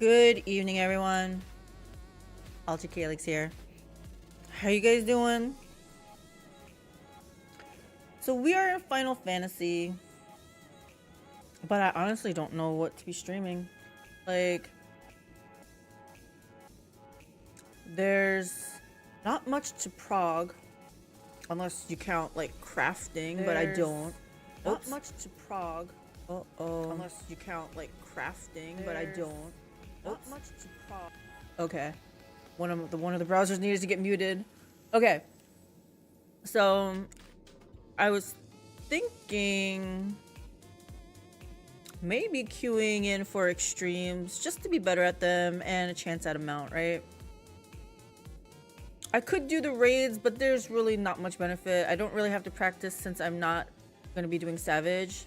Good evening, everyone. AlteredCalyx here. How you guys doing? So we are in Final Fantasy, but I honestly don't know what to be streaming. Like, there's not much to prog, unless you count like crafting, but I don't. Not much to prog. Unless you count like crafting, but I don't. Not much to prog. Okay. One of the browsers needed to get muted. Okay. So I was thinking maybe queuing in for extremes just to be better at them and a chance at a mount, right? I could do the raids, but there's really not much benefit. I don't really have to practice since I'm not going to be doing Savage.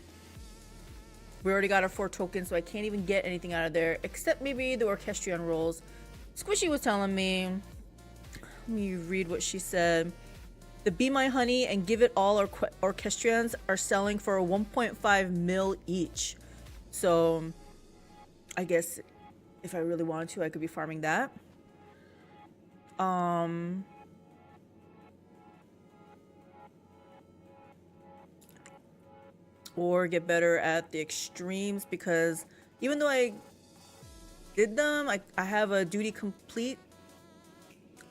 We already got our 4 tokens, so I can't even get anything out of there, except maybe the Orchestrion rolls. Squishy was telling me, let me read what she said. The Be My Honey and Give It All Orchestrions are selling for 1.5 mil each. So I guess if I really wanted to, I could be farming that. Or get better at the extremes, because even though I did them, I have a duty complete.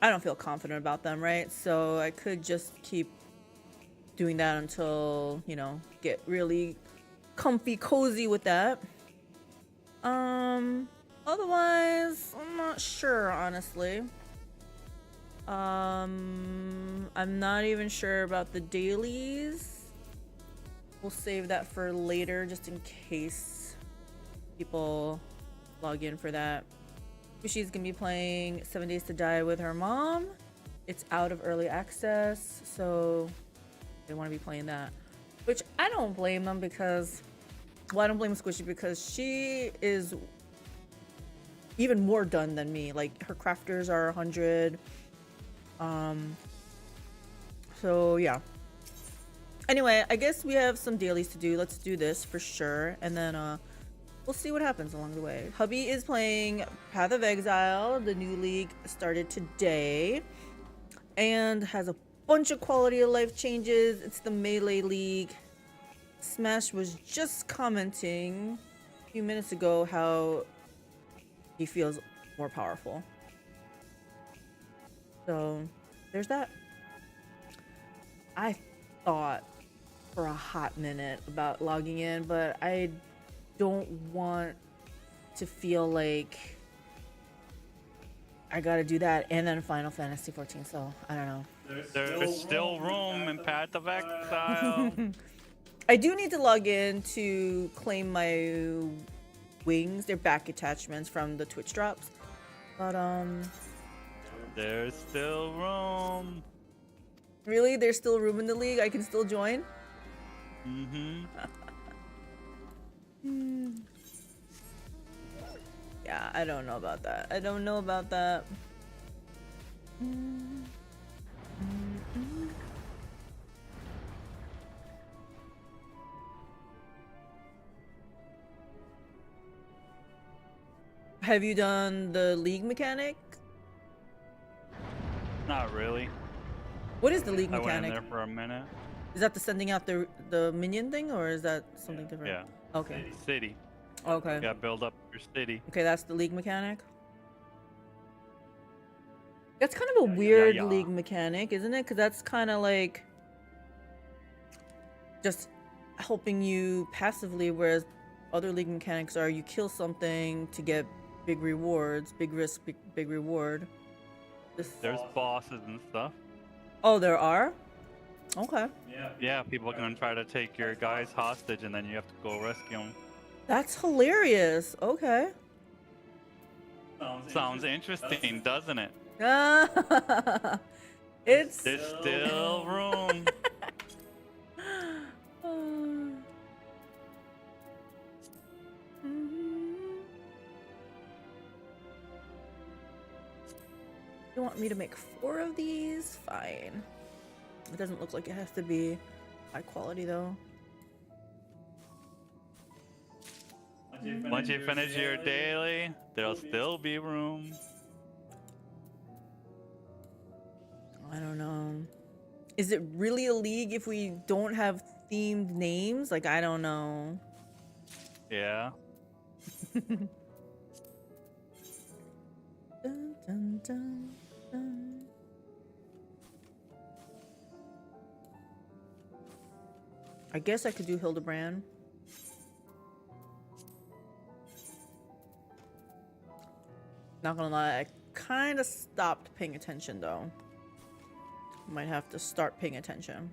I don't feel confident about them, right? So I could just keep doing that until, you know, get really comfy cozy with that. Otherwise, I'm not sure, honestly. I'm not even sure about the dailies. We'll save that for later just in case people log in for that. She's gonna be playing 7 Days to Die with her mom. It's out of early access, so they want to be playing that. Which I don't blame them, because, well, I don't blame Squishy because she is even more done than me. Like, her crafters are 100. So yeah. Anyway, I guess we have some dailies to do. Let's do this for sure, and then we'll see what happens along the way. Hubby is playing Path of Exile. The new league started today and has a bunch of quality of life changes. It's the melee league. Smash was just commenting a few minutes ago how he feels more powerful. So there's that. I thought for a hot minute about logging in, but I don't want to feel like I gotta do that and then Final Fantasy 14, so I don't know. There's still room in Path of Exile. I do need to log in to claim my wings. They're back attachments from the Twitch drops. But There's still room. really, there's still room in the league? I can still join? Yeah, I don't know about that. I don't know about that. Have you done the league mechanic? Not really. What is the league I went in mechanic? there for a minute. Is that the sending out the minion thing, or is that something different? Yeah. Okay. City. Okay. You gotta build up your city. Okay, that's the league mechanic. That's kind of a weird league mechanic, isn't it? Because that's kind of like just helping you passively, whereas other league mechanics are you kill something to get big rewards, big risk, big reward. There's bosses and stuff. Oh, there are? Okay. Yeah, people can try to take your guys hostage and then you have to go rescue them. That's hilarious. Okay. Sounds interesting, doesn't it? It's There's still room. You want me to make 4 of these? Fine. It doesn't look like it has to be high quality though. Once you finish your daily, there'll still be room. I don't know. Is it really a league if we don't have themed names? Like, I don't know. Yeah. Dun, dun, dun, dun. I guess I could do Hildebrand. Not gonna lie, I kind of stopped paying attention though. Might have to start paying attention.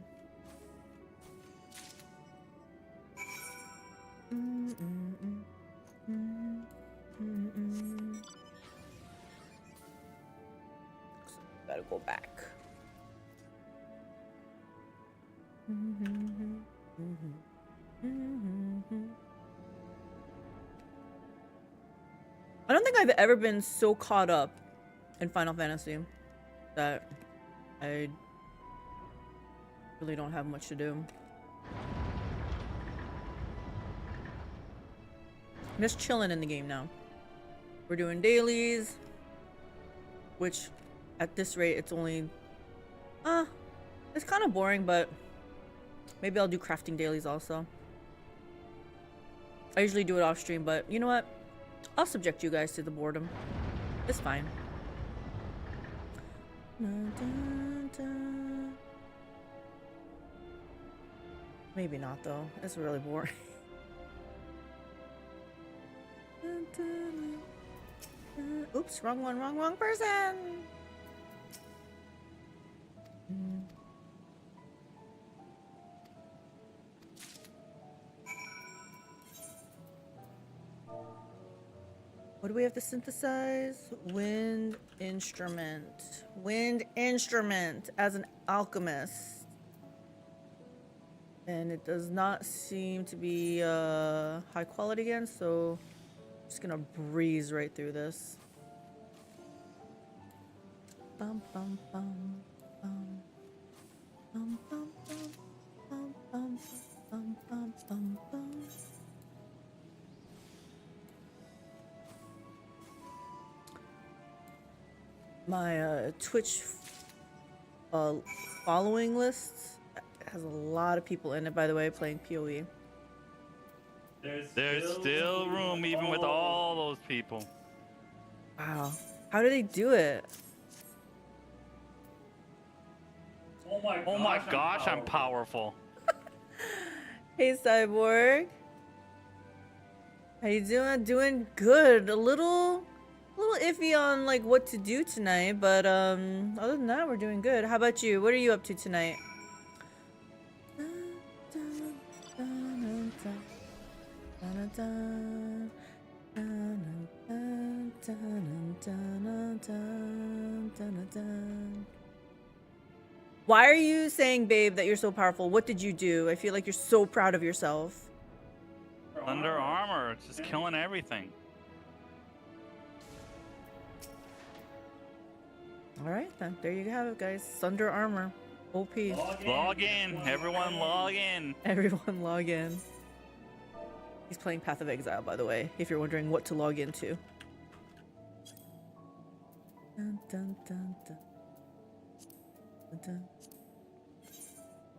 Gotta go back. I don't think I've ever been so caught up in Final Fantasy that I really don't have much to do. I'm just chilling in the game now. We're doing dailies, which at this rate it's only it's kind of boring, but maybe I'll do crafting dailies also. I usually do it off stream, but you know what? I'll subject you guys to the boredom. It's fine. Maybe not though. It's really boring. Oops, wrong person. What do we have to synthesize? Wind instrument. Wind instrument as an alchemist. And it does not seem to be high quality again, so I'm just gonna breeze right through this. Bum bum bum bum bum bum bum bum bum bum bum bum. My Twitch following list has a lot of people in it, by the way, playing PoE. There's still room even with all those people. Wow. How do they do it? Oh my gosh, I'm powerful. Hey, Cyborg. How you doing? Doing good. A little iffy on like what to do tonight, but other than that, we're doing good. How about you? What are you up to tonight? Why are you saying, babe, that you're so powerful? What did you do? I feel like you're so proud of yourself. Under armor, just killing everything. All right, then. There you have it, guys. Thunder armor. OP. Log in. Everyone log in. Everyone log in. He's playing Path of Exile, by the way, if you're wondering what to log into. Dun, dun, dun, dun. Dun, dun.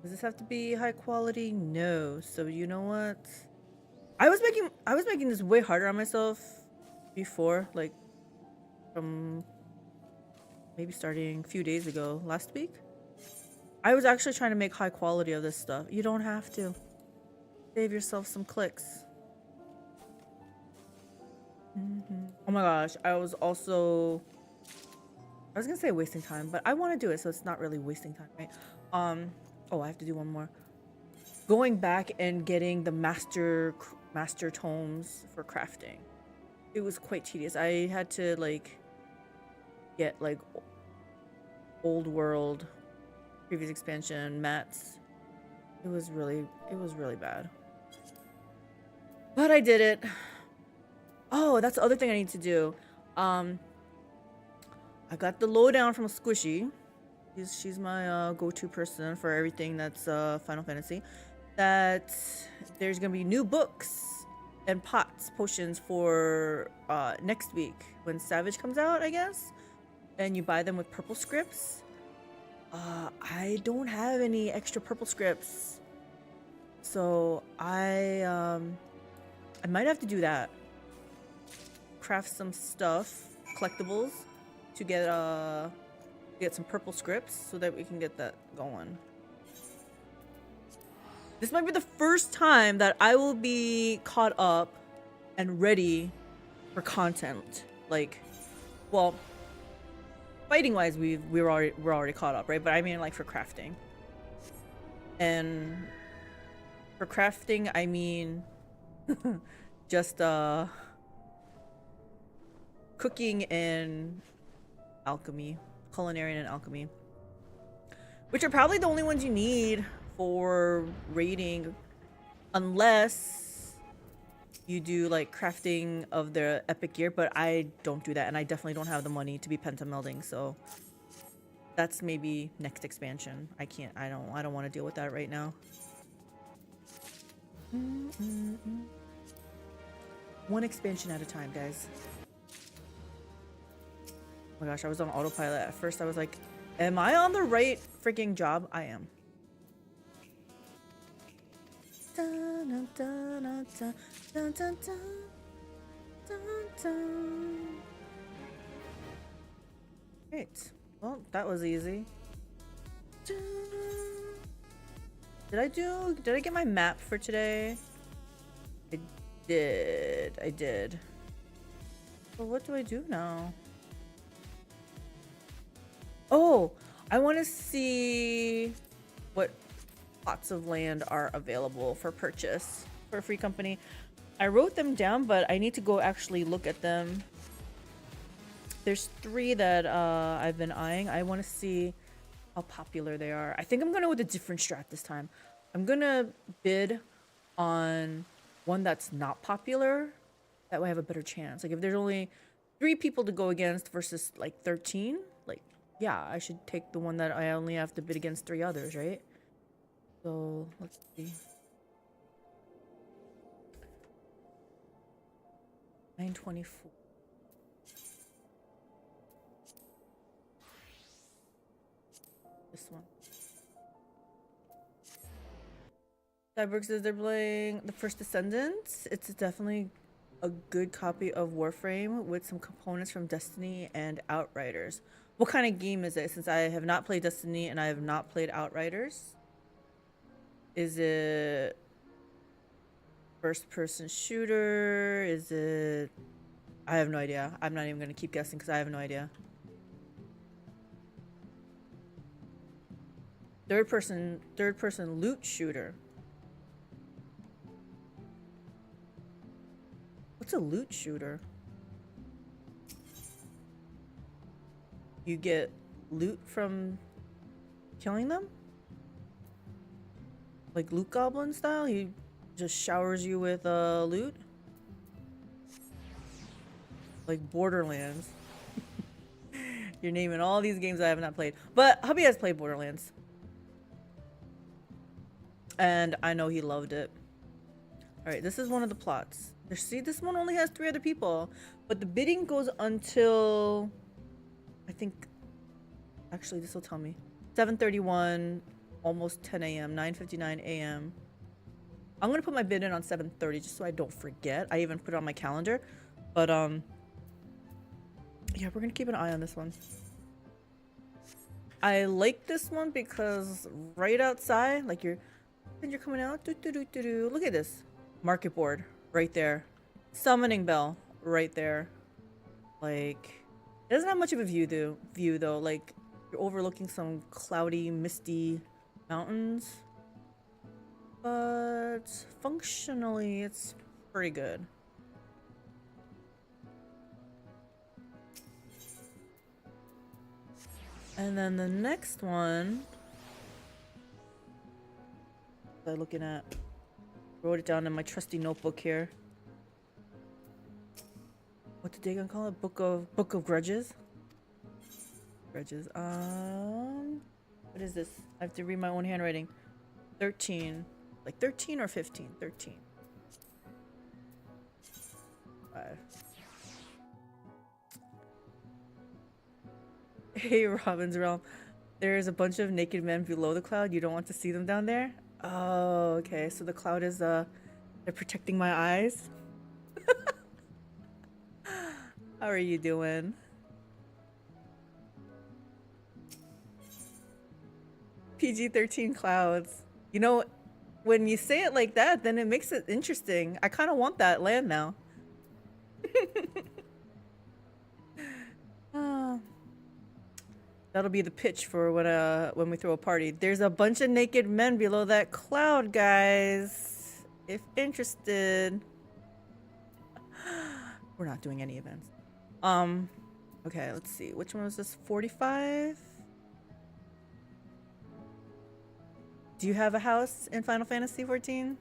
Does this have to be high quality? No. So you know what? I was making this way harder on myself before, like from maybe starting a few days ago, last week. I was actually trying to make high quality of this stuff. You don't have to. Save yourself some clicks. Oh my gosh, I was gonna say wasting time, but I want to do it, so it's not really wasting time, right? Oh, I have to do one more. Going back and getting the master tomes for crafting. It was quite tedious. I had to like get like old world, previous expansion mats. It was really bad. But I did it. Oh, that's the other thing I need to do. I got the lowdown from Squishy. She's my go-to person for everything that's Final Fantasy. That there's gonna be new books and pots, potions for next week when Savage comes out, I guess. And you buy them with purple scripts. I don't have any extra purple scripts, so I might have to do that. Craft some stuff, collectibles, to get some purple scripts so that we can get that going. This might be the first time that I will be caught up and ready for content. Like, well, fighting wise, we're already caught up, right? But I mean, like, for crafting. And for crafting, I mean just cooking and alchemy, culinary and alchemy, which are probably the only ones you need for raiding, unless you do like crafting of the epic gear. But I don't do that, and I definitely don't have the money to be pentamelding, so that's maybe next expansion. I don't want to deal with that right now. One expansion at a time, guys. Oh my gosh, I was on autopilot at first. I was like, am I on the right freaking job? I am. Great. Well, that was easy. Did I get my map for today? I did. Well, what do I do now? Oh, I want to see what plots of land are available for purchase for a free company. I wrote them down, but I need to go actually look at them. There's 3 that I've been eyeing. I want to see how popular they are. I think I'm gonna go with a different strat this time. I'm gonna bid on one that's not popular. That way I have a better chance. Like, if there's only 3 people to go against versus like 13, like, yeah, I should take the one that I only have to bid against 3 others, right? So let's see. 924. This one. Cyborg says they're playing The First Descendants. It's definitely a good copy of Warframe with some components from Destiny and Outriders. What kind of game is it? Since I have not played Destiny and I have not played Outriders. Is it first-person shooter? Is it... I have no idea. I'm not even going to keep guessing because I have no idea. Third-person loot shooter. What's a loot shooter? You get loot from killing them? Like loot goblin style? He just showers you with loot? Like Borderlands. You're naming all these games I have not played. But hubby has played Borderlands. And I know he loved it. Alright, this is one of the plots. See, this one only has 3 other people. But the bidding goes until... I think... Actually, this will tell me. 7:31, almost 10 a.m. 9:59 a.m. I'm going to put my bid in on 7:30 just so I don't forget. I even put it on my calendar. But, yeah, we're going to keep an eye on this one. I like this one because right outside, like you're coming out. Look at this. Market board right there. Summoning bell right there. Like, it doesn't have much of a view though. Like, you're overlooking some cloudy, misty mountains. But functionally, it's pretty good. And then the next one, I'm looking at, wrote it down in my trusty notebook here. What did they gonna call it? Book of Grudges. Grudges. What is this? I have to read my own handwriting. 13, like 13 or 15. 13. 5. Hey, Robin's Realm. There's a bunch of naked men below the cloud. You don't want to see them down there? Oh, okay. So the cloud is, they're protecting my eyes? How are you doing? PG-13 clouds. You know, when you say it like that, then it makes it interesting. I kind of want that land now. That'll be the pitch for when we throw a party. There's a bunch of naked men below that cloud, guys. If interested. We're not doing any events. Okay, let's see. Which one was this? 45? Do you have a house in Final Fantasy 14?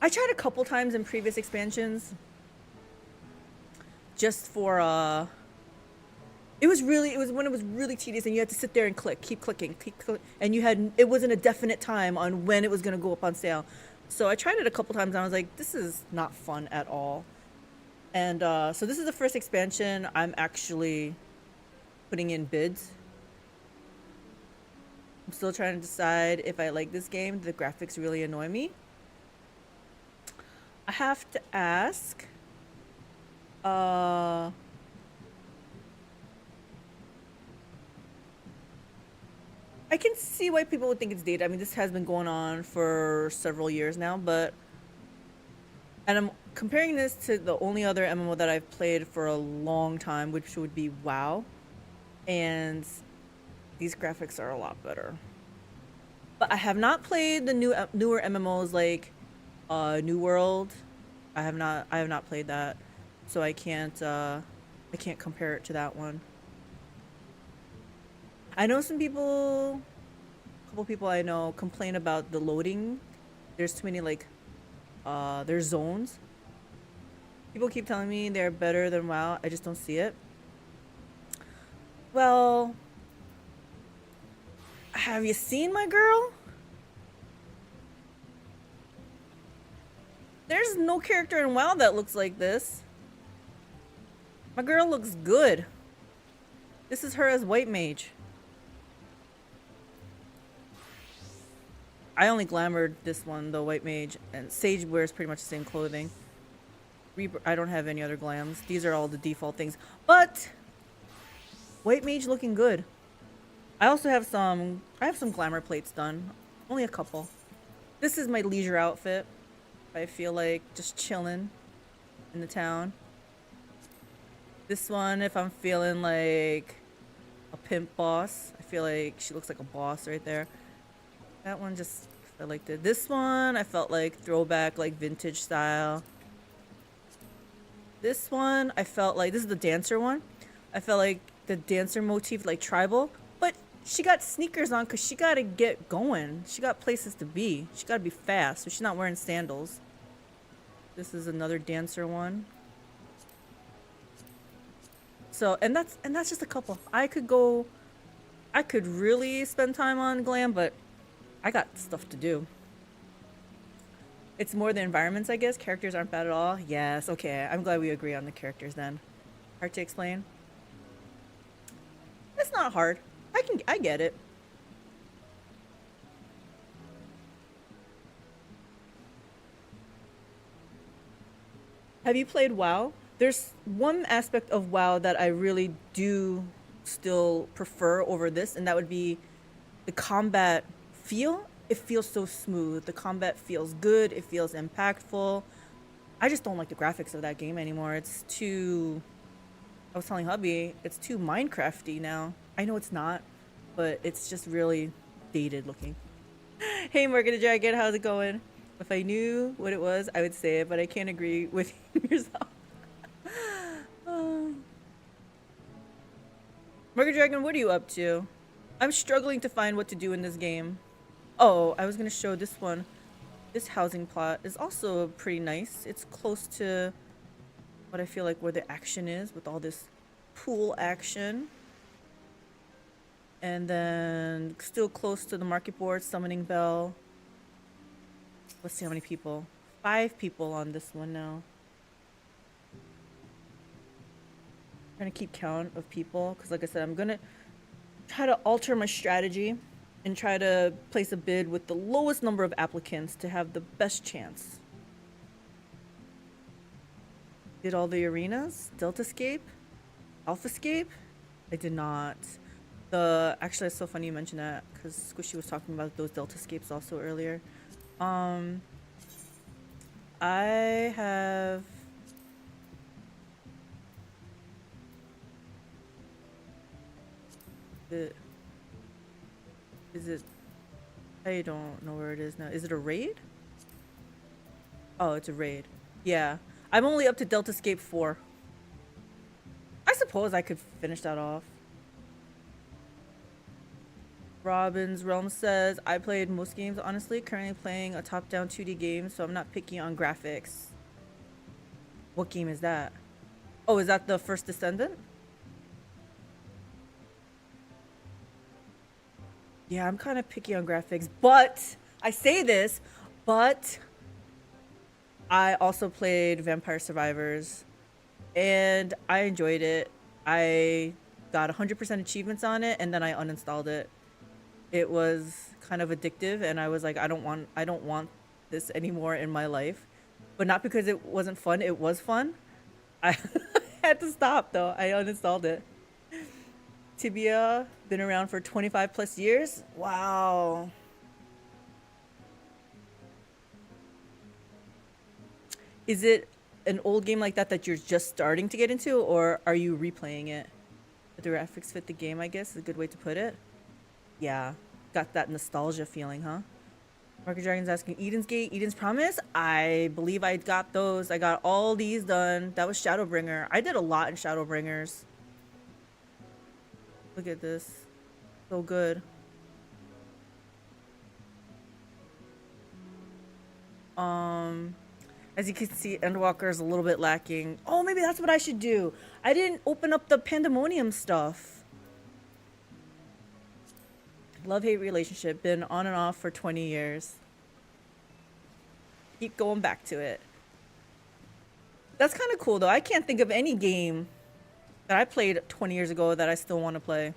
I tried a couple times in previous expansions. Just for it was when it was really tedious and you had to sit there and keep clicking, and it wasn't a definite time on when it was gonna go up on sale. So I tried it a couple times and I was like, this is not fun at all. And so this is the first expansion I'm actually putting in bids. I'm still trying to decide if I like this game. The graphics really annoy me. I have to ask. I can see why people would think it's dated. I mean, this has been going on for several years now, and I'm comparing this to the only other MMO that I've played for a long time, which would be WoW, and these graphics are a lot better. But I have not played the newer MMOs like New World. I have not played that, so I can't compare it to that one. I know a couple people I know complain about the loading. There's too many there's zones. People keep telling me they're better than WoW. I just don't see it. Well, have you seen my girl? There's no character in WoW that looks like this. My girl looks good. This is her as white mage. I only glamored this one, the white mage, and Sage wears pretty much the same clothing. I don't have any other glams. These are all the default things. But white mage looking good. I also have some glamour plates done. Only a couple. This is my leisure outfit. I feel like just chilling in the town. This one, if I'm feeling like a pimp boss. I feel like she looks like a boss right there. That one just, I liked it. This one, I felt like throwback, like vintage style. This one, I felt like, this is the dancer one. I felt like the dancer motif, like tribal. But she got sneakers on because she got to get going. She got places to be. She got to be fast, so she's not wearing sandals. This is another dancer one. So, and that's just a couple. I could really spend time on glam, but I got stuff to do. It's more the environments, I guess. Characters aren't bad at all. Yes, okay. I'm glad we agree on the characters then. Hard to explain? It's not hard. I get it. Have you played WoW? There's one aspect of WoW that I really do still prefer over this, and that would be the combat feel. It feels so smooth. The combat feels good. It feels impactful. I just don't like the graphics of that game anymore. It's too... I was telling hubby, it's too Minecrafty now. I know it's not, but it's just really dated looking. Hey, Market Dragon, how's it going? If I knew what it was, I would say it, but I can't agree with yourself. Market Dragon, what are you up to? I'm struggling to find what to do in this game. Oh, I was gonna show this one. This housing plot is also pretty nice. It's close to what I feel like where the action is with all this pool action. And then still close to the market board, summoning bell. Let's see how many people. 5 people on this one now. Trying to keep count of people because, like I said, I'm gonna try to alter my strategy and try to place a bid with the lowest number of applicants to have the best chance. Did all the arenas? Deltascape? Alphascape? I did not. Actually, it's so funny you mentioned that because Squishy was talking about those Deltascapes also earlier. I have is it I don't know where it is now. Is it a raid? Oh, it's a raid. Yeah. I'm only up to Deltascape 4. I suppose I could finish that off. Robin's Realm says, I played most games, honestly. Currently playing a top-down 2D game, so I'm not picky on graphics. What game is that? Oh, is that the First Descendant? Yeah, I'm kind of picky on graphics, but I say this, but I also played Vampire Survivors and I enjoyed it. I got 100% achievements on it and then I uninstalled it. It was kind of addictive and I was like, I don't want this anymore in my life. But not because it wasn't fun, it was fun. I had to stop though. I uninstalled it. Tibia, been around for 25 plus years. Wow. Is it an old game like that that you're just starting to get into, or are you replaying it? The graphics fit the game, I guess is a good way to put it. Yeah, got that nostalgia feeling, huh? Market Dragon's asking Eden's Gate, Eden's Promise. I believe I got those. I got all these done. That was Shadowbringer. I did a lot in Shadowbringers. Look at this. So good. As you can see, Endwalker is a little bit lacking. Oh, maybe that's what I should do. I didn't open up the Pandaemonium stuff. Love-hate relationship. Been on and off for 20 years. Keep going back to it. That's kind of cool, though. I can't think of any game that I played 20 years ago that I still want to play.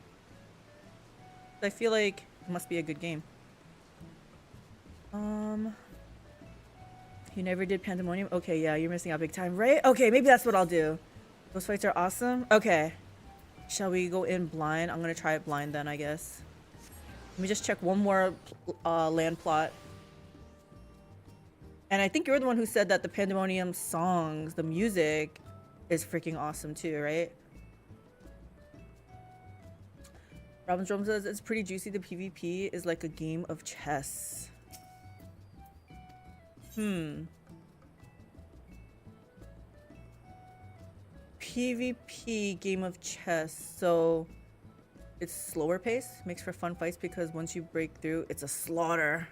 I feel like it must be a good game. You never did Pandaemonium? Okay, yeah, you're missing out big time, right? Okay, maybe that's what I'll do. Those fights are awesome. Okay. Shall we go in blind? I'm gonna try it blind then, I guess. Let me just check one more land plot. And I think you're the one who said that the Pandaemonium songs, the music, is freaking awesome too, right? Robin's Drum says it's pretty juicy. The PvP is like a game of chess. PvP game of chess. So it's slower pace, makes for fun fights because once you break through, it's a slaughter.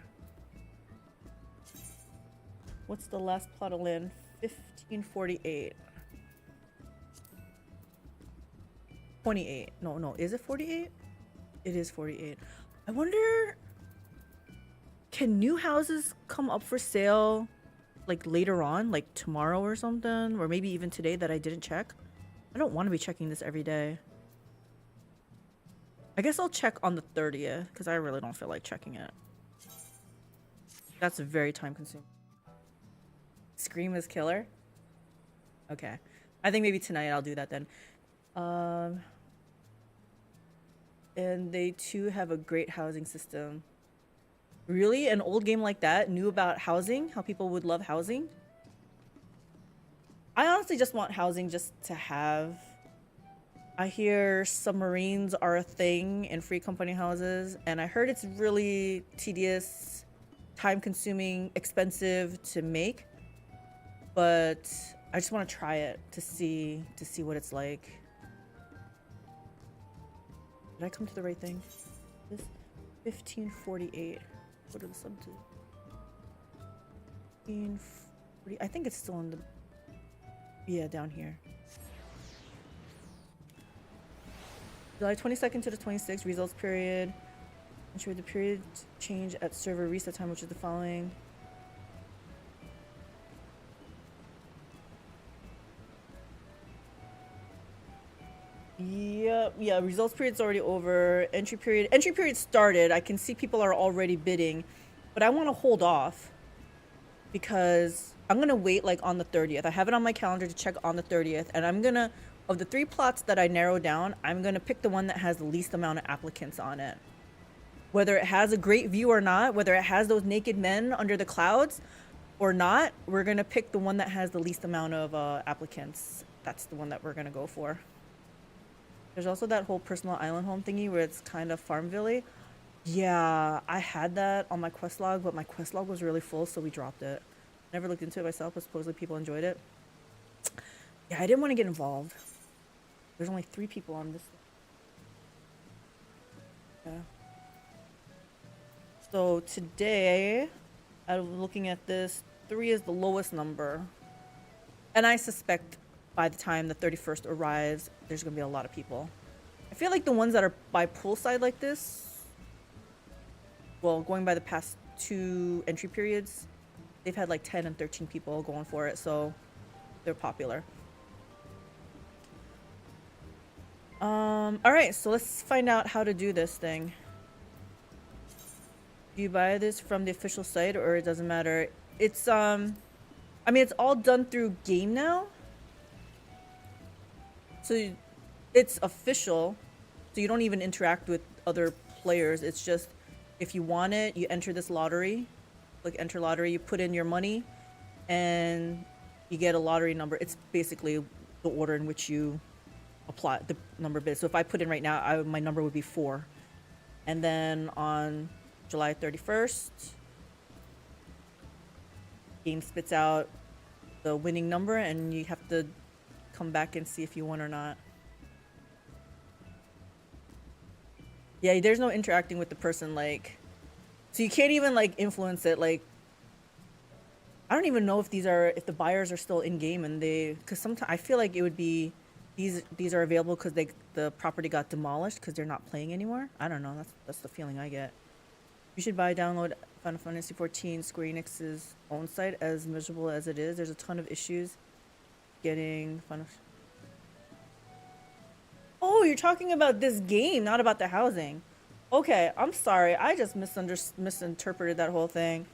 What's the last plot of land? 1548. 28. No, is it 48? It is 48. I wonder, can new houses come up for sale like later on, like tomorrow or something, or maybe even today that I didn't check? I don't want to be checking this every day. I guess I'll check on the 30th because I really don't feel like checking it. That's very time consuming. Scream is killer. Okay, I think maybe tonight I'll do that then. And they too have a great housing system. Really? An old game like that knew about housing? How people would love housing? I honestly just want housing just to have. I hear submarines are a thing in free company houses, and I heard it's really tedious, time-consuming, expensive to make. But I just want to try it to see what it's like. Did I come to the right thing? This 1548. Go to the sub to 1540. I think it's still in the, yeah, down here. July 22nd to the 26th results period. Ensure the period change at server reset time, which is the following. Yep, yeah, results period's already over. Entry period started. I can see people are already bidding, but I want to hold off because I'm gonna wait like on the 30th. I have it on my calendar to check on the 30th, and I'm gonna, of the 3 plots that I narrowed down, I'm gonna pick the one that has the least amount of applicants on it. Whether it has a great view or not, whether it has those naked men under the clouds or not, we're gonna pick the one that has the least amount of applicants. That's the one that we're gonna go for. There's also that whole personal island home thingy where it's kind of Farmville-y. Yeah, I had that on my quest log, but my quest log was really full, so we dropped it. Never looked into it myself, but supposedly people enjoyed it. Yeah, I didn't want to get involved. There's only 3 people on this. Yeah. So today, I'm looking at this, 3 is the lowest number. And I suspect by the time the 31st arrives, there's going to be a lot of people. I feel like the ones that are by poolside like this, well, going by the past 2 entry periods, they've had like 10 and 13 people going for it, so they're popular. Alright, so let's find out how to do this thing. Do you buy this from the official site or it doesn't matter? It's, I mean, it's all done through game now. So it's official, so you don't even interact with other players. It's just, if you want it, you enter this lottery, like enter lottery, you put in your money, and you get a lottery number. It's basically the order in which you apply the number bid. So if I put in right now, my number would be 4. And then on July 31st, game spits out the winning number, and you have to come back and see if you won or not. Yeah, there's no interacting with the person, like, so you can't even like influence it. Like, I don't even know if if the buyers are still in game, and because sometimes I feel like it would be these are available because the property got demolished because they're not playing anymore. I don't know. That's the feeling I get. You should download Final Fantasy XIV, Square Enix's own site, as miserable as it is. There's a ton of issues getting Final. Oh, you're talking about this game, not about the housing. Okay, I'm sorry. I just misinterpreted that whole thing.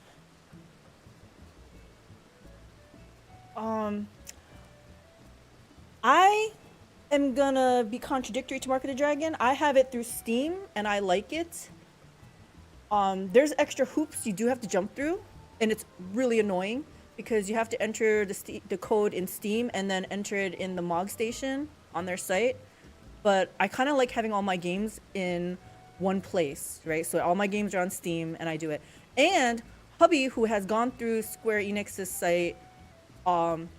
I am gonna be contradictory to Mark of the Dragon. I have it through Steam, and I like it. There's extra hoops you do have to jump through, and it's really annoying because you have to enter the code in Steam and then enter it in the MOG station on their site. But I kind of like having all my games in one place, right? So all my games are on Steam, and I do it. And hubby, who has gone through Square Enix's site,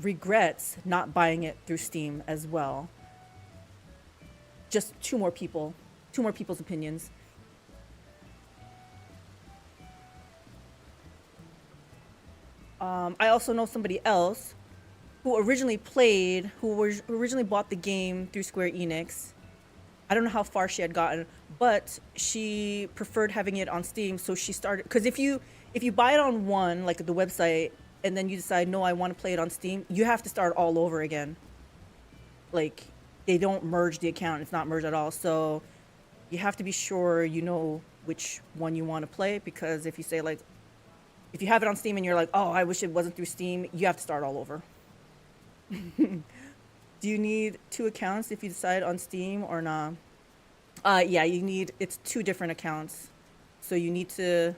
regrets not buying it through Steam as well. Just 2 more people's opinions. I also know somebody else who originally bought the game through Square Enix. I don't know how far she had gotten, but she preferred having it on Steam, so she started, because if you buy it on one, like the website, and then you decide, no, I want to play it on Steam, you have to start all over again. Like, they don't merge the account. It's not merged at all. So you have to be sure you know which one you want to play, because if you say, like, if you have it on Steam and you're like, oh, I wish it wasn't through Steam, you have to start all over. Do you need 2 accounts if you decide on Steam or not? Yeah, it's 2 different accounts. So you need to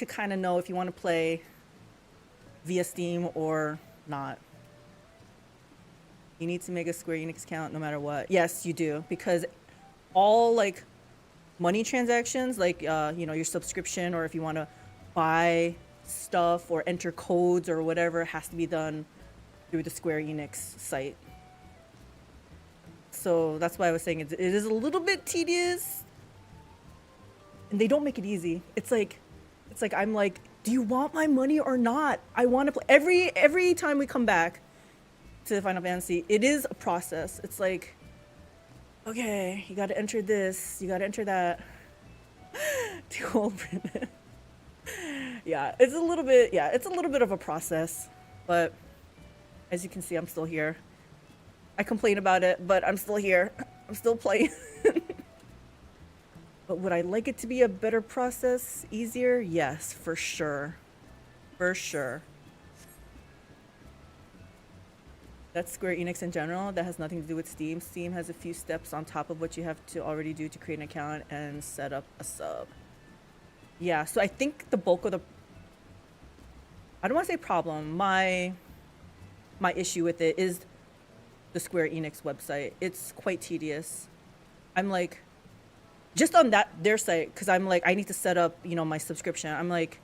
kind of know if you want to play via Steam or not. You need to make a Square Enix account no matter what. Yes, you do, because all like money transactions, like your subscription, or if you want to buy stuff or enter codes or whatever, has to be done through the Square Enix site. So that's why I was saying it is a little bit tedious, and they don't make it easy. It's like I'm like, do you want my money or not? I want to play. Every time we come back to Final Fantasy, it is a process. It's like, okay, you got to enter this, you got to enter that. Too old for it. Yeah, it's a little bit of a process, but as you can see, I'm still here. I complain about it, but I'm still here. I'm still playing. But would I like it to be a better process, easier? Yes, for sure. For sure. That's Square Enix in general. That has nothing to do with Steam. Steam has a few steps on top of what you have to already do to create an account and set up a sub. Yeah, so I think the bulk of the... I don't want to say problem. My issue with it is the Square Enix website. It's quite tedious. I'm like... Just on their site, because I'm like, I need to set up, you know, my subscription. I'm like,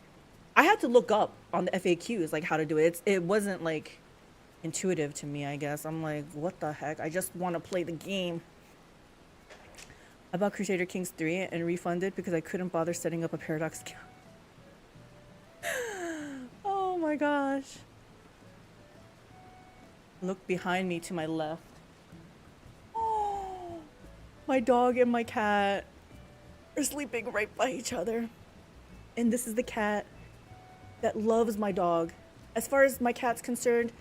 I had to look up on the FAQs, like, how to do it. It wasn't, like, intuitive to me, I guess. I'm like, what the heck? I just want to play the game. I bought Crusader Kings 3 and refunded because I couldn't bother setting up a Paradox account. Oh my gosh. Look behind me to my left. Oh, my dog and my cat are sleeping right by each other. And this is the cat that loves my dog. As far as my cat's concerned,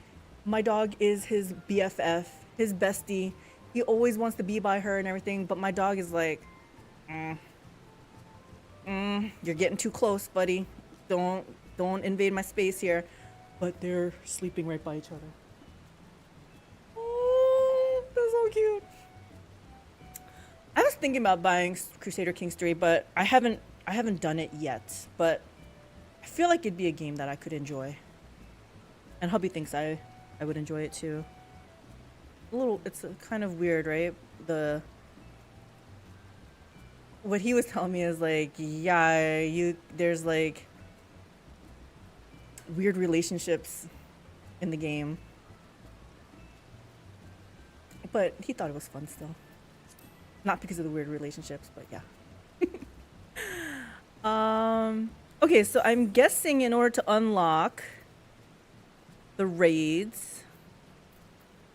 my dog is his BFF, his bestie. He always wants to be by her and everything, but my dog is like, you're getting too close, buddy. Don't invade my space here. But they're sleeping right by each other. Oh, that's so cute. I was thinking about buying Crusader Kings 3, but I haven't done it yet. But I feel like it'd be a game that I could enjoy. And hubby thinks I would enjoy it too. It's kind of weird, right? What he was telling me is like, yeah, there's like weird relationships in the game. But he thought it was fun still. Not because of the weird relationships, but yeah. Okay, so I'm guessing in order to unlock the raids,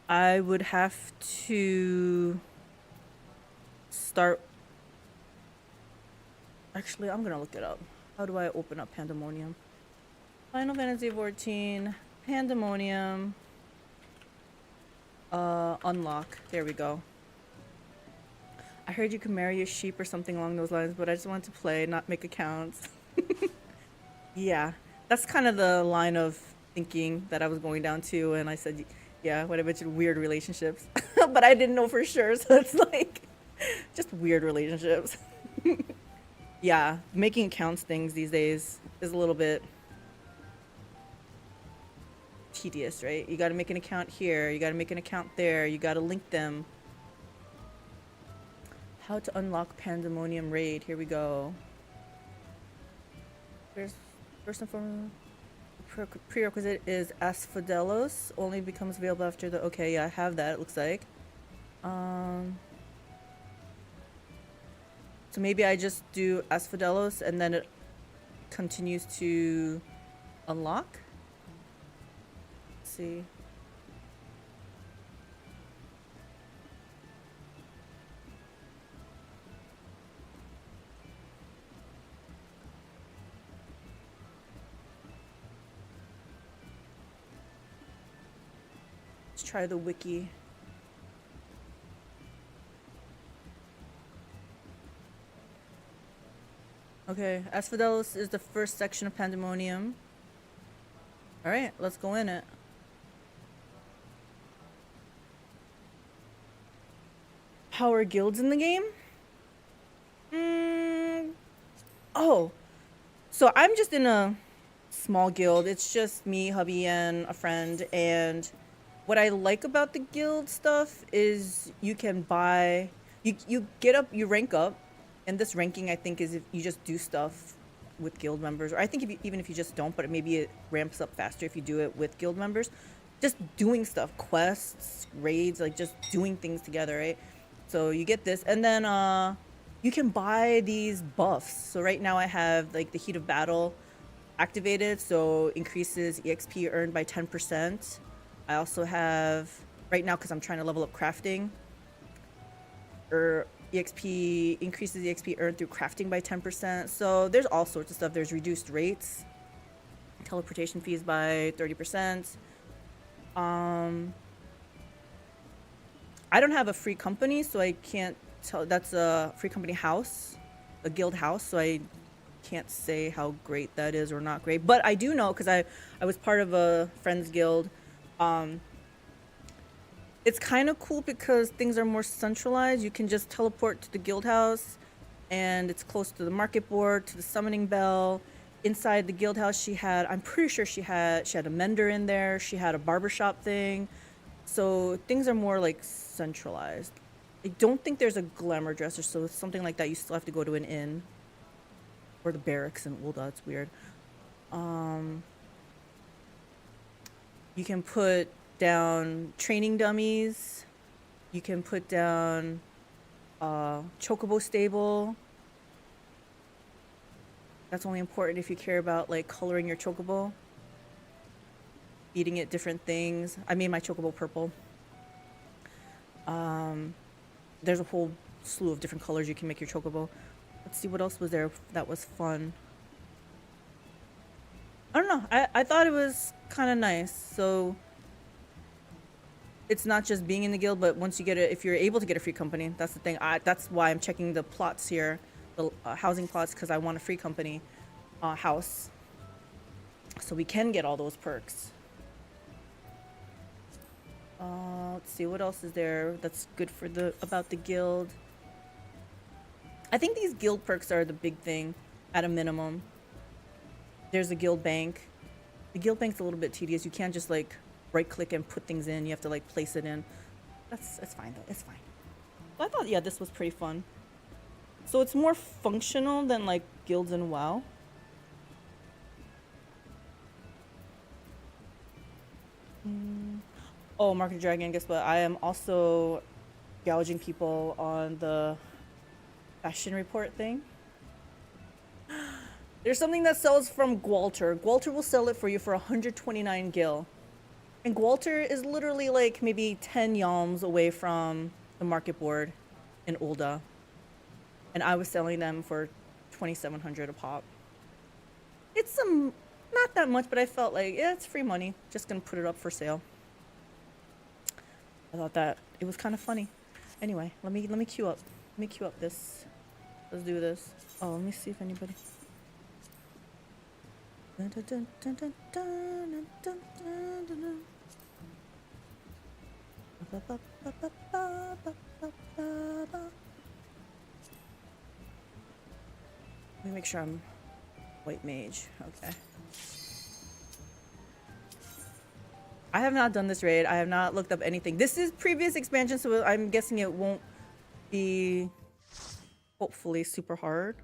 I would have to start... Actually, I'm gonna look it up. How do I open up Pandaemonium? Final Fantasy XIV, Pandaemonium, unlock. There we go. I heard you can marry a sheep or something along those lines, but I just wanted to play, not make accounts. Yeah, that's kind of the line of thinking that I was going down to, and I said, yeah, when I mentioned weird relationships. But I didn't know for sure, so it's like, just weird relationships. Yeah, making accounts things these days is a little bit tedious, right? You gotta make an account here, you gotta make an account there, you gotta link them. How to unlock Pandaemonium raid. Here we go. First and foremost, prerequisite is Asphodelos. Only becomes available after the... Okay, yeah, I have that, it looks like. So maybe I just do Asphodelos and then it continues to unlock. Let's see. Let's try the wiki. Okay, Asphodelos is the first section of Pandaemonium. Alright, let's go in it. How are guilds in the game? Oh, so I'm just in a small guild. It's just me, hubby, and a friend. And what I like about the guild stuff is you can buy, you get up, you rank up. And this ranking, I think, is if you just do stuff with guild members. Or I think even if you just don't, but maybe it ramps up faster if you do it with guild members. Just doing stuff, quests, raids, like just doing things together, right? So you get this, and then you can buy these buffs. So right now I have like the Heat of Battle activated, so increases EXP earned by 10%. I also have, right now, because I'm trying to level up crafting, EXP increases EXP earned through crafting by 10%. So there's all sorts of stuff. There's reduced rates, teleportation fees by 30%. I don't have a free company, so I can't tell. That's a free company house, a guild house, so I can't say how great that is or not great. But I do know, because I was part of a friends guild. It's kind of cool because things are more centralized. You can just teleport to the guild house, and it's close to the market board, to the summoning bell. Inside the guild house, I'm pretty sure she had a mender in there. She had a barbershop thing. So things are more like centralized. I don't think there's a glamour dresser, so it's something like that. You still have to go to an inn or the barracks in Ulda. It's weird. You can put down training dummies. You can put down chocobo stable. That's only important if you care about like coloring your chocobo, feeding it different things. I made my chocobo purple. There's a whole slew of different colors you can make your chocobo. Let's see what else was there that was fun. I don't know. I thought it was kind of nice. So it's not just being in the guild, but once you get it, if you're able to get a free company, that's the thing. That's why I'm checking the plots here, the housing plots, because I want a free company house, so we can get all those perks. Let's see what else is there that's good for about the guild. I think these guild perks are the big thing at a minimum. There's a guild bank. The guild bank's a little bit tedious. You can't just like right click and put things in. You have to like place it in. It's fine though. It's fine. But I thought, yeah, this was pretty fun. So it's more functional than like guilds in WoW. Oh, Market Dragon, guess what? I am also gouging people on the fashion report thing. There's something that sells from Gwalter. Gwalter will sell it for you for 129 gil. And Gwalter is literally like maybe 10 yalms away from the market board in Ulda. And I was selling them for 2,700 a pop. It's not that much, but I felt like, yeah, it's free money. Just gonna put it up for sale. I thought that it was kind of funny. Anyway, let me queue up. Let me queue up this. Let's do this. Oh, let me see if anybody. Let me make sure I'm white mage. Okay. I have not done this raid. I have not looked up anything. This is previous expansion, so I'm guessing it won't be, hopefully, super hard.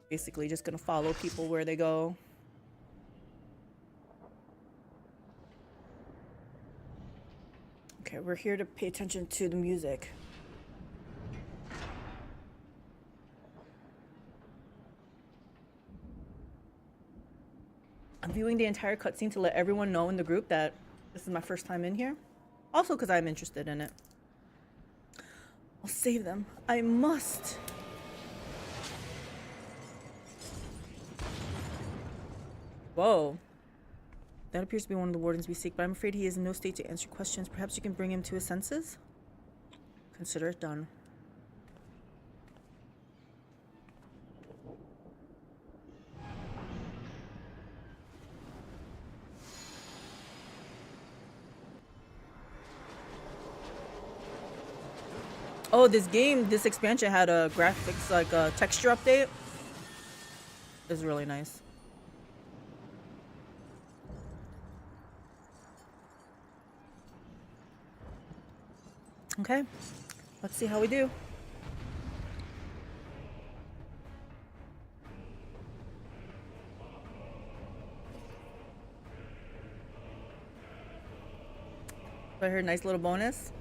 Basically, just gonna follow people where they go. Okay, we're here to pay attention to the music. I'm viewing the entire cutscene to let everyone know in the group that this is my first time in here. Also because I'm interested in it. I'll save them. I must. Whoa. That appears to be one of the wardens we seek, but I'm afraid he is in no state to answer questions. Perhaps you can bring him to his senses? Consider it done. Oh, this expansion had a graphics, like a texture update. It's really nice. Okay, let's see how we do. I heard a nice little bonus.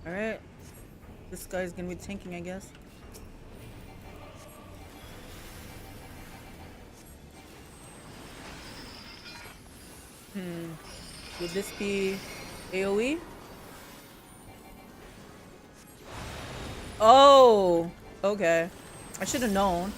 Alright. This guy's gonna be tanking, I guess. Would this be AoE? Oh! Okay. I should have known.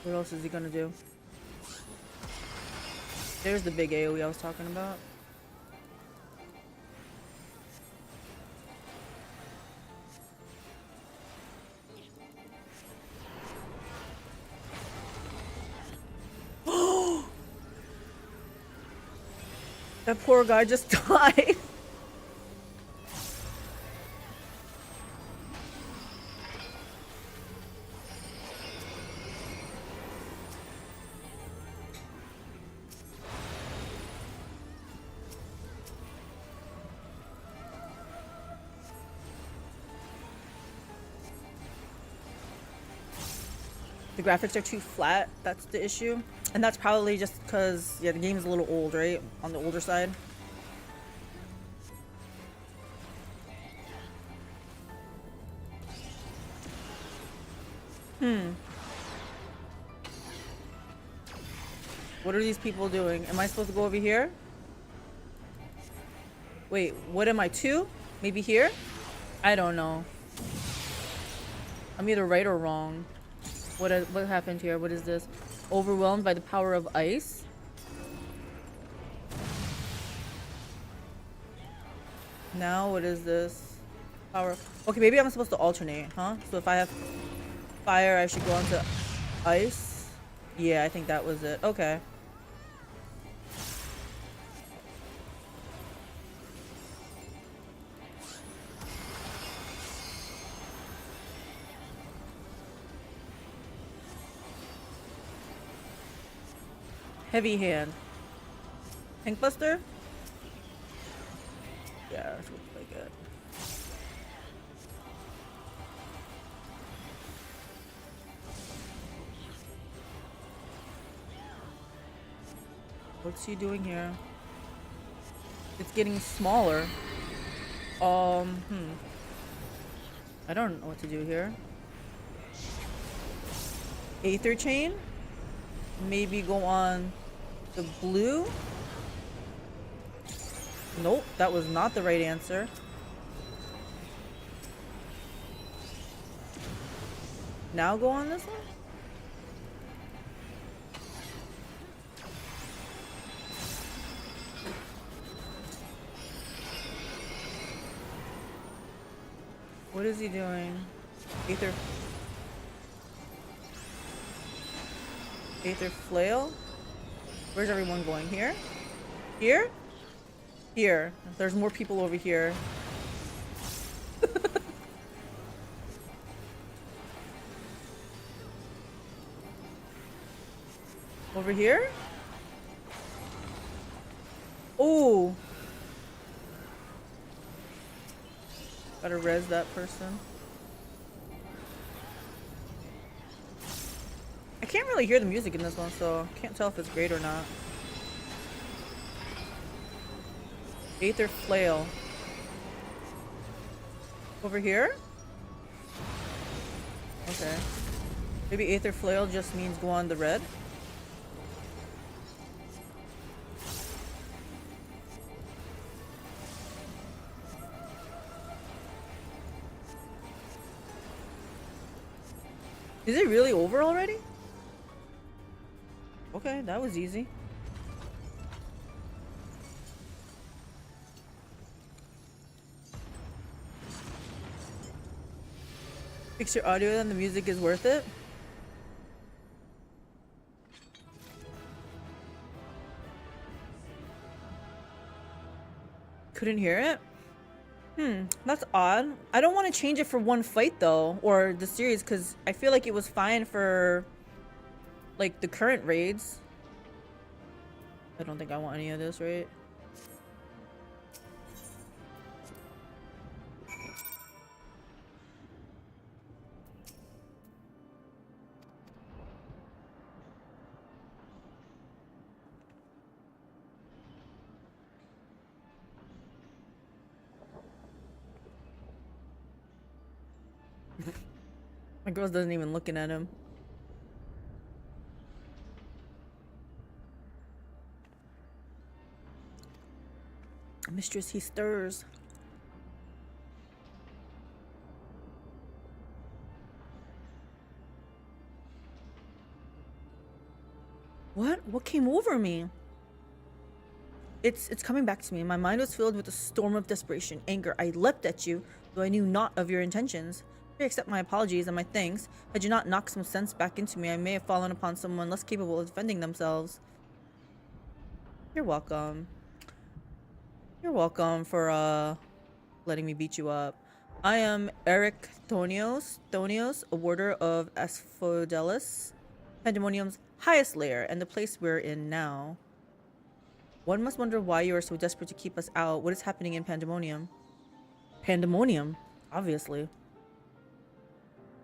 What else is he gonna do? There's the big AoE I was talking about. That poor guy just died. The graphics are too flat, that's the issue. And that's probably just because, yeah, the game's a little old, right? On the older side. What are these people doing? Am I supposed to go over here? Wait, what am I to? Maybe here? I don't know. I'm either right or wrong. What happened here? What is this? Overwhelmed by the power of ice? Now what is this? Power. Okay, maybe I'm supposed to alternate, huh? So if I have fire, I should go onto ice? Yeah, I think that was it. Okay. Heavy hand. Tank Buster? Yeah, that looks like it. What's he doing here? It's getting smaller. I don't know what to do here. Aether Chain? Maybe go on the blue? Nope, that was not the right answer. Now go on this one? What is he doing? Aether Flail? Where's everyone going? Here? Here? Here. There's more people over here. Over here? Ooh. Gotta res that person. I can't really hear the music in this one, so I can't tell if it's great or not. Aether Flail. Over here? Okay. Maybe Aether Flail just means go on the red? Is it really over already? Okay, that was easy. Fix your audio and the music is worth it. Couldn't hear it? That's odd. I don't want to change it for one fight though, or the series, because I feel like it was fine for like the current raids. I don't think I want any of this, right? My girl doesn't even looking at him. Mistress, he stirs. What came over me? It's coming back to me. My mind was filled with a storm of desperation, anger. I leapt at you, though I knew not of your intentions. Pray accept my apologies and my thanks. Had you not knocked some sense back into me, I may have fallen upon someone less capable of defending themselves. You're welcome. You're welcome for letting me beat you up. I am Eric Thonios, a warder of FFXIV, Pandaemonium's highest layer, and the place we're in now. One must wonder why you are so desperate to keep us out. What is happening in Pandaemonium? Pandaemonium, obviously.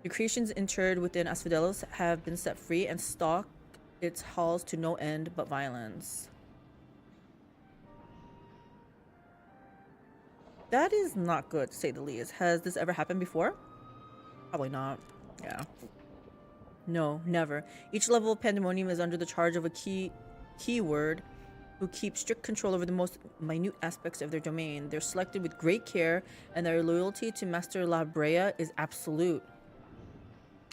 The creations interred within FFXIV have been set free and stalk its halls to no end but violence. That is not good, to say the least. Has this ever happened before? Probably not. Yeah. No, never. Each level of Pandaemonium is under the charge of a keyword who keep strict control over the most minute aspects of their domain. They're selected with great care, and their loyalty to Master La Brea is absolute.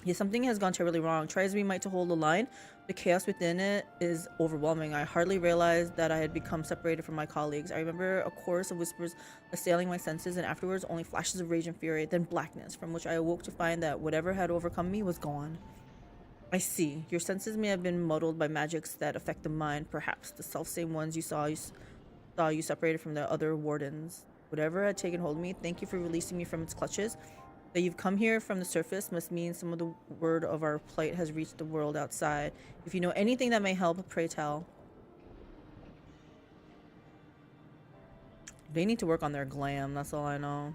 Yet something has gone terribly wrong. Try as we might to hold the line, the chaos within it is overwhelming. I hardly realized that I had become separated from my colleagues. I remember a chorus of whispers assailing my senses, and afterwards only flashes of rage and fury, then blackness, from which I awoke to find that whatever had overcome me was gone. I see. Your senses may have been muddled by magics that affect the mind, perhaps the self-same ones you saw you separated from the other wardens. Whatever had taken hold of me, thank you for releasing me from its clutches. That you've come here from the surface must mean some of the word of our plight has reached the world outside. If you know anything that may help, pray tell. They need to work on their glam, that's all I know.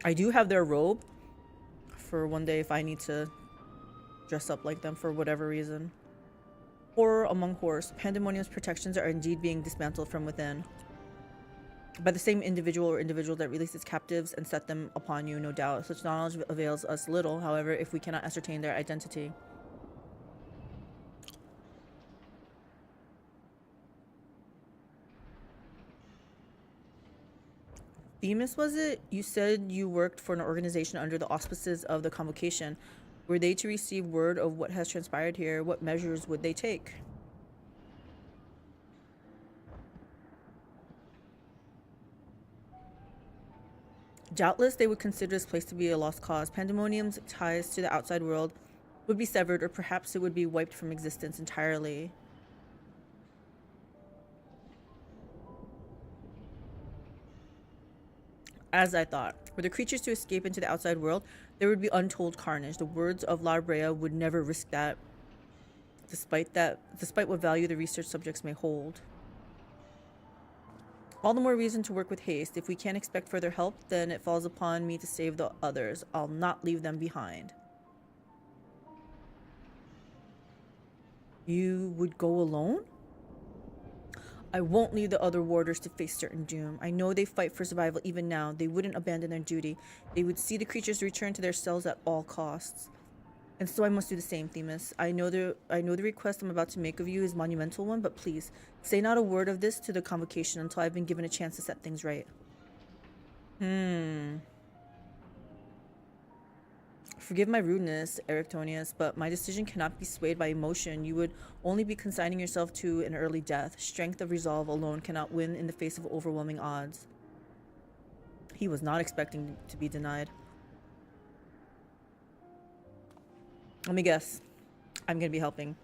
I do have their robe for one day if I need to dress up like them for whatever reason. Horror among horrors. Pandaemonium's protections are indeed being dismantled from within. By the same individual or individuals that released its captives and set them upon you, no doubt. Such knowledge avails us little, however, if we cannot ascertain their identity. Themis, was it? You said you worked for an organization under the auspices of the Convocation. Were they to receive word of what has transpired here? What measures would they take? Doubtless they would consider this place to be a lost cause. Pandaemonium's ties to the outside world would be severed, or perhaps it would be wiped from existence entirely. As I thought. Were the creatures to escape into the outside world, there would be untold carnage. The words of La Brea would never risk that, despite what value the research subjects may hold. All the more reason to work with haste. If we can't expect further help, then it falls upon me to save the others. I'll not leave them behind. You would go alone? I won't leave the other warders to face certain doom. I know they fight for survival even now. They wouldn't abandon their duty. They would see the creatures return to their cells at all costs. And so I must do the same, Themis. I know the request I'm about to make of you is a monumental one, but please, say not a word of this to the Convocation until I've been given a chance to set things right. Forgive my rudeness, Erictonius, but my decision cannot be swayed by emotion. You would only be consigning yourself to an early death. Strength of resolve alone cannot win in the face of overwhelming odds. He was not expecting to be denied. Let me guess. I'm going to be helping.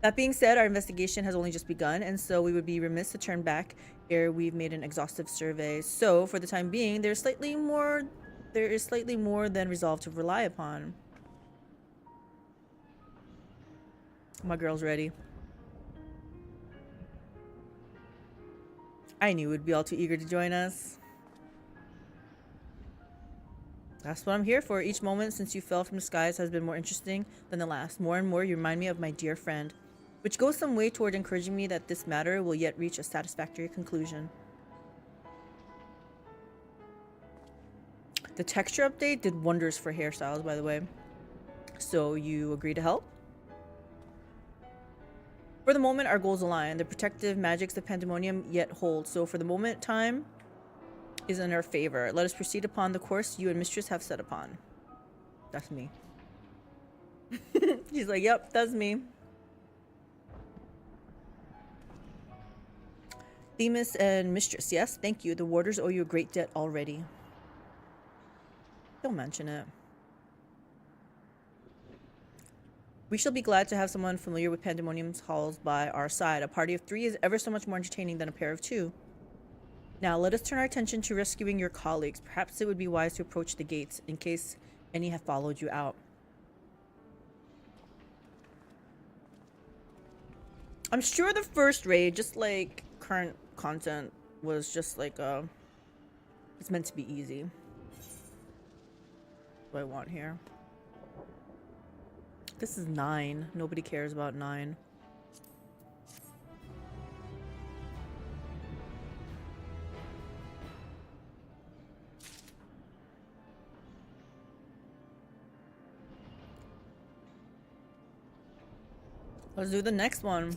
That being said, our investigation has only just begun, and so we would be remiss to turn back ere we've made an exhaustive survey. So, for the time being, there is slightly more than resolve to rely upon. My girl's ready. I knew we'd be all too eager to join us. That's what I'm here for. Each moment since you fell from the skies has been more interesting than the last. More and more you remind me of my dear friend, which goes some way toward encouraging me that this matter will yet reach a satisfactory conclusion. The texture update did wonders for hairstyles, by the way. So you agree to help? For the moment, our goals align. The protective magics of Pandaemonium yet hold. So for the moment, time is in our favor. Let us proceed upon the course you and Mistress have set upon. That's me. She's like, yep, that's me. Themis and Mistress, yes, thank you. The warders owe you a great debt already. Don't mention it. We shall be glad to have someone familiar with Pandaemonium's halls by our side. A party of 3 is ever so much more entertaining than a pair of 2. Now, let us turn our attention to rescuing your colleagues. Perhaps it would be wise to approach the gates, in case any have followed you out. I'm sure the first raid, just like current content, was just like it's meant to be easy. What do I want here? This is 9. Nobody cares about 9. Let's do the next one.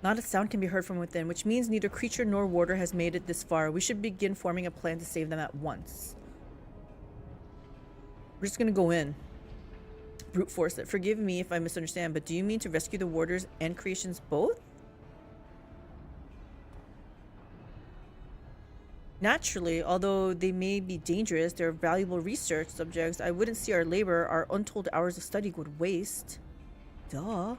Not a sound can be heard from within, which means neither creature nor warder has made it this far. We should begin forming a plan to save them at once. We're just gonna go in. Brute force it. Forgive me if I misunderstand, but do you mean to rescue the warders and creations both? Naturally, although they may be dangerous, they're valuable research subjects. I wouldn't see our labor, our untold hours of study would waste. Duh.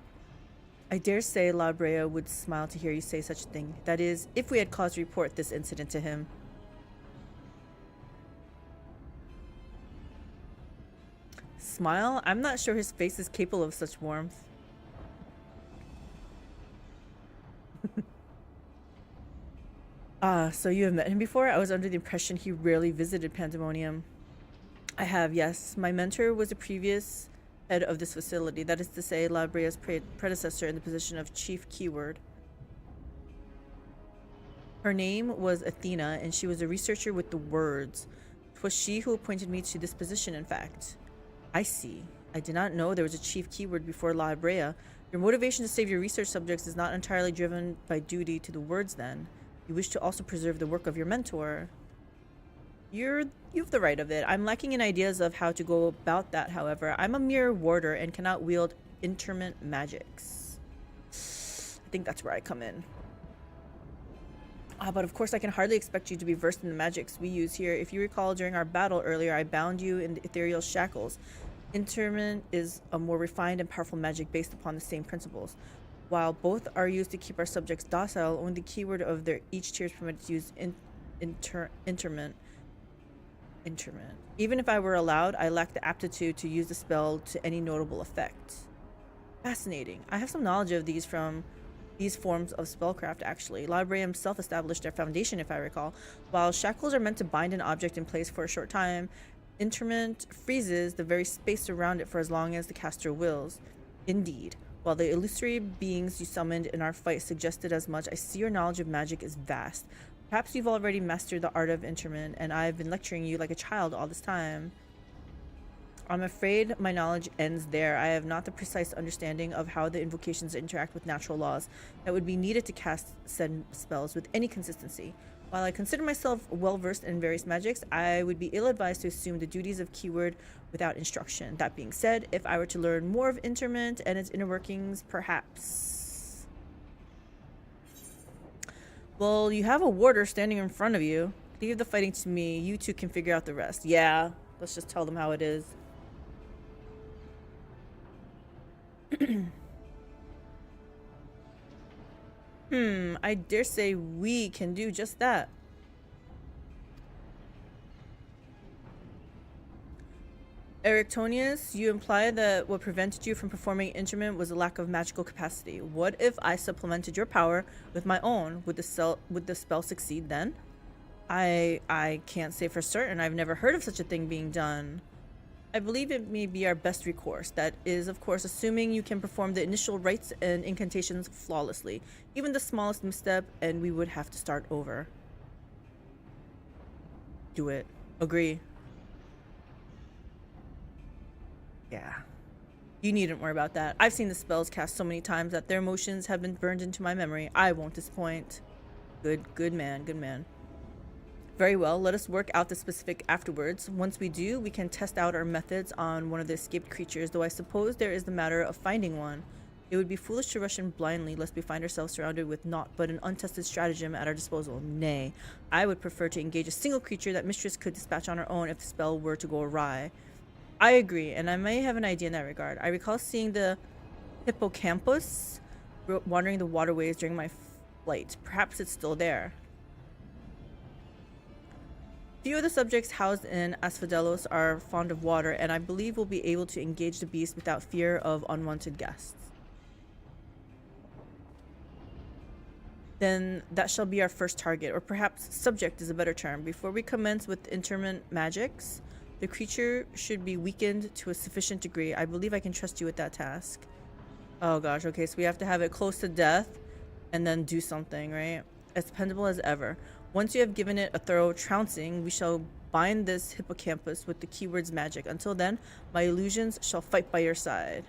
I dare say La Brea would smile to hear you say such a thing. That is, if we had cause to report this incident to him. Smile? I'm not sure his face is capable of such warmth. So you have met him before? I was under the impression he rarely visited Pandaemonium. I have, yes. My mentor was a previous head of this facility. That is to say, La Brea's predecessor in the position of chief keyword. Her name was Athena, and she was a researcher with the words. 'Twas she who appointed me to this position, in fact. I see. I did not know there was a chief keyword before La Brea. Your motivation to save your research subjects is not entirely driven by duty to the words, then. You wish to also preserve the work of your mentor. You have the right of it. I'm lacking in ideas of how to go about that, however. I'm a mere warder and cannot wield interment magics. I think that's where I come in. But of course I can hardly expect you to be versed in the magics we use here. If you recall, during our battle earlier, I bound you in the ethereal shackles. Interment is a more refined and powerful magic based upon the same principles. While both are used to keep our subjects docile, only the keyword of their each tier is permitted to use interment. Even if I were allowed, I lack the aptitude to use the spell to any notable effect. Fascinating. I have some knowledge of these from these forms of spellcraft, actually. La Brea himself established their foundation, if I recall. While shackles are meant to bind an object in place for a short time, interment freezes the very space around it for as long as the caster wills. Indeed. While the illusory beings you summoned in our fight suggested as much, I see your knowledge of magic is vast. Perhaps you've already mastered the art of interment, and I've been lecturing you like a child all this time. I'm afraid my knowledge ends there. I have not the precise understanding of how the invocations interact with natural laws that would be needed to cast said spells with any consistency. While I consider myself well-versed in various magics, I would be ill-advised to assume the duties of keyword without instruction. That being said, if I were to learn more of interment and its inner workings, perhaps... Well, you have a warder standing in front of you. Leave the fighting to me. You two can figure out the rest. Yeah, let's just tell them how it is. I dare say we can do just that. Erectonius, you imply that what prevented you from performing interment was a lack of magical capacity. What if I supplemented your power with my own? Would the spell succeed then? I can't say for certain. I've never heard of such a thing being done. I believe it may be our best recourse. That is, of course, assuming you can perform the initial rites and incantations flawlessly. Even the smallest misstep, and we would have to start over. Do it. Agree. Yeah. You needn't worry about that. I've seen the spells cast so many times that their motions have been burned into my memory. I won't disappoint. Good man, good man. Very well, let us work out the specific afterwards. Once we do, we can test out our methods on one of the escaped creatures, though I suppose there is the matter of finding one. It would be foolish to rush in blindly lest we find ourselves surrounded with naught but an untested stratagem at our disposal. Nay, I would prefer to engage a single creature that Mistress could dispatch on her own if the spell were to go awry. I agree, and I may have an idea in that regard. I recall seeing the hippocampus wandering the waterways during my flight. Perhaps it's still there. Few of the subjects housed in Asphodelos are fond of water, and I believe we'll be able to engage the beast without fear of unwanted guests. Then that shall be our first target, or perhaps subject is a better term. Before we commence with interment magics, the creature should be weakened to a sufficient degree. I believe I can trust you with that task. Oh gosh, okay, so we have to have it close to death and then do something, right? As dependable as ever. Once you have given it a thorough trouncing, we shall bind this hippocampus with the keywords magic. Until then, my illusions shall fight by your side.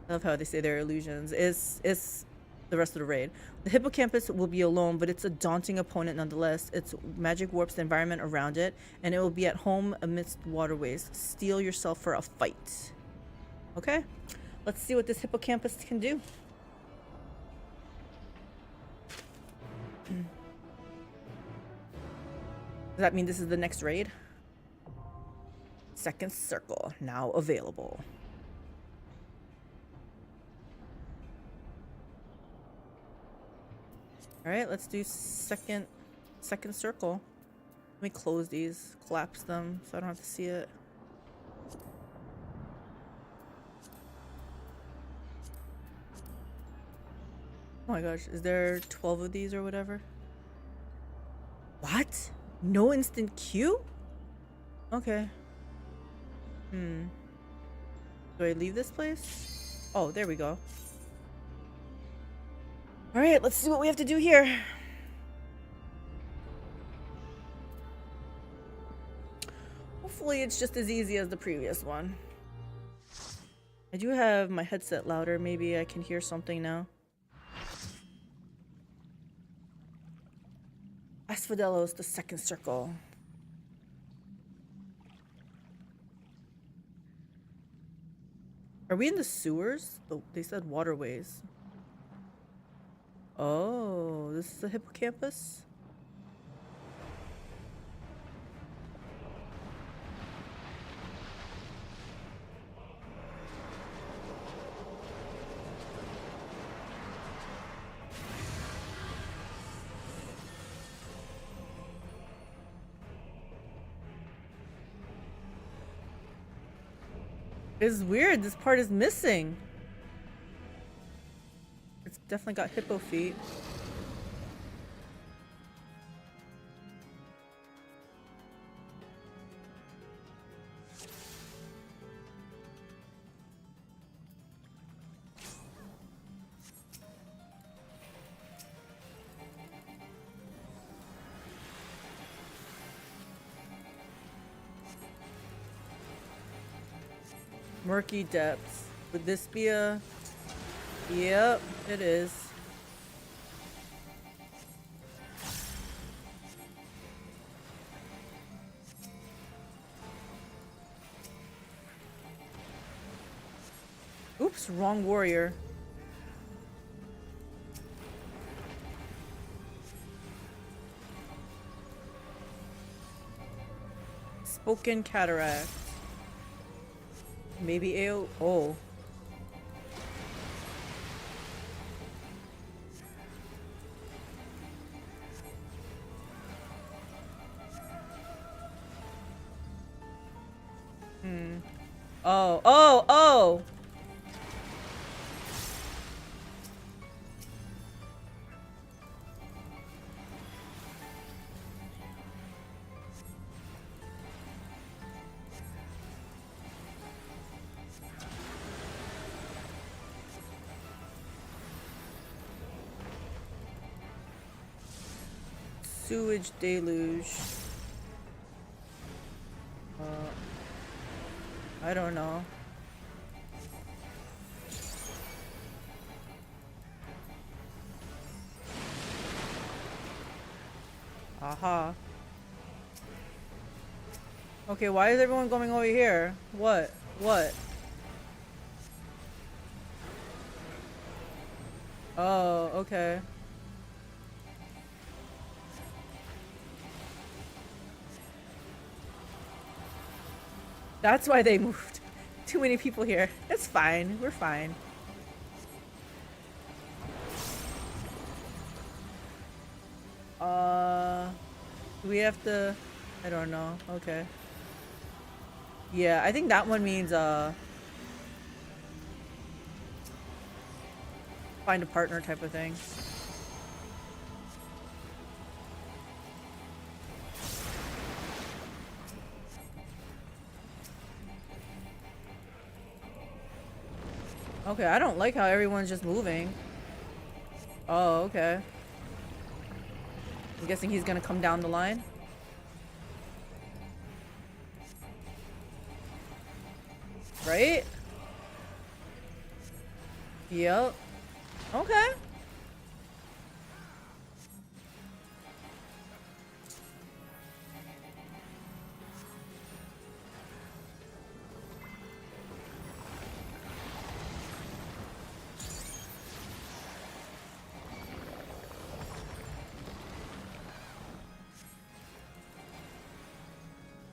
I love how they say they're illusions. It's the rest of the raid. The hippocampus will be alone, but it's a daunting opponent nonetheless. Its magic warps the environment around it, and it will be at home amidst waterways. Steel yourself for a fight. Okay, let's see what this hippocampus can do. Does that mean this is the next raid? Second circle, now available. All right, let's do second circle. Let me close these, collapse them so I don't have to see it. Oh my gosh, is there 12 of these or whatever? What? No instant queue? Okay. Do I leave this place? Oh, there we go. All right, let's see what we have to do here. Hopefully it's just as easy as the previous one. I do have my headset louder. Maybe I can hear something now. Asphodelos, the second circle. Are we in the sewers? Oh, they said waterways. Oh, this is the hippocampus? It's weird, this part is missing. It's definitely got hippo feet. Murky depths. Would this be a... Yep, it is. Oops, wrong warrior. Spoken cataract. Maybe AO. Oh. Oh, oh, oh! Sewage deluge. I don't know. Haha. Okay, why is everyone going over here? What? What? Oh, okay. That's why they moved. Too many people here. It's fine. We're fine. Do we have to... I don't know. Okay. Yeah, I think that one means, find a partner type of thing. Okay, I don't like how everyone's just moving. Oh, okay. I'm guessing he's gonna come down the line. Right? Yep. Okay.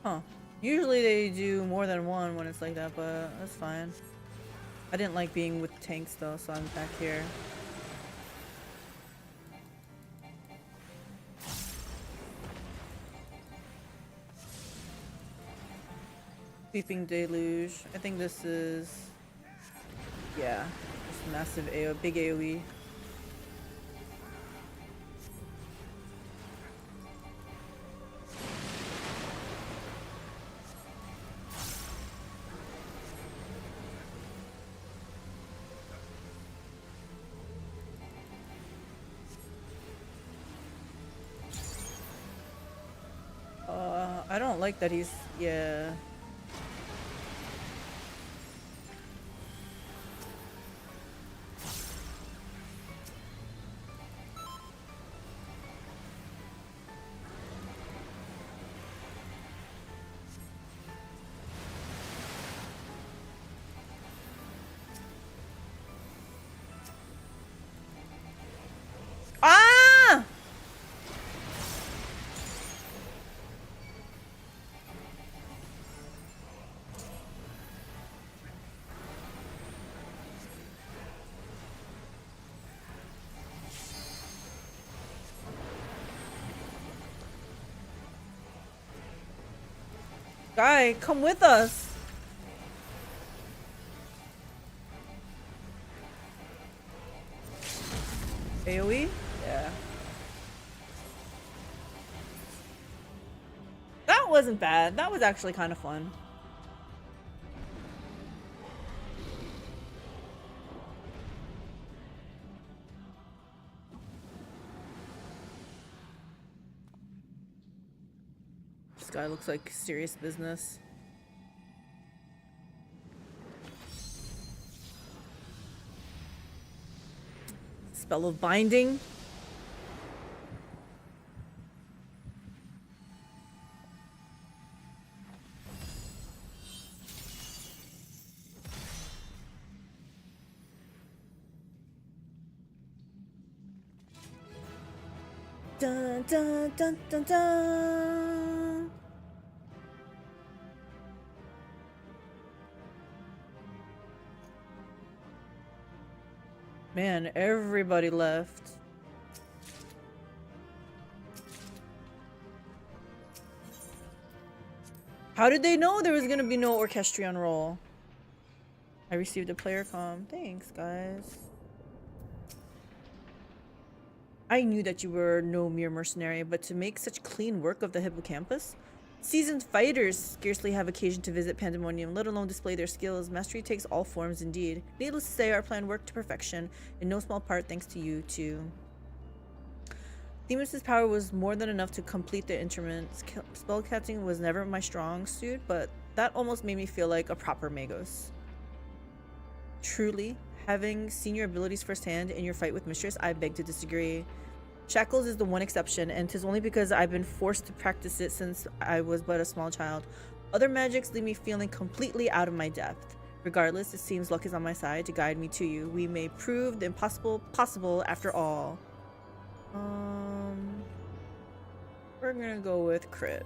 Huh. Usually they do more than one when it's like that, but that's fine. I didn't like being with tanks though, so I'm back here. Sweeping deluge. I think this is... yeah. Just massive AoE, big AoE. I don't like that he's... yeah. Ah! Guy, come with us. AoE? Yeah. That wasn't bad. That was actually kind of fun. This guy looks like serious business. Spell of binding. Dun dun dun dun dun. Man, everybody left. How did they know there was gonna be no Orchestrion roll? I received a player comm. Thanks, guys. I knew that you were no mere mercenary, but to make such clean work of the hippocampus? Seasoned fighters scarcely have occasion to visit Pandaemonium, let alone display their skills. Mastery takes all forms indeed. Needless to say, our plan worked to perfection, in no small part thanks to you, too. Themis' power was more than enough to complete the instrument. Spellcasting was never my strong suit, but that almost made me feel like a proper Magos. Truly, having seen your abilities firsthand in your fight with Mistress, I beg to disagree. Shackles is the one exception, and 'tis only because I've been forced to practice it since I was but a small child. Other magics leave me feeling completely out of my depth. Regardless, it seems luck is on my side to guide me to you. We may prove the impossible possible after all. We're gonna go with crit.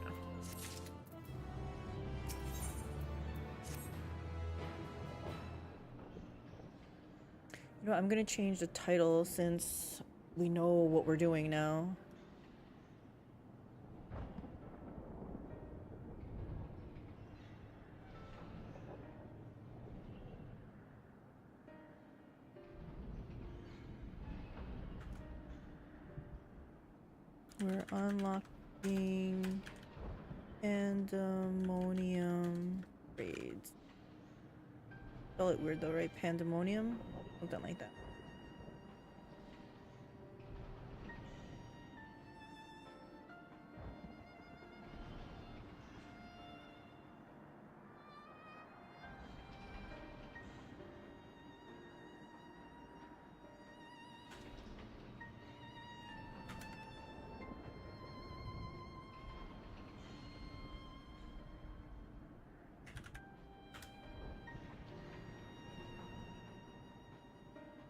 You know, I'm gonna change the title since we know what we're doing now. We're unlocking Pandaemonium raids. Spell it weird though, right? Pandaemonium? Something like that.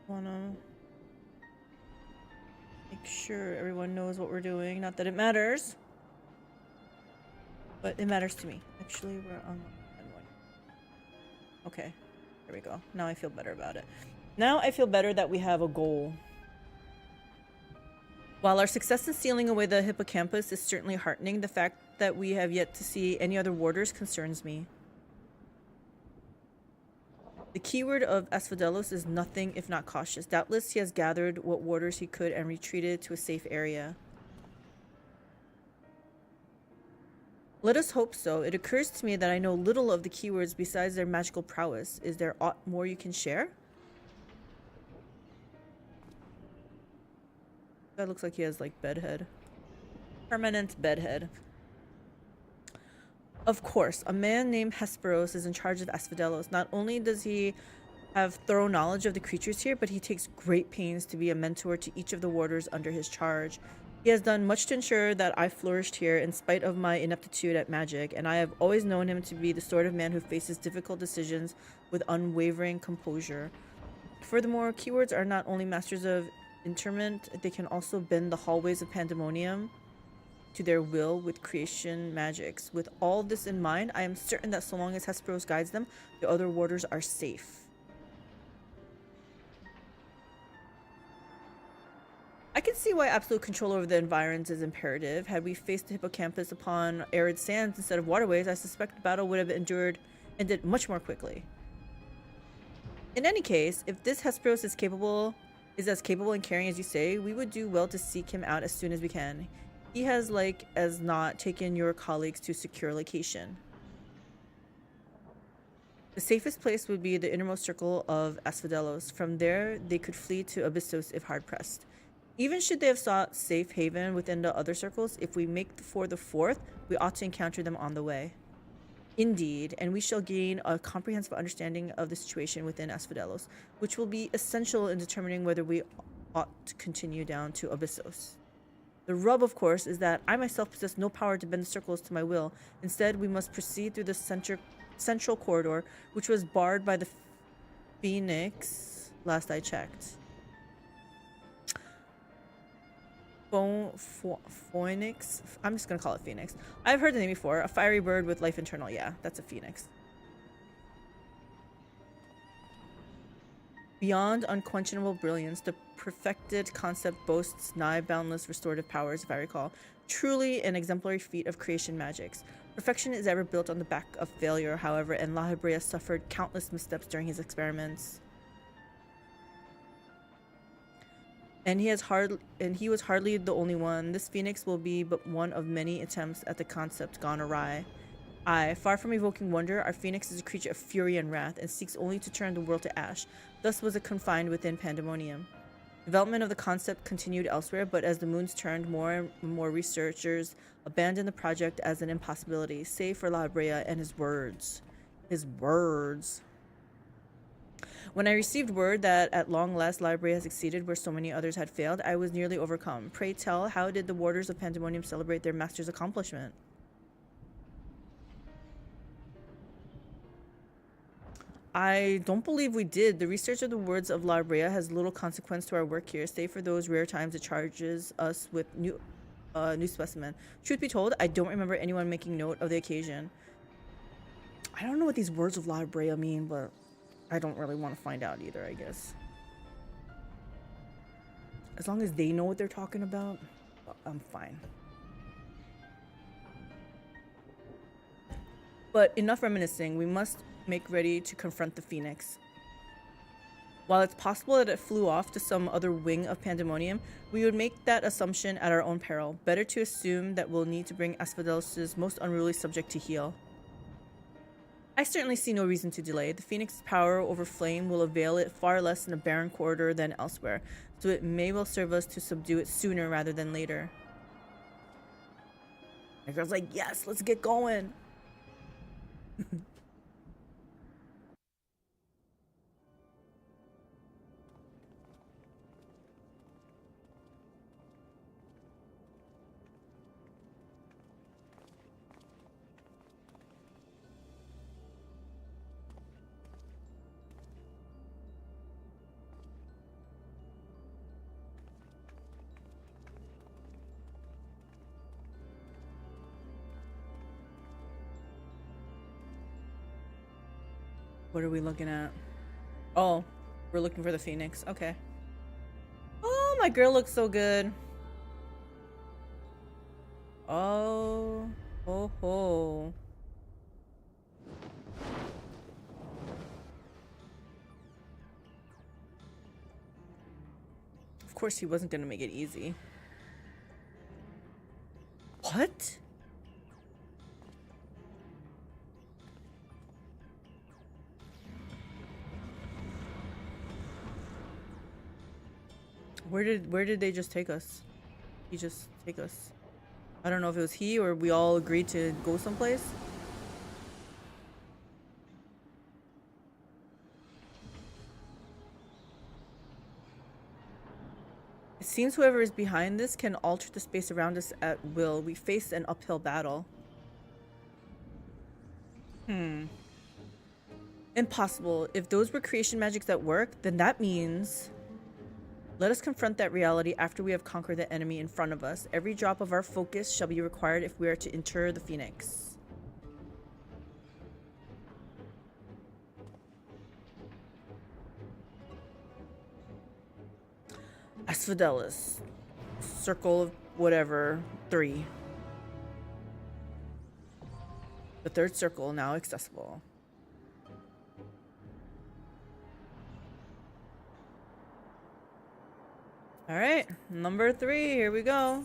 Wanna make sure everyone knows what we're doing. Not that it matters, but it matters to me. Actually, we're on one. Okay, there we go. Now I feel better about it. Now I feel better that we have a goal. While our success in sealing away the hippocampus is certainly heartening, the fact that we have yet to see any other warders concerns me. The keyword of Asphodelos is nothing if not cautious. Doubtless he has gathered what warders he could and retreated to a safe area. Let us hope so. It occurs to me that I know little of the keywords besides their magical prowess. Is there aught more you can share? That looks like he has like bedhead. Permanent bedhead. Of course, a man named Hesperos is in charge of Asphodelos. Not only does he have thorough knowledge of the creatures here, but he takes great pains to be a mentor to each of the warders under his charge. He has done much to ensure that I flourished here in spite of my ineptitude at magic, and I have always known him to be the sort of man who faces difficult decisions with unwavering composure. Furthermore, keywords are not only masters of interment, they can also bend the hallways of Pandaemonium to their will with creation magics. With all this in mind, I am certain that so long as Hesperos guides them, the other warders are safe. I can see why absolute control over the environs is imperative. Had we faced the hippocampus upon arid sands instead of waterways, I suspect the battle would have ended much more quickly. In any case, if this Hesperos is as capable and caring as you say, we would do well to seek him out as soon as we can. He has, like as not, taken your colleagues to a secure location. The safest place would be the innermost circle of Asphodelos. From there, they could flee to Abyssos if hard-pressed. Even should they have sought safe haven within the other circles, if we make for the fourth, we ought to encounter them on the way. Indeed, and we shall gain a comprehensive understanding of the situation within Asphodelos, which will be essential in determining whether we ought to continue down to Abyssos. The rub, of course, is that I myself possess no power to bend the circles to my will. Instead, we must proceed through the central corridor, which was barred by the Phoenix, last I checked. Phoenix? I'm just gonna call it Phoenix. I've heard the name before. A fiery bird with life internal. Yeah, that's a phoenix. Beyond unquenchable brilliance, the perfected concept boasts nigh boundless restorative powers, if I recall. Truly an exemplary feat of creation magics. Perfection is ever built on the back of failure, however, and La Habrea suffered countless missteps during his experiments. And he was hardly the only one. This phoenix will be but one of many attempts at the concept gone awry. Aye, far from evoking wonder, our phoenix is a creature of fury and wrath, and seeks only to turn the world to ash. Thus was it confined within Pandaemonium. Development of the concept continued elsewhere, but as the moons turned, more and more researchers abandoned the project as an impossibility, save for La Habrea and his words. His words. When I received word that at long last library has succeeded where so many others had failed, I was nearly overcome. Pray tell, how did the warders of Pandaemonium celebrate their master's accomplishment? I don't believe we did. The research of the words of La Brea has little consequence to our work here, save for those rare times it charges us with new specimen. Truth be told, I don't remember anyone making note of the occasion. I don't know what these words of La Brea mean, but I don't really want to find out either, I guess. As long as they know what they're talking about, I'm fine. But enough reminiscing. We must make ready to confront the Phoenix. While it's possible that it flew off to some other wing of Pandaemonium, we would make that assumption at our own peril. Better to assume that we'll need to bring Asphodelos' most unruly subject to heel. I certainly see no reason to delay. The Phoenix's power over flame will avail it far less in a barren corridor than elsewhere, so it may well serve us to subdue it sooner rather than later. My girl's like, yes, let's get going. What are we looking at? Oh, we're looking for the Phoenix. Okay. Oh, my girl looks so good. Oh, ho, ho. Of course, he wasn't gonna make it easy. What? Where did they just take us? He just take us. I don't know if it was he or we all agreed to go someplace. It seems whoever is behind this can alter the space around us at will. We face an uphill battle. Impossible. If those were creation magics at work, then that means... Let us confront that reality after we have conquered the enemy in front of us. Every drop of our focus shall be required if we are to inter the Phoenix. Asphodelos. Circle of whatever. 3. The third circle now accessible. All right, number 3, here we go.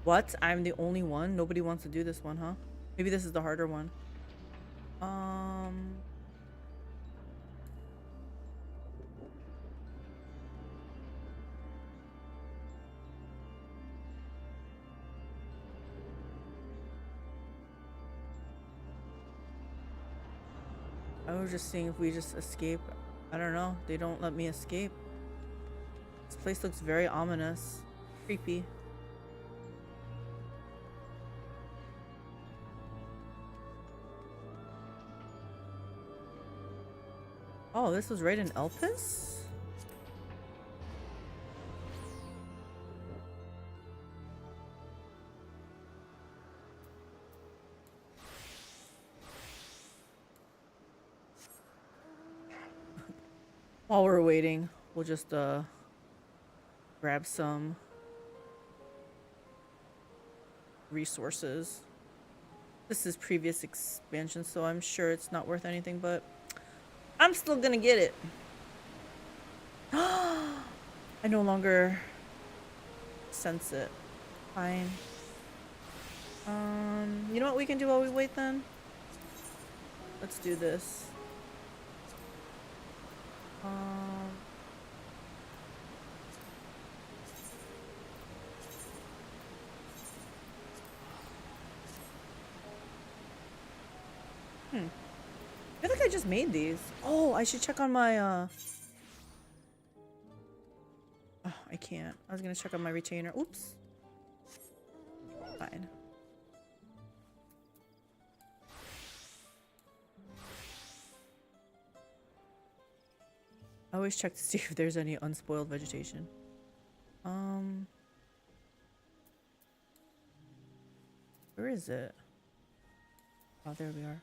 What? I'm the only one? Nobody wants to do this one, huh? Maybe this is the harder one. I was just seeing if we just escape. I don't know. They don't let me escape. This place looks very ominous. Creepy. Oh, this was right in Elpis? While we're waiting, we'll just grab some resources. This is previous expansion, so I'm sure it's not worth anything, but I'm still gonna get it. I no longer sense it. Fine. You know what we can do while we wait then? Let's do this. I feel like I just made these. Oh, I should check on my oh, I can't. I was gonna check on my retainer. Oops. Fine. I always check to see if there's any unspoiled vegetation. Where is it? Oh, there we are.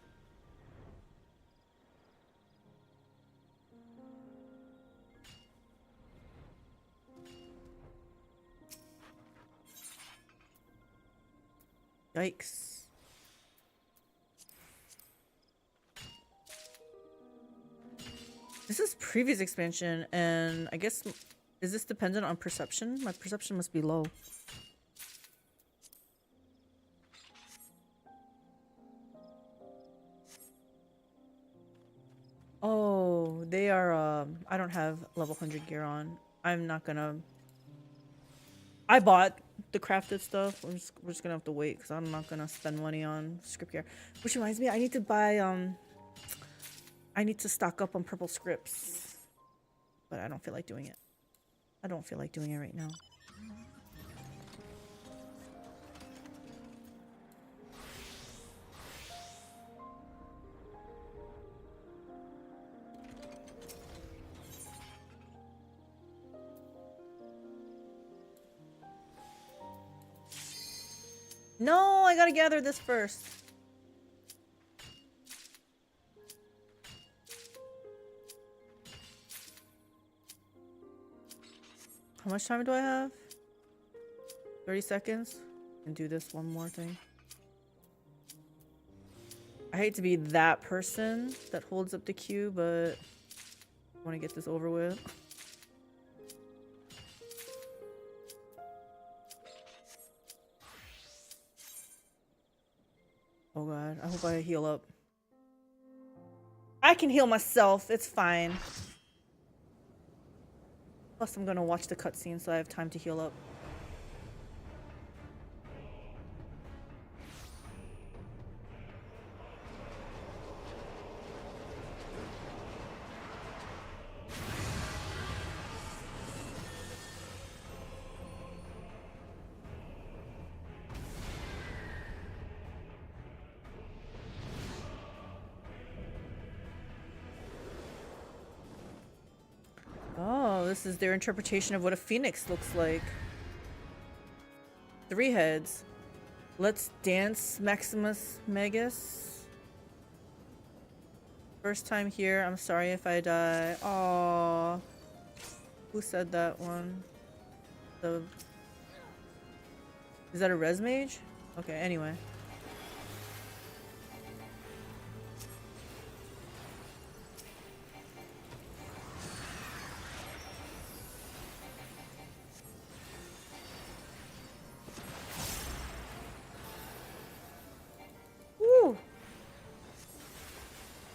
Yikes. This is previous expansion, and I guess, is this dependent on perception? My perception must be low. Oh, they are, I don't have level 100 gear on. I'm not gonna... I bought the crafted stuff. We're just gonna have to wait, because I'm not gonna spend money on script gear. Which reminds me, I need to buy, I need to stock up on purple scripts. But I don't feel like doing it. I don't feel like doing it right now. No, I gotta gather this first. How much time do I have? 30 seconds? And do this one more thing. I hate to be that person that holds up the queue, but I want to get this over with. Oh god, I hope I heal up. I can heal myself, it's fine. Plus I'm gonna watch the cutscene so I have time to heal up. Oh, this is their interpretation of what a phoenix looks like. 3 heads. Let's dance, Maximus Magus. First time here. I'm sorry if I die. Aww. Who said that one? Is that a res mage? Okay, anyway.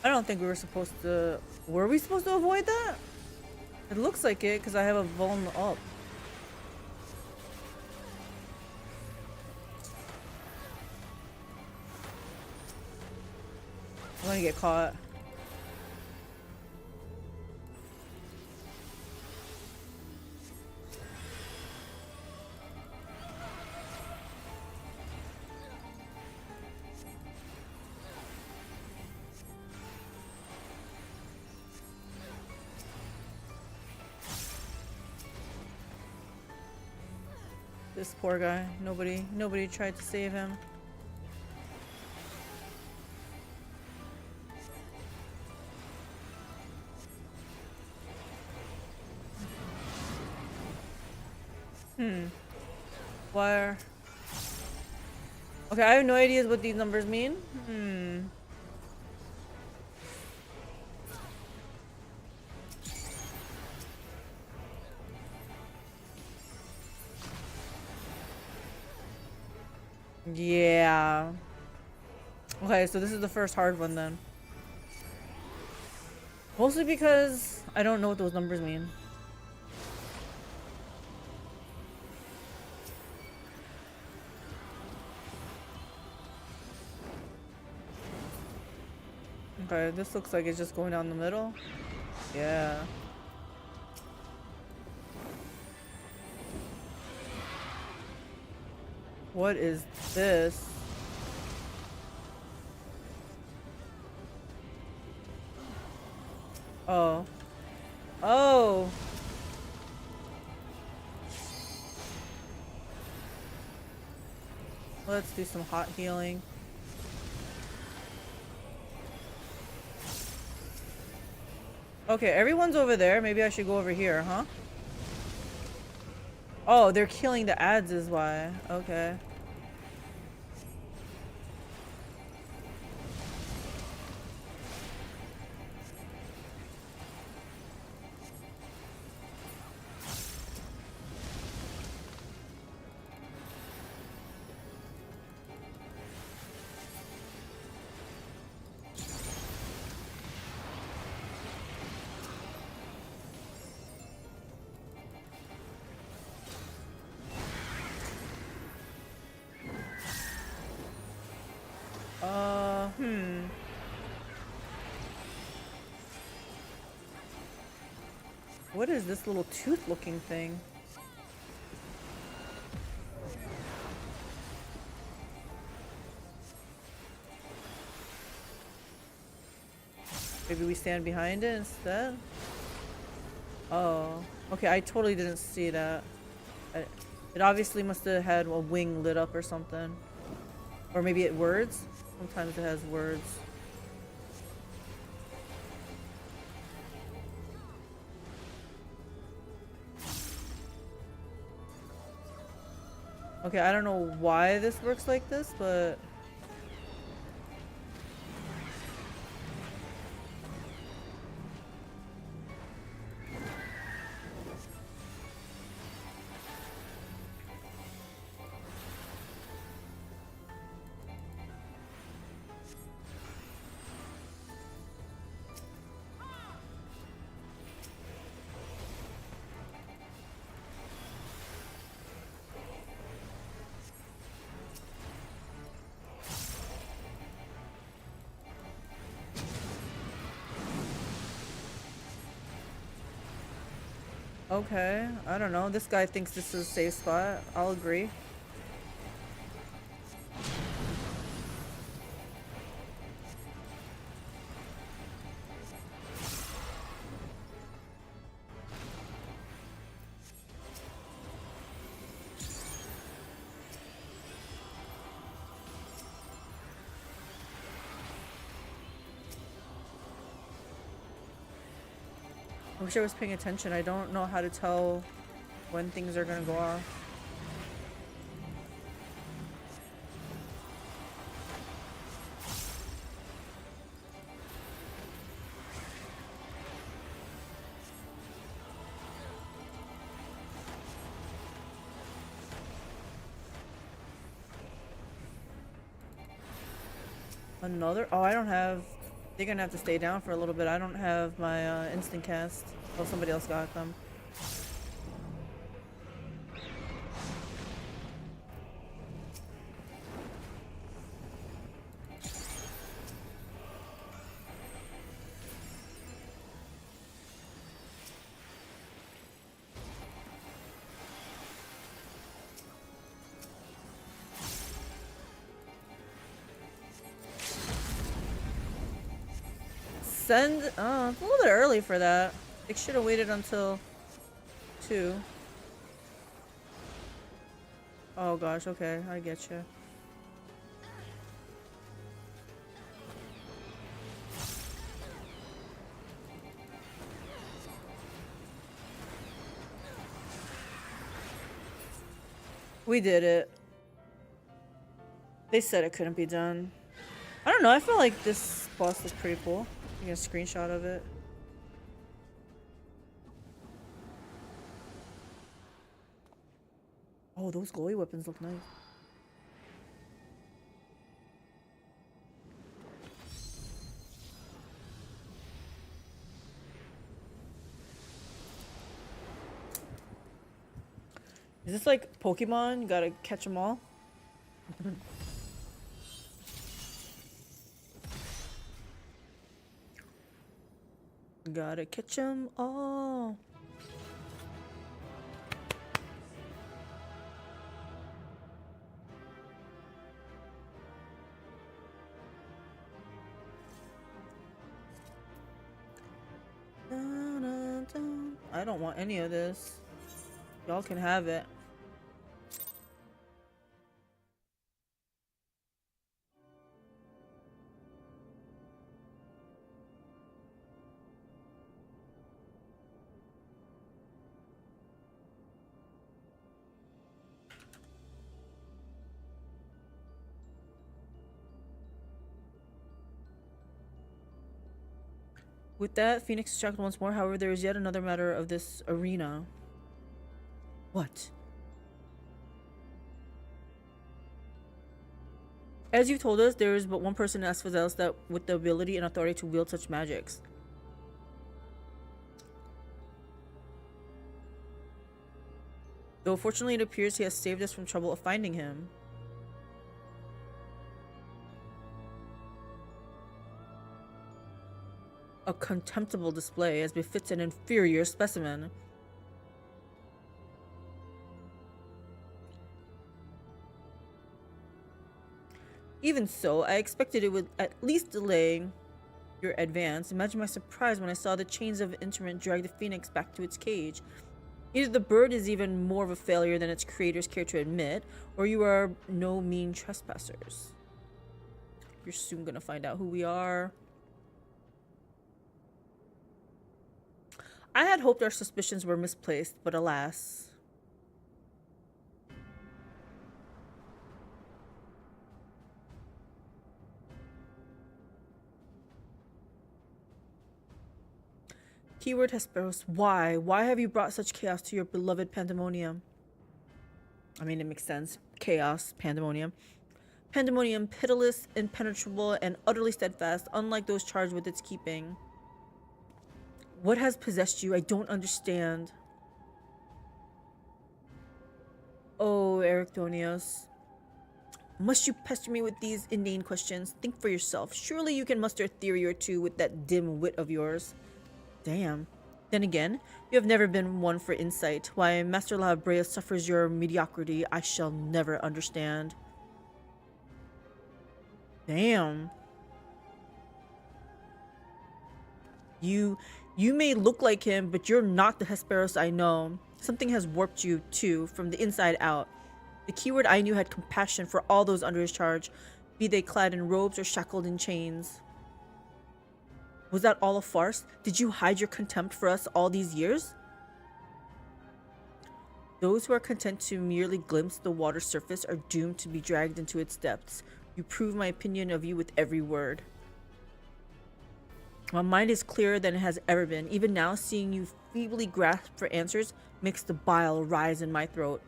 I don't think we were supposed to... Were we supposed to avoid that? It looks like it, because I have a vuln up. I'm gonna get caught. This poor guy. Nobody tried to save him. Why? Okay, I have no idea what these numbers mean. Yeah. Okay, so this is the first hard one then. Mostly because I don't know what those numbers mean. Okay, this looks like it's just going down the middle. Yeah. What is this? Oh. Oh! Let's do some hot healing. Okay, everyone's over there. Maybe I should go over here, huh? Oh, they're killing the ads is why. Okay. What is this little tooth looking thing? Maybe we stand behind it instead? Oh. Okay, I totally didn't see that. It obviously must have had a wing lit up or something. Or maybe it words? Sometimes it has words. Okay, I don't know why this works like this, but... Okay, I don't know. This guy thinks this is a safe spot. I'll agree. I wish I was paying attention. I don't know how to tell when things are gonna go off. Another? Oh, I don't have... They're gonna have to stay down for a little bit. I don't have my instant cast. Oh, somebody else got them. It's a little bit early for that. They should have waited until 2. Oh gosh, okay, I get you. We did it. They said it couldn't be done. I don't know, I feel like this boss was pretty cool. You get a screenshot of it. Oh, those glowy weapons look nice. Is this like Pokemon? You gotta catch them all? Gotta catch 'em all. Dun, dun, dun. I don't want any of this. Y'all can have it. With that, Phoenix is shocked once more. However, there is yet another matter of this arena. What? As you told us, there is but one person in Asphazelis that with the ability and authority to wield such magics. Though fortunately it appears he has saved us from trouble of finding him. A contemptible display, as befits an inferior specimen. Even so, I expected it would at least delay your advance. Imagine my surprise when I saw the chains of interment drag the phoenix back to its cage. Either the bird is even more of a failure than its creators care to admit, or you are no mean trespassers. You're soon gonna find out who we are. I had hoped our suspicions were misplaced, but alas. Keyword Hesperos. Why? Why have you brought such chaos to your beloved Pandaemonium? I mean, it makes sense. Chaos, Pandaemonium. Pandaemonium, pitiless, impenetrable, and utterly steadfast, unlike those charged with its keeping. What has possessed you? I don't understand. Oh, Ericthonios. Must you pester me with these inane questions? Think for yourself. Surely you can muster a theory or two with that dim wit of yours. Damn. Then again, you have never been one for insight. Why Master La Brea suffers your mediocrity, I shall never understand. Damn. You may look like him, but you're not the Hesperos I know. Something has warped you, too, from the inside out. The keyword I knew had compassion for all those under his charge, be they clad in robes or shackled in chains. Was that all a farce? Did you hide your contempt for us all these years? Those who are content to merely glimpse the water's surface are doomed to be dragged into its depths. You prove my opinion of you with every word. My mind is clearer than it has ever been. Even now, seeing you feebly grasp for answers makes the bile rise in my throat.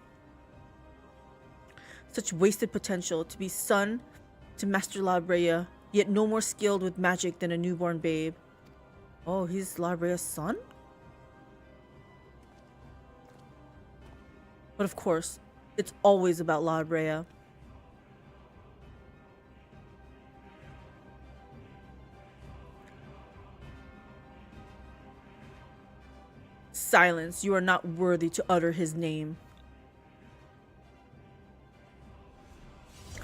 Such wasted potential to be son to Master La Brea, yet no more skilled with magic than a newborn babe. Oh, he's La Brea's son? But of course, it's always about La Brea. Silence, you are not worthy to utter his name.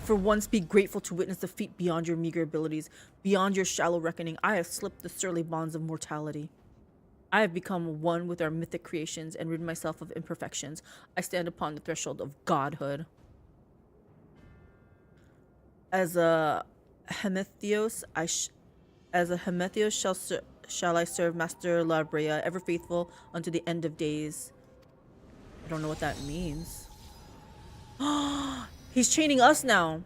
For once, be grateful to witness the feat beyond your meager abilities. Beyond your shallow reckoning, I have slipped the surly bonds of mortality. I have become one with our mythic creations and rid myself of imperfections. I stand upon the threshold of godhood. As a Hemethios, shall I serve Master La Brea, ever faithful unto the end of days. I don't know what that means. He's chaining us now.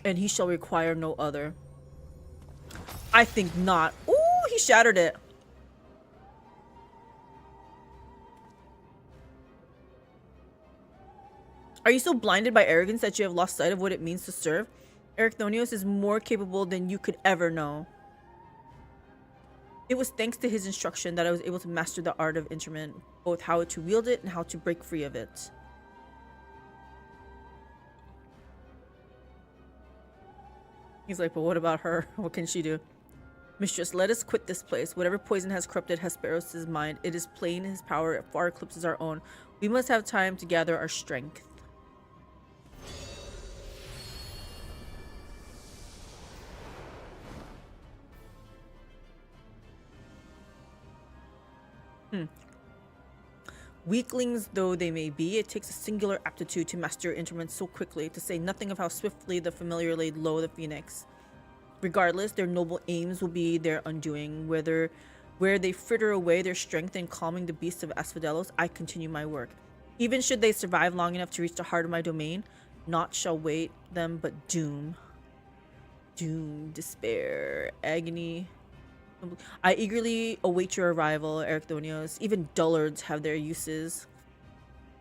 And he shall require no other. I think not. Ooh, he shattered it. Are you so blinded by arrogance that you have lost sight of what it means to serve? Ericthonios is more capable than you could ever know. It was thanks to his instruction that I was able to master the art of interment, both how to wield it and how to break free of it. He's like, but what about her? What can she do? Mistress, let us quit this place. Whatever poison has corrupted Hesperos' mind, it is plain his power far eclipses our own. We must have time to gather our strength. Weaklings though they may be, it takes a singular aptitude to master interments so quickly, to say nothing of how swiftly the familiar laid low the phoenix. Regardless, their noble aims will be their undoing. Where they fritter away their strength in calming the beasts of Asphodelos, I continue my work. Even should they survive long enough to reach the heart of my domain, naught shall wait them but doom. Doom, despair, agony. I eagerly await your arrival, Ericthonios. Even dullards have their uses.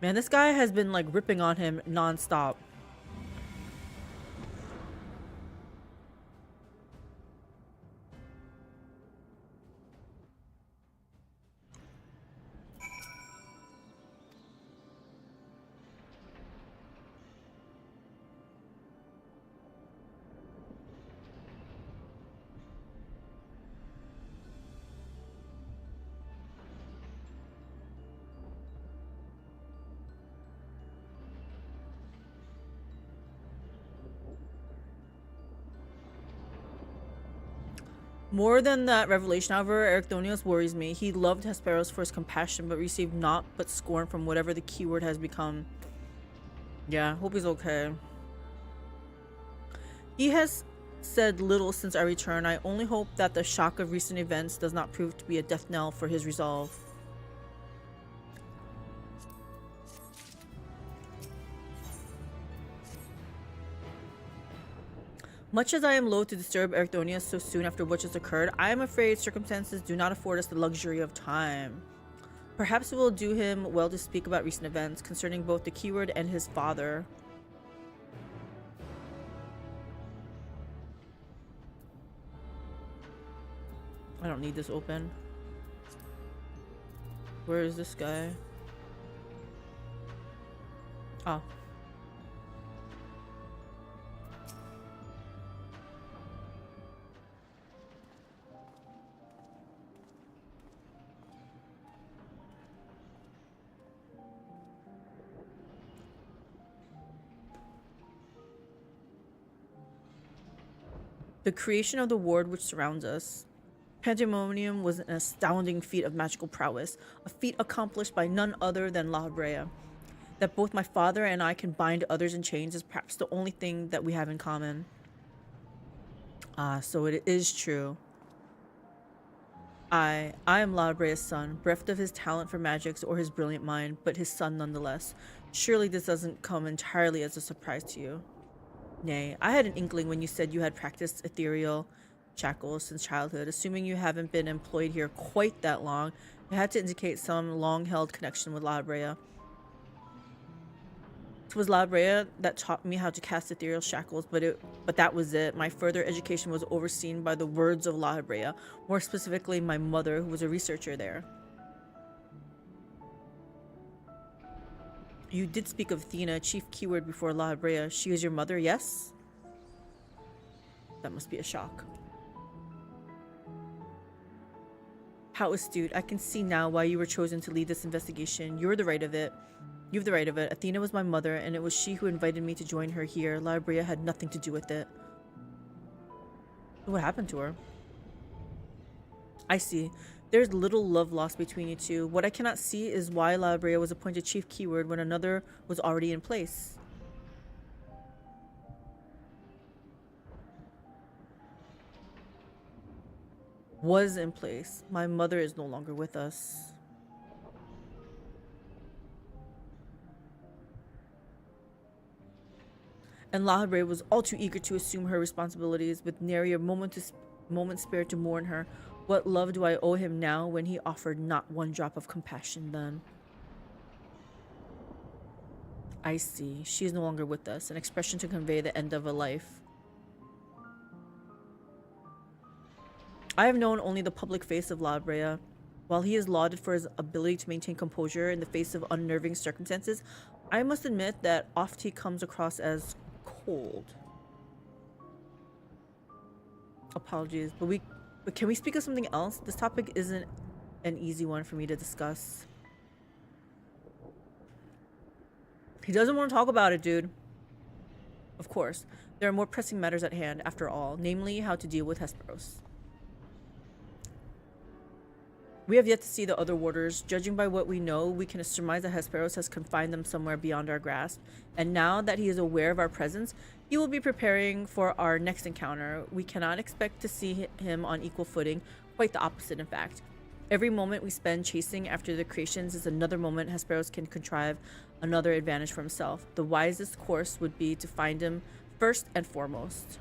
Man, this guy has been like ripping on him non-stop. More than that revelation, however, Ericthonios worries me. He loved Hesperos for his compassion, but received naught but scorn from whatever the keyword has become. Yeah, hope he's okay. He has said little since our return. I only hope that the shock of recent events does not prove to be a death knell for his resolve. Much as I am loath to disturb Ericthonius so soon after what just occurred, I am afraid circumstances do not afford us the luxury of time. Perhaps it will do him well to speak about recent events concerning both the keyword and his father. I don't need this open. Where is this guy? Oh. The creation of the ward which surrounds us. Pandaemonium was an astounding feat of magical prowess, a feat accomplished by none other than La Brea. That both my father and I can bind others in chains is perhaps the only thing that we have in common. Ah, so it is true. I am La Brea's son, bereft of his talent for magics or his brilliant mind, but his son nonetheless. Surely this doesn't come entirely as a surprise to you. Nay, I had an inkling when you said you had practiced ethereal shackles since childhood. Assuming you haven't been employed here quite that long, it had to indicate some long-held connection with La Brea. It was La Brea that taught me how to cast ethereal shackles, but that was it. My further education was overseen by the words of La Brea, more specifically my mother, who was a researcher there. You did speak of Athena, chief keyword before La Brea. She is your mother, yes? That must be a shock. How astute. I can see now why you were chosen to lead this investigation. You're the right of it. You have the right of it. Athena was my mother, and it was she who invited me to join her here. La Brea had nothing to do with it. What happened to her? I see. There's little love lost between you two. What I cannot see is why La Brea was appointed chief keyword when another was already in place. Was in place. My mother is no longer with us. And La Brea was all too eager to assume her responsibilities, with nary a moment spared to mourn her. What love do I owe him now when he offered not one drop of compassion then? I see. She is no longer with us, an expression to convey the end of a life. I have known only the public face of La Brea. While he is lauded for his ability to maintain composure in the face of unnerving circumstances, I must admit that oft he comes across as cold. Apologies, but can we speak of something else? This topic isn't an easy one for me to discuss. He doesn't want to talk about it, dude. Of course, there are more pressing matters at hand, after all, namely how to deal with Hesperos. We have yet to see the other warders. Judging by what we know, we can surmise that Hesperos has confined them somewhere beyond our grasp. And now that he is aware of our presence, he will be preparing for our next encounter. We cannot expect to see him on equal footing. Quite the opposite, in fact. Every moment we spend chasing after the creations is another moment Hesperos can contrive another advantage for himself. The wisest course would be to find him first and foremost.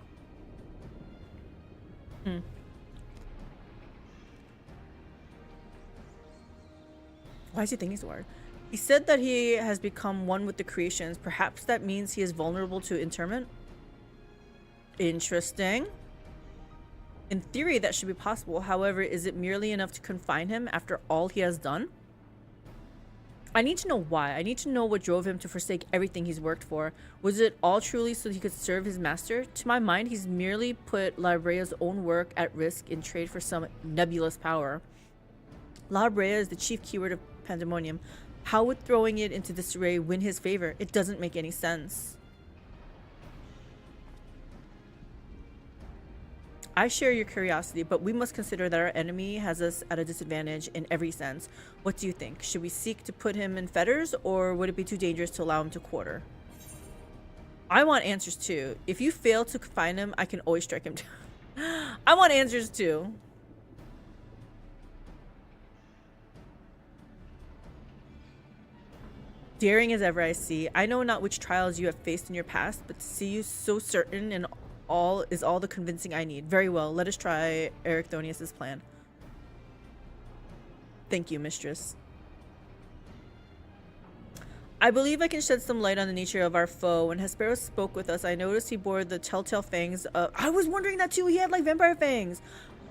Why is he thinking so hard? He said that he has become one with the creations. Perhaps that means he is vulnerable to interment? Interesting. In theory, that should be possible. However, is it merely enough to confine him after all he has done? I need to know why. I need to know what drove him to forsake everything he's worked for. Was it all truly so he could serve his master? To my mind, he's merely put La Brea's own work at risk in trade for some nebulous power. La Brea is the chief keyword of Pandaemonium. How would throwing it into disarray win his favor? It doesn't make any sense. I share your curiosity, but we must consider that our enemy has us at a disadvantage in every sense. What do you think? Should we seek to put him in fetters, or would it be too dangerous to allow him to quarter? I want answers too. If you fail to confine him, I can always strike him down. I want answers too. Daring as ever I see. I know not which trials you have faced in your past, but to see you so certain in all is all the convincing I need. Very well, let us try Ericthonius's plan. Thank you, mistress. I believe I can shed some light on the nature of our foe. When Hesperos spoke with us, I noticed he bore the telltale fangs of... I was wondering that too! He had like vampire fangs!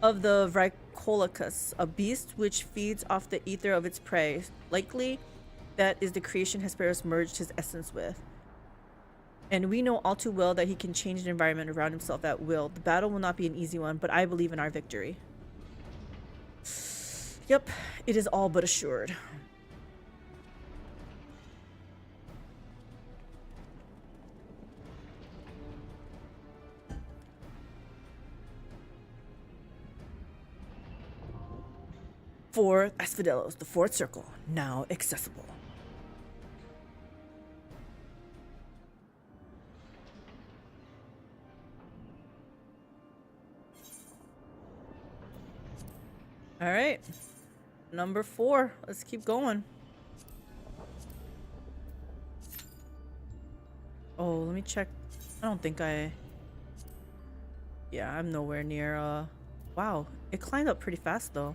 Of the Vricolaicus, a beast which feeds off the ether of its prey. Likely, that is the creation Hesperos merged his essence with. And we know all too well that he can change the environment around himself at will. The battle will not be an easy one, but I believe in our victory. Yep, it is all but assured. Fourth Asphodelos, the fourth circle, now accessible. All right, number 4. Let's keep going. Oh, let me check. I don't think I... Yeah, I'm nowhere near... Wow, it climbed up pretty fast though.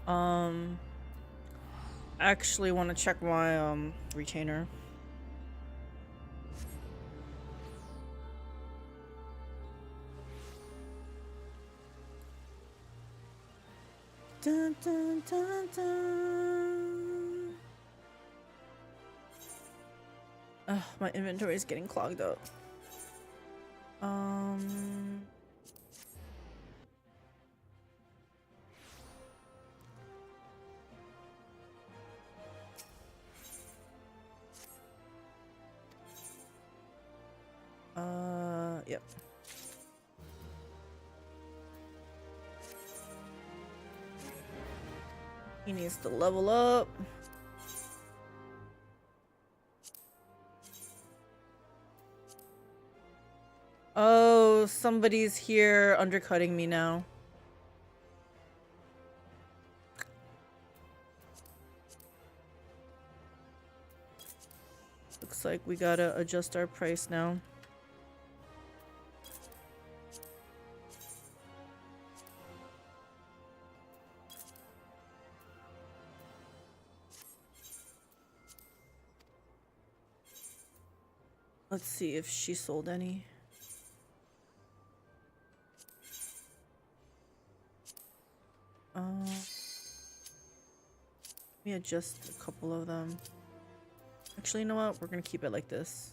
I actually want to check my retainer. Dun, dun, dun, dun. Ugh, my inventory is getting clogged up. Yep. He needs to level up. Oh, somebody's here undercutting me now. Looks like we gotta adjust our price now. Let's see if she sold any. Let me adjust a couple of them. Actually, you know what? We're gonna keep it like this.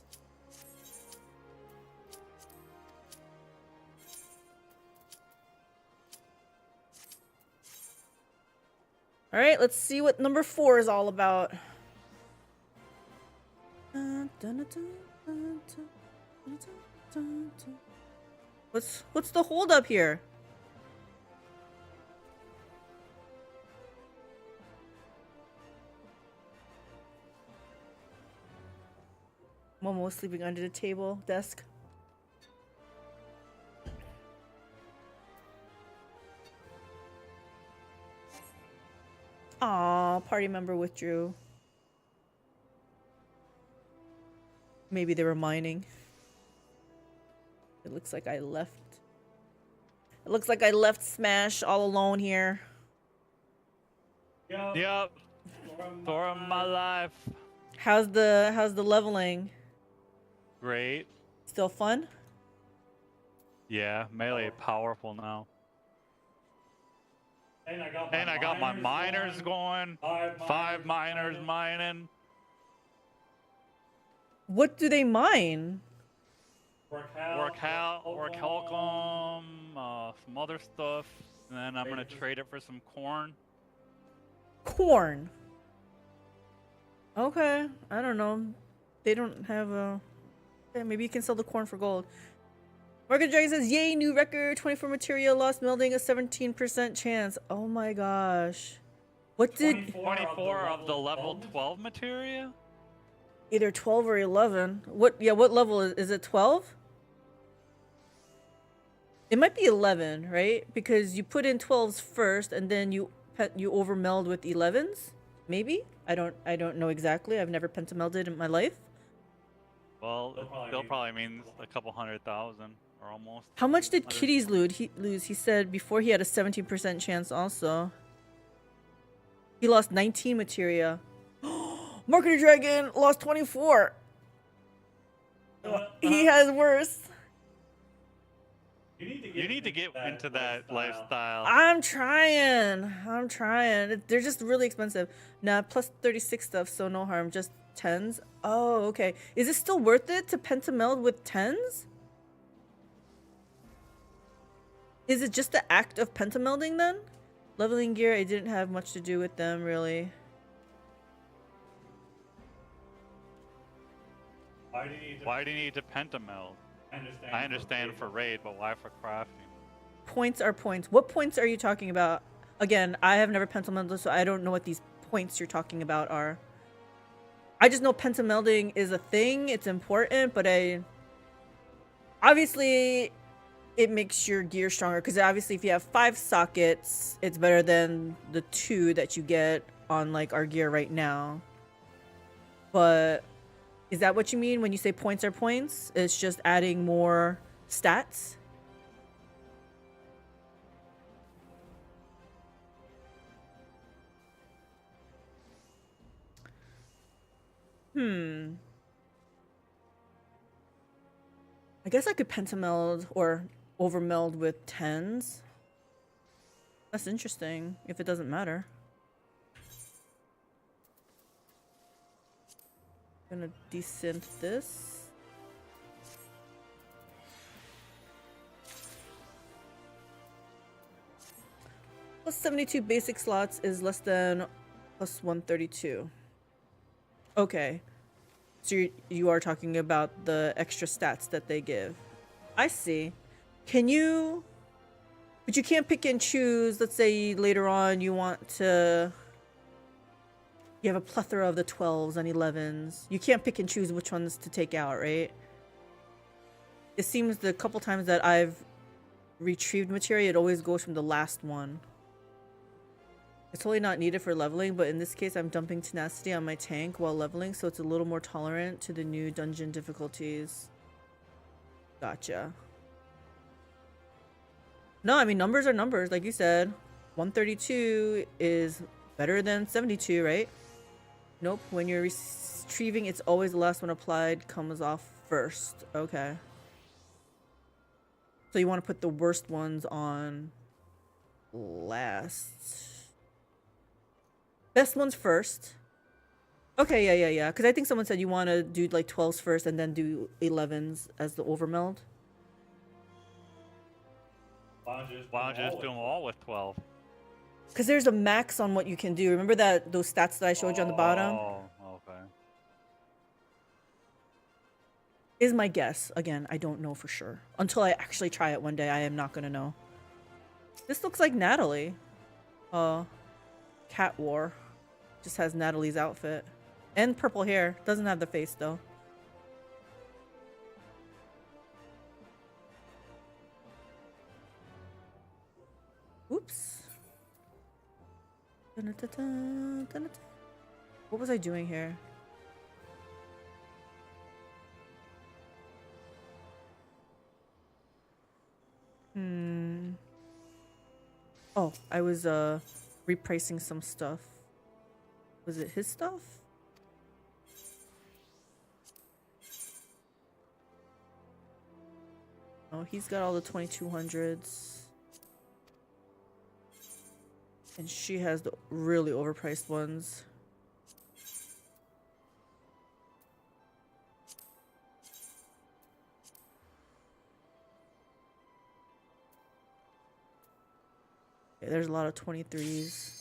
All right, let's see what number 4 is all about. What's the hold up here? Momo sleeping under the table desk. Aw, party member withdrew. Maybe they were mining. It looks like I left. It looks like I left Smash all alone here. Yep. Story of my life. How's the leveling? Great. Still fun? Yeah, melee powerful now. And I got my miners going. 5 miners mining. What do they mine? Work Helcom, some other stuff. And then I'm gonna trade it for some corn. Corn. Okay, I don't know. They don't have a... Yeah, maybe you can sell the corn for gold. Market Dragon says, yay, new record. 24 material, lost melding, a 17% chance. Oh my gosh. What did... 24 of the level 12 materia? Either 12 or 11. What level is it? 12? It might be 11, right? Because you put in 12s first and then you overmeld with 11s? Maybe? I don't know exactly. I've never pentamelded in my life. Well, it still probably means a couple 100,000 or almost. How much did Kitties lose? He said before he had a 17% chance also. He lost 19 materia. Marketer Dragon lost 24. He has worse. You need to get into that lifestyle. I'm trying. They're just really expensive. Nah, plus 36 stuff, so no harm. Just 10s. Oh, okay. Is it still worth it to pentameld with 10s? Is it just the act of pentamelding then? Leveling gear, I didn't have much to do with them, really. Why do you need to pentameld? I understand for raid, but why for crafting? Points are points. What points are you talking about? Again, I have never pentamelded, so I don't know what these points you're talking about are. I just know pentamelding is a thing. It's important, but obviously it makes your gear stronger, because obviously if you have 5 sockets, it's better than the 2 that you get on like our gear right now. But is that what you mean when you say points are points? It's just adding more stats? I guess I could pentameld or overmeld with 10s. That's interesting, if it doesn't matter. Gonna desynth this. Plus 72 basic slots is less than plus 132. Okay. So you are talking about the extra stats that they give. I see. Can you... But you can't pick and choose. Let's say later on you want to... You have a plethora of the 12s and 11s. You can't pick and choose which ones to take out, right? It seems the couple times that I've retrieved material, it always goes from the last one. It's totally not needed for leveling, but in this case, I'm dumping tenacity on my tank while leveling, so it's a little more tolerant to the new dungeon difficulties. Gotcha. No, I mean, numbers are numbers, like you said. 132 is better than 72, right? Nope, when you're retrieving, it's always the last one applied comes off first. Okay. So you want to put the worst ones on last. Best ones first. Okay, yeah. Because I think someone said you want to do like 12s first and then do 11s as the overmeld. Why don't you just do them all with 12? Because there's a max on what you can do. Remember those stats that I showed you on the bottom? Oh, okay. Is my guess. Again, I don't know for sure. Until I actually try it one day, I am not gonna know. This looks like Natalie. Cat War. Just has Natalie's outfit. And purple hair. Doesn't have the face though. Oops. What was I doing here? Oh, I was repricing some stuff. Was it his stuff? Oh, he's got all the 2200s. And she has the really overpriced ones. Yeah, there's a lot of 23s.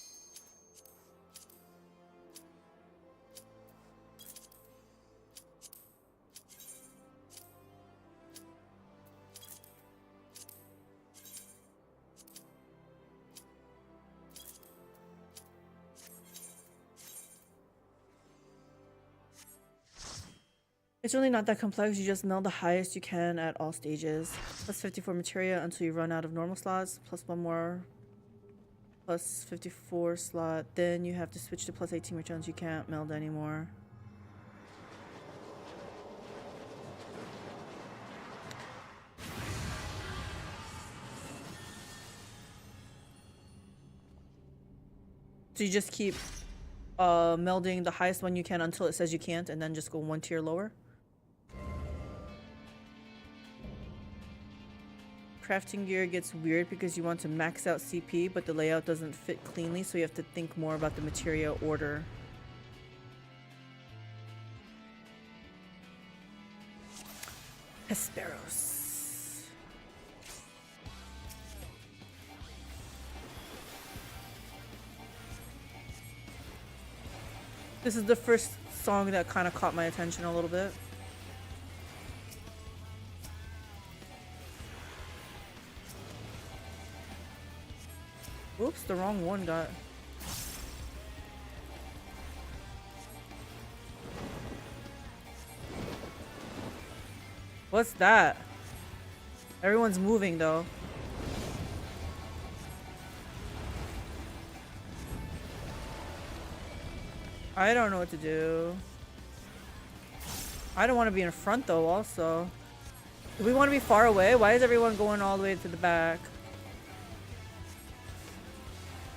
It's really not that complex. You just meld the highest you can at all stages. Plus 54 materia until you run out of normal slots. Plus one more. Plus 54 slot. Then you have to switch to plus 18 returns. You can't meld anymore. So you just keep melding the highest one you can until it says you can't, and then just go one tier lower. Crafting gear gets weird because you want to max out CP, but the layout doesn't fit cleanly, so you have to think more about the materia order. Hesperos. This is the first song that kind of caught my attention a little bit. Oops, the wrong one got. What's that? Everyone's moving though. I don't know what to do. I don't want to be in front though also. Do we want to be far away? Why is everyone going all the way to the back?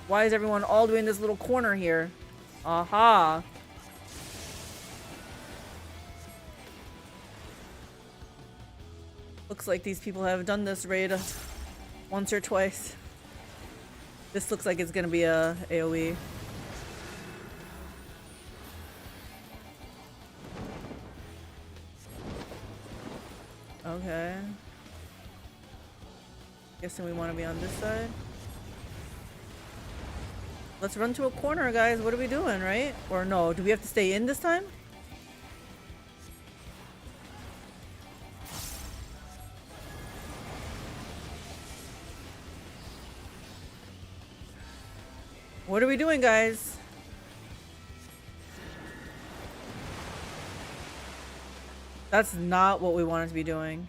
Why is everyone all the way in this little corner here? Aha. Looks like these people have done this raid once or twice. This looks like it's gonna be a AoE. Okay. Guessing we want to be on this side. Let's run to a corner, guys. What are we doing, right? Or no, do we have to stay in this time? What are we doing, guys? That's not what we wanted to be doing.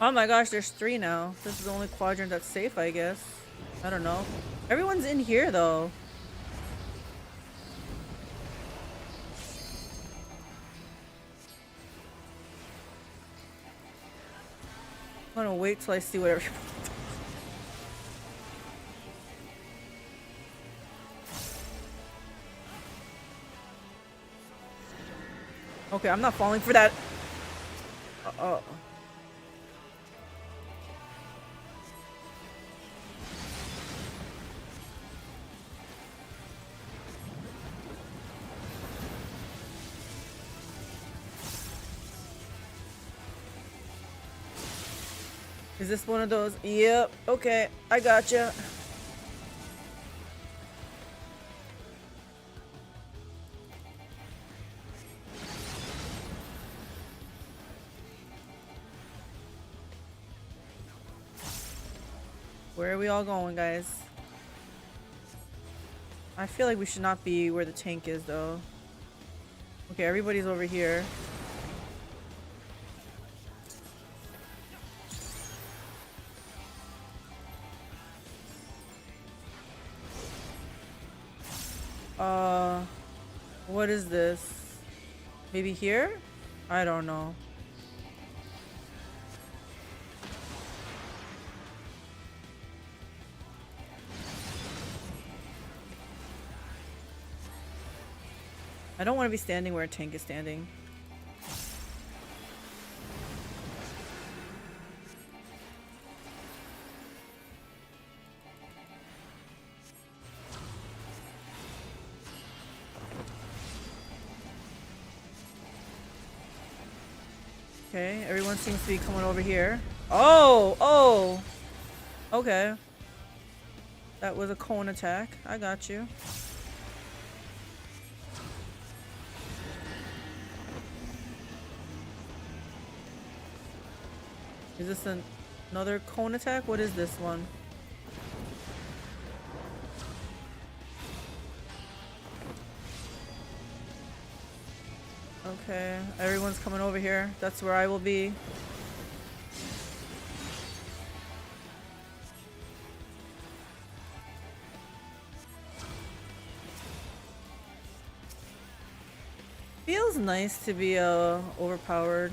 Oh my gosh, there's 3 now. This is the only quadrant that's safe, I guess. I don't know. Everyone's in here, though. I'm gonna wait till I see what everyone does. Okay, I'm not falling for that. Is this one of those? Yep. Okay, I gotcha. Where are we all going, guys? I feel like we should not be where the tank is, though. Okay, everybody's over here. What is this? Maybe here? I don't know. I don't want to be standing where a tank is standing. Okay, everyone seems to be coming over here. Oh! Okay. That was a cone attack. I got you. Is this another cone attack? What is this one? Okay, everyone's coming over here. That's where I will be. Feels nice to be overpowered.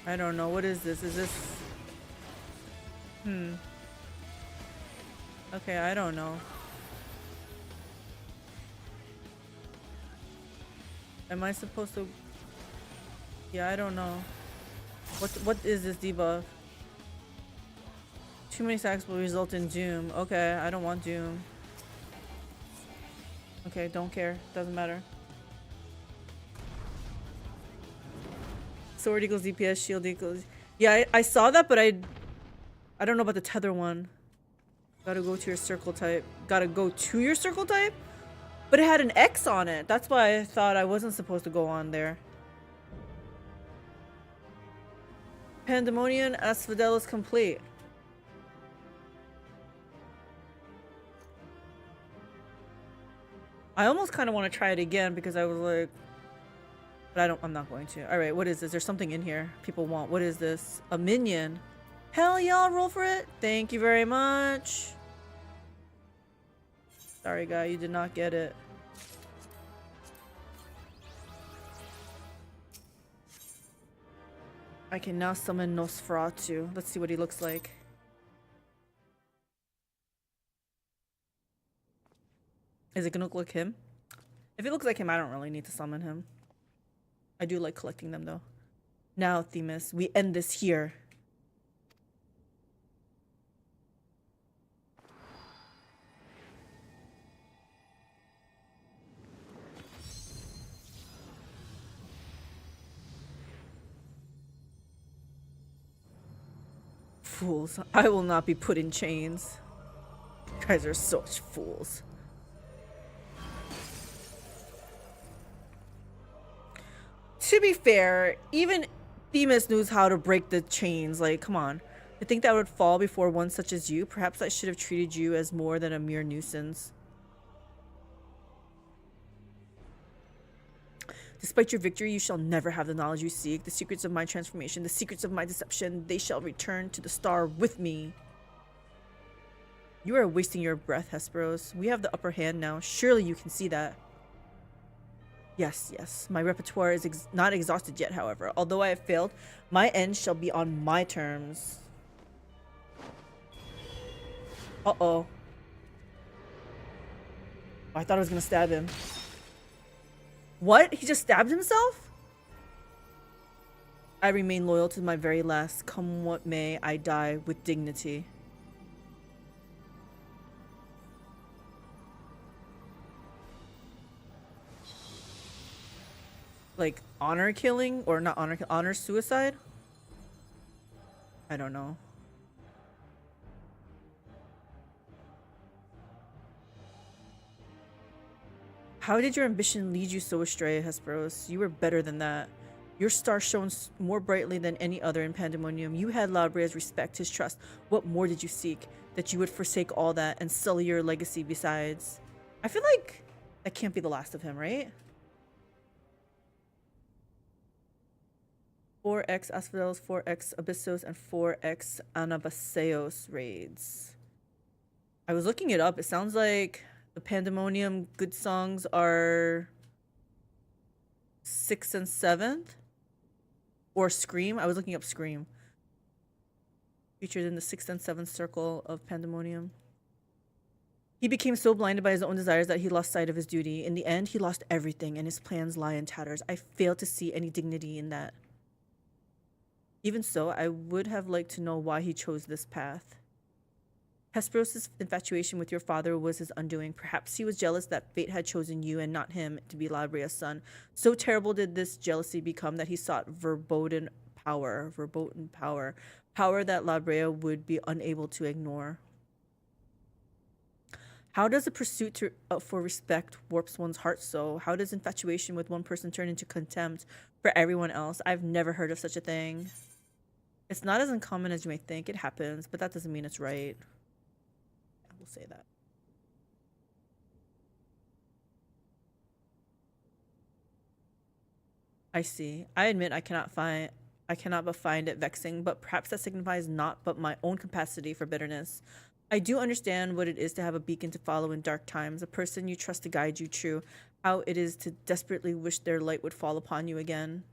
I don't know. What is this? Is this... Okay, I don't know. Am I supposed to... Yeah, I don't know. What is this debuff? Too many stacks will result in doom. Okay, I don't want doom. Okay, don't care. Doesn't matter. Sword equals DPS, shield equals... Yeah, I saw that, but I don't know about the tether one. Gotta go to your circle type. Gotta go to your circle type? But it had an X on it. That's why I thought I wasn't supposed to go on there. Pandaemonium Asphodelis complete. I almost kind of want to try it again because I was like... But I'm not going to. Alright, what is this? There's something in here people want. What is this? A minion. Hell yeah, I'll roll for it. Thank you very much. Sorry, guy, you did not get it. I can now summon Nosferatu. Let's see what he looks like. Is it gonna look like him? If it looks like him, I don't really need to summon him. I do like collecting them, though. Now, Themis, we end this here. Fools. I will not be put in chains. You guys are such fools. To be fair, even Themis knows how to break the chains. Like, come on. I think that would fall before one such as you. Perhaps I should have treated you as more than a mere nuisance. Despite your victory, you shall never have the knowledge you seek. The secrets of my transformation, the secrets of my deception, they shall return to the star with me. You are wasting your breath, Hesperos. We have the upper hand now. Surely you can see that. Yes, yes. My repertoire is not exhausted yet, however. Although I have failed, my end shall be on my terms. Uh-oh. I thought I was gonna stab him. What? He just stabbed himself? I remain loyal to my very last. Come what may, I die with dignity. Like, honor killing? Or not honor, honor suicide? I don't know. How did your ambition lead you so astray, Hesperos? You were better than that. Your star shone more brightly than any other in Pandaemonium. You had Labrea's respect, his trust. What more did you seek? That you would forsake all that and sully your legacy besides? I feel like that can't be the last of him, right? 4x Asphodelos, 4x Abyssos, and 4x Anabaseos raids. I was looking it up. It sounds like the Pandaemonium good songs are 6th and 7th. Or Scream. I was looking up Scream. Featured in the 6th and 7th circle of Pandaemonium. He became so blinded by his own desires that he lost sight of his duty. In the end, he lost everything, and his plans lie in tatters. I fail to see any dignity in that. Even so, I would have liked to know why he chose this path. Hesperos' infatuation with your father was his undoing. Perhaps he was jealous that fate had chosen you and not him to be Labrea's son. So terrible did this jealousy become that he sought verboten power that Labrea would be unable to ignore. How does a pursuit for respect warps one's heart so? How does infatuation with one person turn into contempt for everyone else? I've never heard of such a thing. It's not as uncommon as you may think. It happens, but that doesn't mean it's right. We'll say that. I see. I admit I cannot but find it vexing, but perhaps that signifies not but my own capacity for bitterness. I do understand what it is to have a beacon to follow in dark times, a person you trust to guide you true, how it is to desperately wish their light would fall upon you again.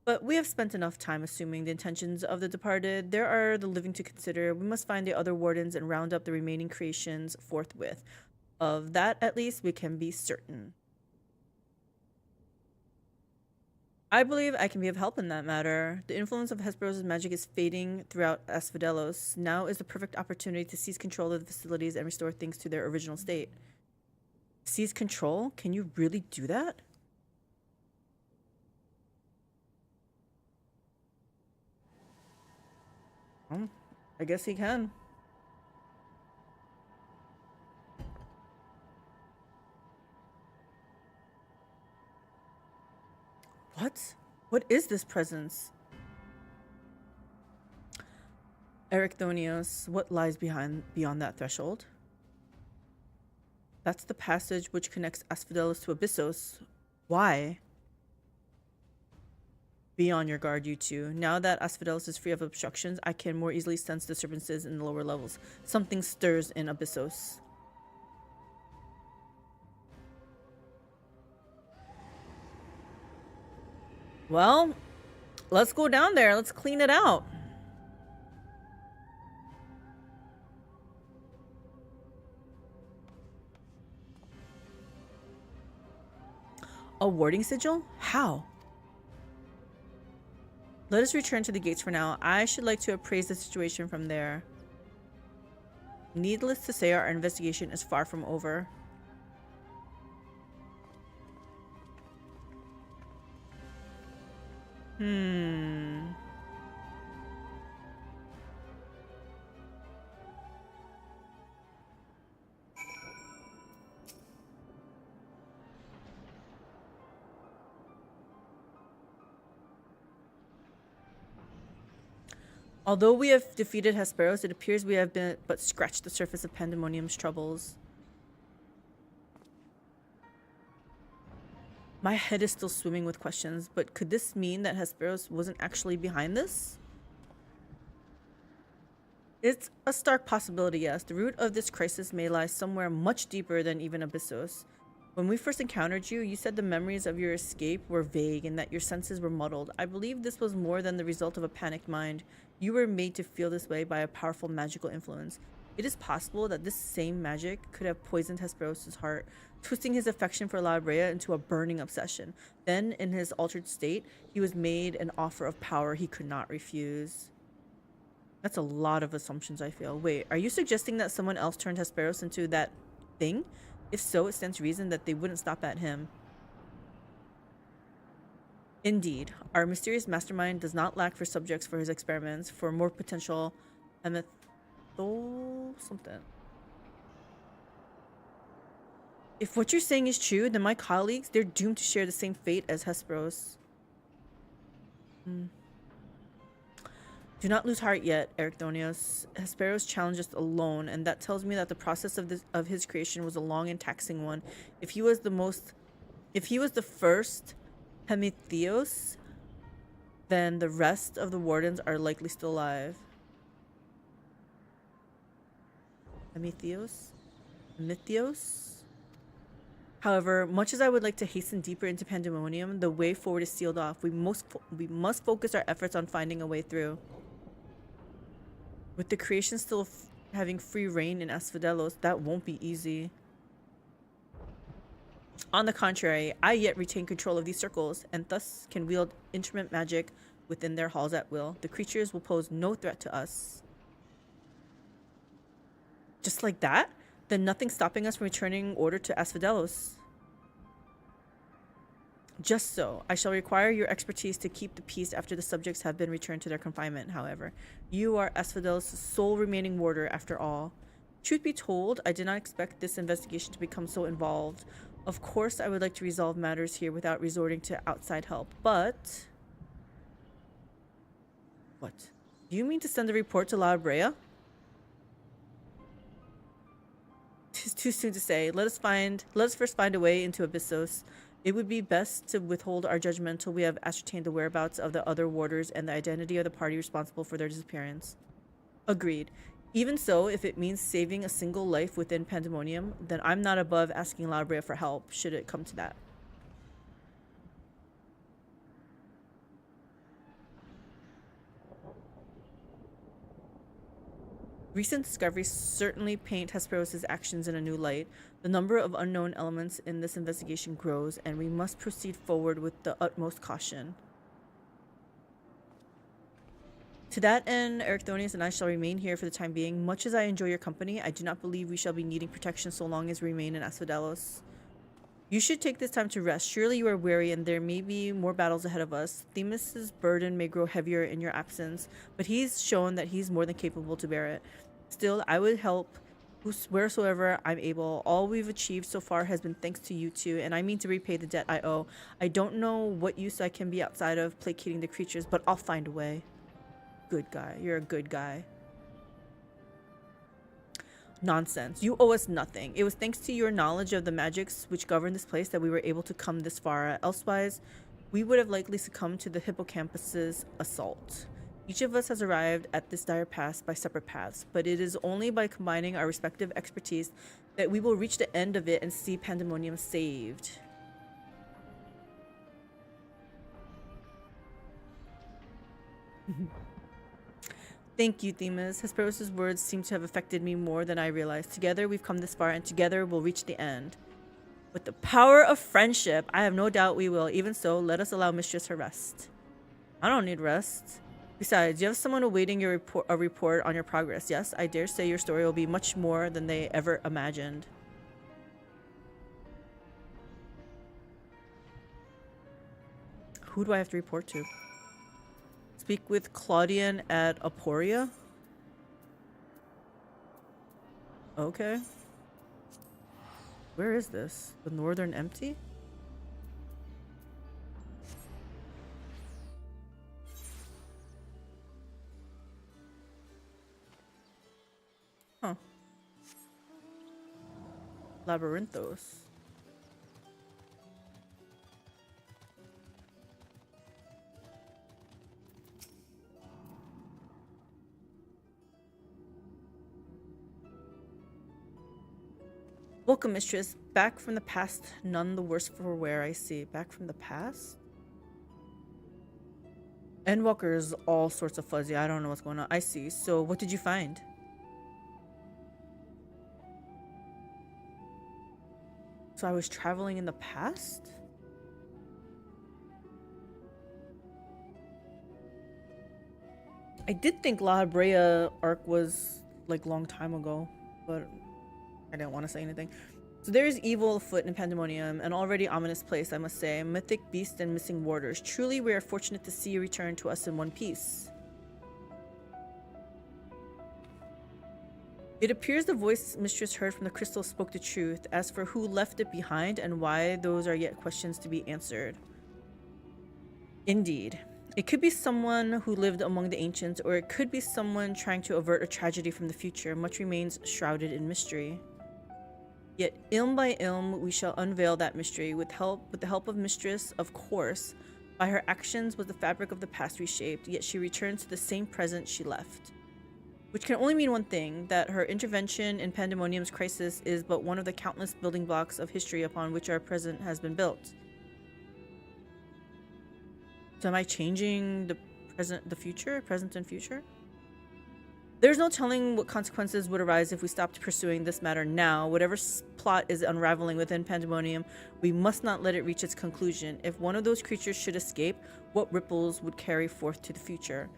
But we have spent enough time assuming the intentions of the departed. There are the living to consider. We must find the other wardens and round up the remaining creations forthwith. Of that, at least, we can be certain. I believe I can be of help in that matter. The influence of Hesperos' magic is fading throughout Asphodelos. Now is the perfect opportunity to seize control of the facilities and restore things to their original state. Seize control? Can you really do that? I guess he can. What? What is this presence? Ericthonios, what lies beyond that threshold? That's the passage which connects Asphodelos to Abyssos. Why? Be on your guard, you two. Now that Asphodelos is free of obstructions, I can more easily sense disturbances in the lower levels. Something stirs in Abyssos. Well, let's go down there. Let's clean it out. A warding sigil? How? Let us return to the gates for now. I should like to appraise the situation from there. Needless to say, our investigation is far from over. Although we have defeated Hesperos, it appears we have but scratched the surface of Pandaemonium's troubles. My head is still swimming with questions, but could this mean that Hesperos wasn't actually behind this? It's a stark possibility, yes. The root of this crisis may lie somewhere much deeper than even Abyssos. When we first encountered you, you said the memories of your escape were vague and that your senses were muddled. I believe this was more than the result of a panicked mind. You were made to feel this way by a powerful magical influence. It is possible that this same magic could have poisoned Hesperos' heart, twisting his affection for La Brea into a burning obsession. Then, in his altered state, he was made an offer of power he could not refuse. That's a lot of assumptions, I feel. Wait, are you suggesting that someone else turned Hesperos into that thing? If so, it stands to reason that they wouldn't stop at him. Indeed, our mysterious mastermind does not lack for subjects for his experiments, for more potential something. If what you're saying is true, then my colleagues, they're doomed to share the same fate as Hesperos. Do not lose heart yet, Ericthonius. Hesperos challenged us alone, and that tells me that the process of his creation was a long and taxing one. If he was the first Hemitheos, then the rest of the wardens are likely still alive. Hemitheos? However, much as I would like to hasten deeper into Pandaemonium, the way forward is sealed off. We must focus our efforts on finding a way through. With the creation still having free reign in Asphodelos, that won't be easy. On the contrary, I yet retain control of these circles, and thus can wield instrument magic within their halls at will. The creatures will pose no threat to us. Just like that? Then nothing's stopping us from returning order to Asphodelos. Just so. I shall require your expertise to keep the peace after the subjects have been returned to their confinement, however. You are Asphodelos' sole remaining warder, after all. Truth be told, I did not expect this investigation to become so involved. Of course, I would like to resolve matters here without resorting to outside help, but... What? Do you mean to send a report to La Brea? Tis too soon to say. Let us first find a way into Abyssos. It would be best to withhold our judgment until we have ascertained the whereabouts of the other warders and the identity of the party responsible for their disappearance. Agreed. Even so, if it means saving a single life within Pandaemonium, then I'm not above asking La Brea for help, should it come to that. Recent discoveries certainly paint Hesperos' actions in a new light. The number of unknown elements in this investigation grows, and we must proceed forward with the utmost caution. To that end, Ericthonius and I shall remain here for the time being. Much as I enjoy your company, I do not believe we shall be needing protection so long as we remain in Asphodelos. You should take this time to rest. Surely you are weary, and there may be more battles ahead of us. Themis' burden may grow heavier in your absence, but he's shown that he's more than capable to bear it. Still, I would help wheresoever I'm able. All we've achieved so far has been thanks to you two, and I mean to repay the debt I owe. I don't know what use I can be outside of placating the creatures, but I'll find a way. Good guy. You're a good guy. Nonsense. You owe us nothing. It was thanks to your knowledge of the magics which govern this place that we were able to come this far. Elsewise, we would have likely succumbed to the hippocampus's assault. Each of us has arrived at this dire pass by separate paths, but it is only by combining our respective expertise that we will reach the end of it and see Pandaemonium saved. Thank you, Themis. Hesperos' words seem to have affected me more than I realized. Together we've come this far, and together we'll reach the end. With the power of friendship, I have no doubt we will. Even so, let us allow Mistress her rest. I don't need rest. Besides, you have someone awaiting a report on your progress. Yes, I dare say your story will be much more than they ever imagined. Who do I have to report to? Speak with Claudian at Aporia? Okay. Where is this? The Northern Empty? Huh. Labyrinthos. Welcome, mistress. Back from the past, none the worse for wear, I see. Back from the past? Endwalker's all sorts of fuzzy. I don't know what's going on. I see. So, what did you find? So, I was traveling in the past? I did think La Brea arc was like long time ago, but I didn't want to say anything. So there is evil afoot in Pandaemonium, an already ominous place, I must say. Mythic beast and missing warders. Truly, we are fortunate to see you return to us in one piece. It appears the voice mistress heard from the crystal spoke the truth. As for who left it behind and why, those are yet questions to be answered. Indeed. It could be someone who lived among the ancients, or it could be someone trying to avert a tragedy from the future. Much remains shrouded in mystery. Yet, ilm by ilm, we shall unveil that mystery. With the help of Mistress, of course. By her actions was the fabric of the past reshaped, yet she returns to the same present she left. Which can only mean one thing, that her intervention in Pandaemonium's crisis is but one of the countless building blocks of history upon which our present has been built. So am I changing the present and future? There's no telling what consequences would arise if we stopped pursuing this matter now. Whatever plot is unraveling within Pandaemonium, we must not let it reach its conclusion. If one of those creatures should escape, what ripples would carry forth to the future?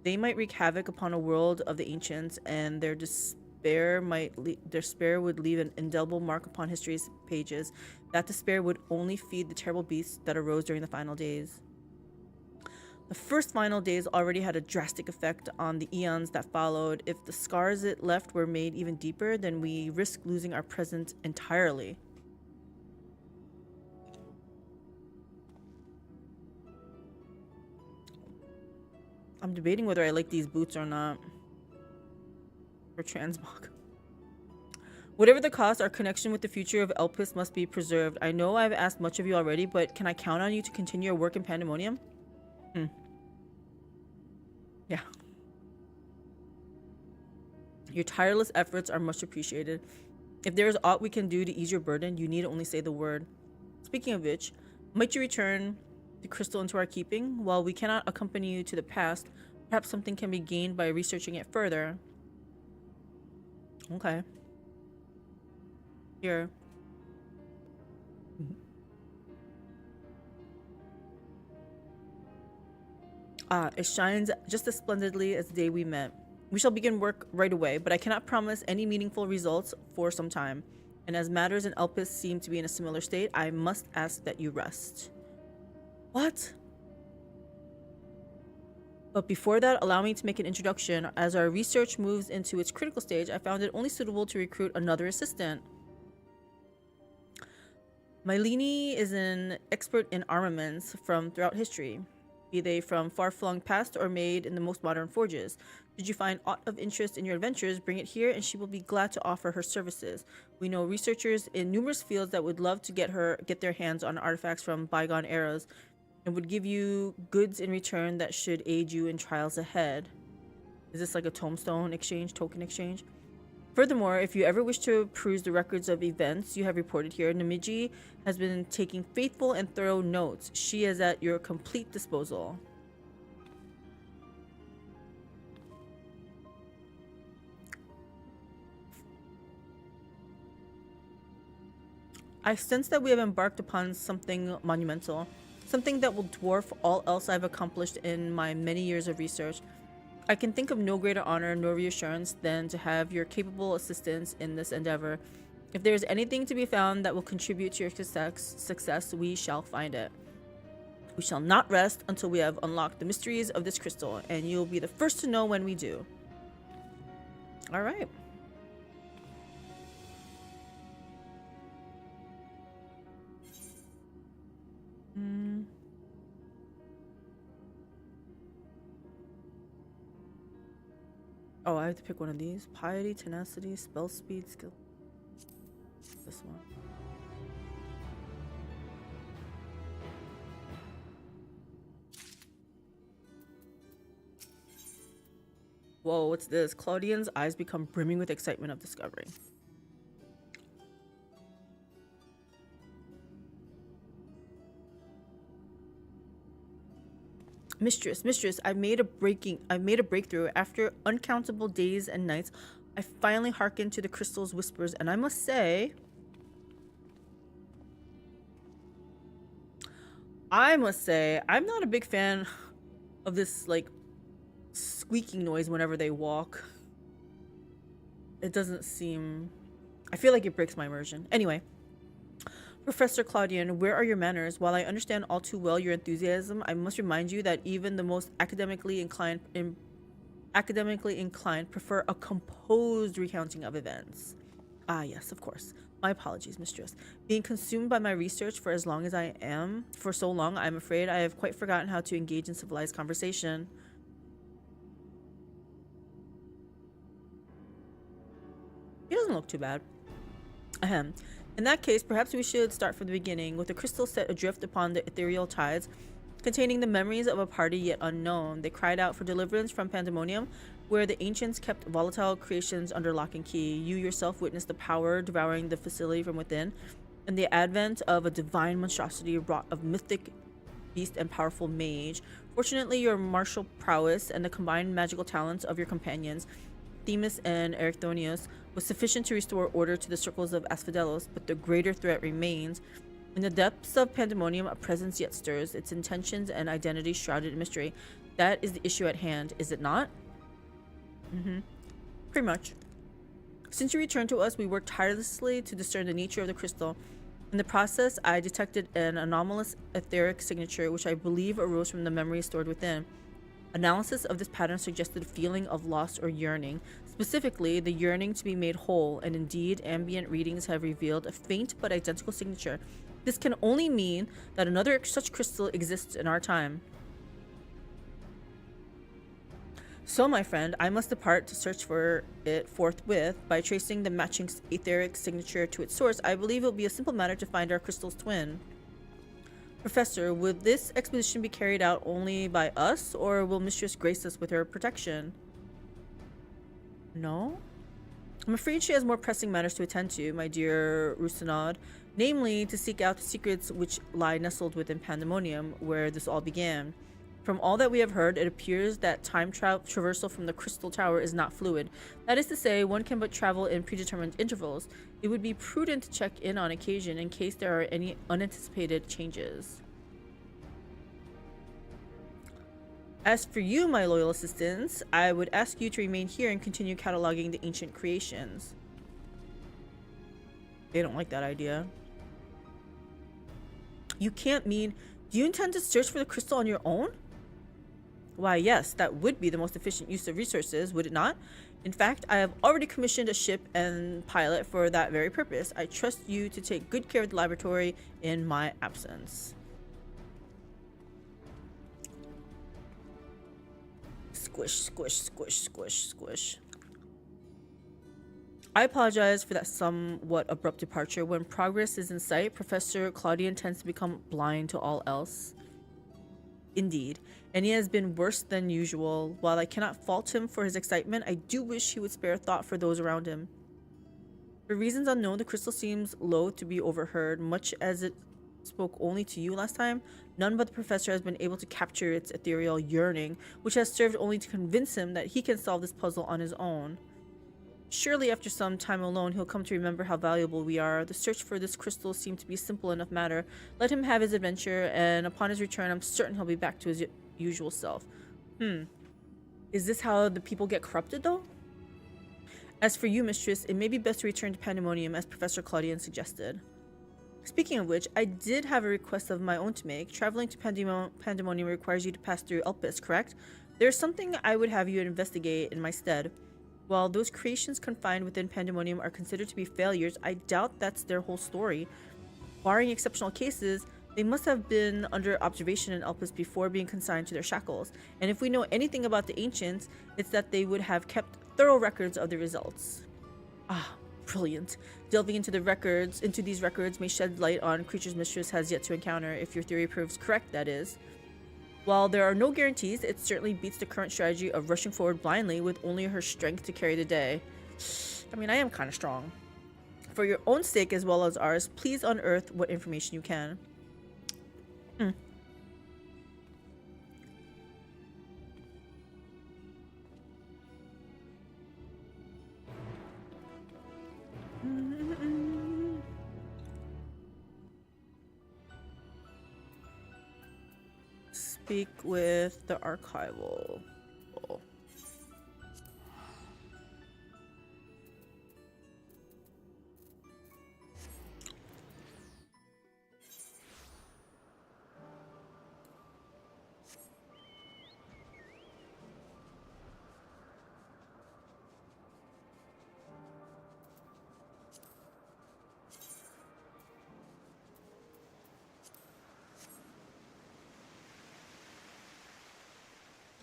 They might wreak havoc upon a world of the ancients, and their despair would leave an indelible mark upon history's pages. That despair would only feed the terrible beasts that arose during the final days. The first final days already had a drastic effect on the eons that followed. If the scars it left were made even deeper, then we risk losing our present entirely. I'm debating whether I like these boots or not. For transmog. Whatever the cost, our connection with the future of Elpis must be preserved. I know I've asked much of you already, but can I count on you to continue your work in Pandaemonium? Yeah. Your tireless efforts are much appreciated. If there is aught we can do to ease your burden, you need only say the word. Speaking of which, might you return the crystal into our keeping? While we cannot accompany you to the past, perhaps something can be gained by researching it further. Okay. Here. It shines just as splendidly as the day we met. We shall begin work right away, but I cannot promise any meaningful results for some time. And as matters in Elpis seem to be in a similar state, I must ask that you rest. What? But before that, allow me to make an introduction. As our research moves into its critical stage, I found it only suitable to recruit another assistant. Mylene is an expert in armaments from throughout history, be they from far-flung past or made in the most modern forges. Should you find aught of interest in your adventures, bring it here and she will be glad to offer her services. We know researchers in numerous fields that would love to get their hands on artifacts from bygone eras and would give you goods in return that should aid you in trials ahead. Is this like a tombstone exchange, token exchange? Furthermore, if you ever wish to peruse the records of events you have reported here, Namiji has been taking faithful and thorough notes. She is at your complete disposal. I sense that we have embarked upon something monumental, something that will dwarf all else I've accomplished in my many years of research. I can think of no greater honor nor reassurance than to have your capable assistance in this endeavor. If there is anything to be found that will contribute to your success, we shall find it. We shall not rest until we have unlocked the mysteries of this crystal, and you'll be the first to know when we do. All right. Oh, I have to pick one of these. Piety, tenacity, spell speed, skill. This one. Whoa, what's this? Claudian's eyes become brimming with excitement of discovery. Mistress, I made a breakthrough. After uncountable days and nights, I finally hearkened to the crystal's whispers, and I must say, I'm not a big fan of this, like, squeaking noise whenever they walk. It doesn't seem... I feel like it breaks my immersion. Anyway, Professor Claudian, where are your manners? While I understand all too well your enthusiasm, I must remind you that even the most academically inclined prefer a composed recounting of events. Ah, yes, of course. My apologies, mistress. Being consumed by my research for so long, I'm afraid I have quite forgotten how to engage in civilized conversation. He doesn't look too bad. Ahem. In that case, perhaps we should start from the beginning, with the crystal set adrift upon the ethereal tides, containing the memories of a party yet unknown. They cried out for deliverance from Pandaemonium, where the ancients kept volatile creations under lock and key. You yourself witnessed the power devouring the facility from within, and the advent of a divine monstrosity wrought of mythic beast and powerful mage. Fortunately, your martial prowess and the combined magical talents of your companions, Themis and Erechthonius, was sufficient to restore order to the circles of Asphodelos, but the greater threat remains. In the depths of Pandaemonium, a presence yet stirs, its intentions and identity shrouded in mystery. That is the issue at hand, is it not? Pretty much. Since you returned to us, we worked tirelessly to discern the nature of the crystal. In the process, I detected an anomalous etheric signature, which I believe arose from the memory stored within. Analysis of this pattern suggested a feeling of loss or yearning, specifically the yearning to be made whole, and indeed, ambient readings have revealed a faint but identical signature. This can only mean that another such crystal exists in our time. So, my friend, I must depart to search for it forthwith. By tracing the matching etheric signature to its source, I believe it will be a simple matter to find our crystal's twin. Professor, would this expedition be carried out only by us, or will Mistress grace us with her protection? No? I'm afraid she has more pressing matters to attend to, my dear Rusinod, namely to seek out the secrets which lie nestled within Pandaemonium, where this all began. From all that we have heard, it appears that time traversal from the Crystal Tower is not fluid. That is to say, one can but travel in predetermined intervals. It would be prudent to check in on occasion in case there are any unanticipated changes. As for you, my loyal assistants, I would ask you to remain here and continue cataloging the ancient creations. They don't like that idea. You can't mean... Do you intend to search for the crystal on your own? Why, yes, that would be the most efficient use of resources, would it not? In fact, I have already commissioned a ship and pilot for that very purpose. I trust you to take good care of the laboratory in my absence. Squish, squish, squish, squish, squish. I apologize for that somewhat abrupt departure. When progress is in sight, Professor Claudian tends to become blind to all else. Indeed, and he has been worse than usual. While I cannot fault him for his excitement, I do wish he would spare thought for those around him. For reasons unknown, the crystal seems loath to be overheard, much as it spoke only to you last time. None but the professor has been able to capture its ethereal yearning, which has served only to convince him that he can solve this puzzle on his own. Surely after some time alone, he'll come to remember how valuable we are. The search for this crystal seemed to be a simple enough matter. Let him have his adventure, and upon his return, I'm certain he'll be back to his usual self. Is this how the people get corrupted, though? As for you, mistress, it may be best to return to Pandaemonium, as Professor Claudian suggested. Speaking of which, I did have a request of my own to make. Traveling to Pandaemonium requires you to pass through Elpis, correct? There's something I would have you investigate in my stead. While those creations confined within Pandaemonium are considered to be failures, I doubt that's their whole story. Barring exceptional cases, they must have been under observation in Elpis before being consigned to their shackles. And if we know anything about the ancients, it's that they would have kept thorough records of the results. Ah, brilliant. Delving into these records may shed light on creatures Mistress has yet to encounter, if your theory proves correct, that is. While there are no guarantees, it certainly beats the current strategy of rushing forward blindly with only her strength to carry the day. I mean, I am kind of strong. For your own sake as well as ours, please unearth what information you can. speak with the archival. Oh.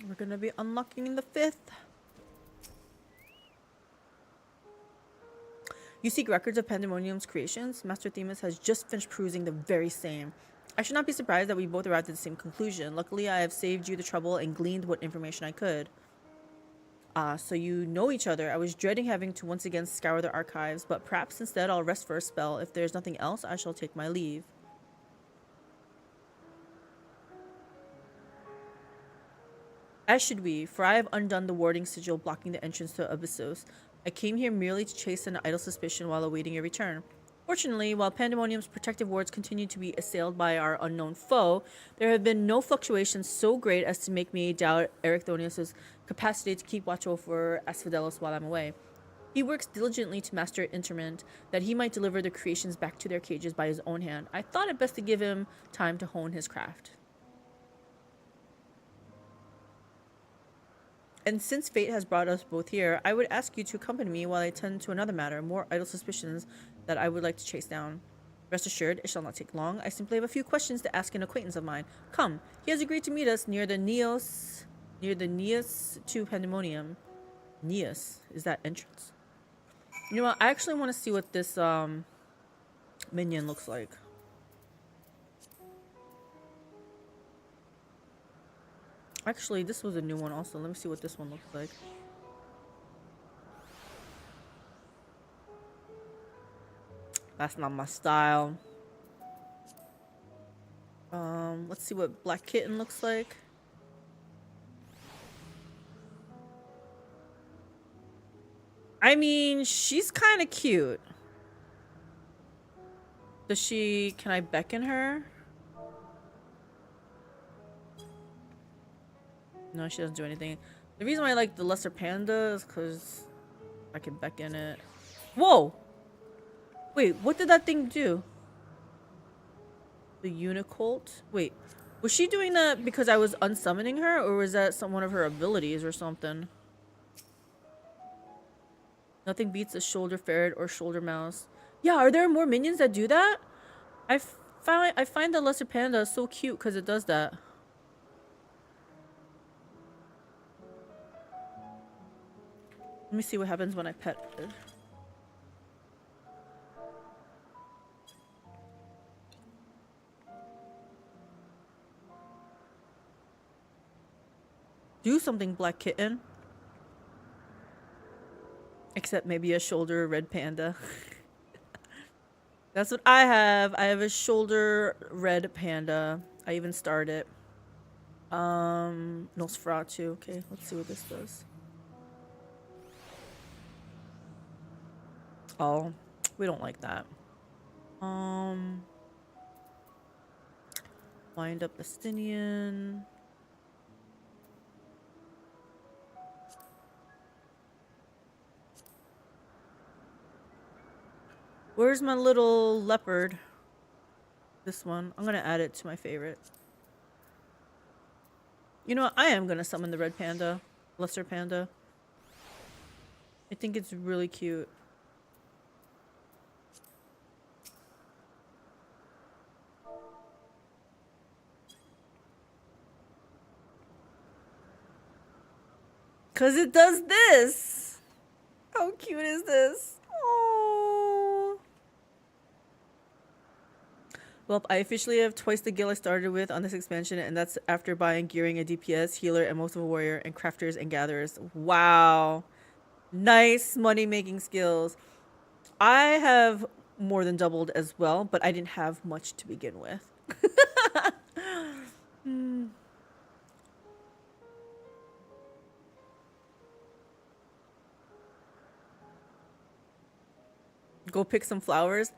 We're gonna be unlocking the 5th. You seek records of Pandaemonium's creations? Master Themis has just finished perusing the very same. I should not be surprised that we both arrived at the same conclusion. Luckily, I have saved you the trouble and gleaned what information I could. So you know each other. I was dreading having to once again scour the archives, but perhaps instead I'll rest for a spell. If there's nothing else, I shall take my leave. As should we, for I have undone the warding sigil blocking the entrance to Abyssos. I came here merely to chase an idle suspicion while awaiting your return. Fortunately, while Pandaemonium's protective wards continue to be assailed by our unknown foe, there have been no fluctuations so great as to make me doubt Ericthonius' capacity to keep watch over Asphodelos while I'm away. He works diligently to master Interment, that he might deliver the creations back to their cages by his own hand. I thought it best to give him time to hone his craft. And since fate has brought us both here, I would ask you to accompany me while I attend to another matter, more idle suspicions that I would like to chase down. Rest assured, it shall not take long. I simply have a few questions to ask an acquaintance of mine. Come, he has agreed to meet us near the Neos to Pandaemonium. Neos is that entrance. You know what? I actually want to see what this minion looks like. Actually, this was a new one also. Let me see what this one looks like. That's not my style. Let's see what Black Kitten looks like. I mean, she's kind of cute. Can I beckon her? No, she doesn't do anything. The reason why I like the lesser panda is because I can beckon it. Whoa! Wait, what did that thing do? The Unicult? Wait, was she doing that because I was unsummoning her, or was that one of her abilities or something? Nothing beats a shoulder ferret or shoulder mouse. Yeah, are there more minions that do that? I find the lesser panda so cute because it does that. Let me see what happens when I pet it. Do something, Black Kitten. Except maybe a shoulder red panda. That's what I have. I have a shoulder red panda. I even starred it. Nosferatu. Okay, let's see what this does. Oh, we don't like that. Wind up Estinian. Where's my little leopard? This one. I'm gonna add it to my favorite. You know what? I am gonna summon the red panda. Lesser panda. I think it's really cute. Cause it does this. How cute is this? Oh. Well, I officially have twice the guild I started with on this expansion, and that's after buying gearing, a DPS, healer, and most of a warrior, and crafters and gatherers. Wow. Nice money-making skills. I have more than doubled as well, but I didn't have much to begin with. Go pick some flowers.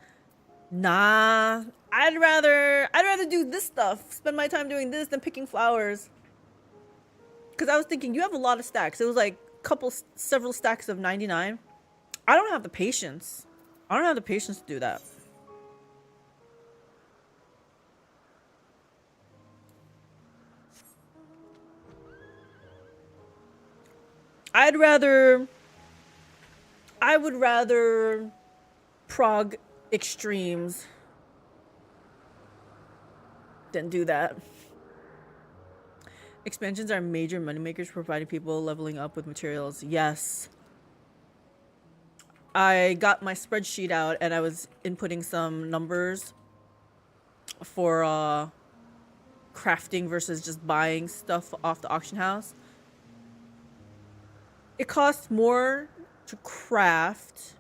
Nah, I'd rather do this stuff. Spend my time doing this than picking flowers. Cause I was thinking you have a lot of stacks. It was like several stacks of 99. I don't have the patience. I don't have the patience to do that. I would rather prog extremes than do that. Expansions are major moneymakers, providing people leveling up with materials. Yes. I got my spreadsheet out and I was inputting some numbers for crafting versus just buying stuff off the auction house. It costs more to craft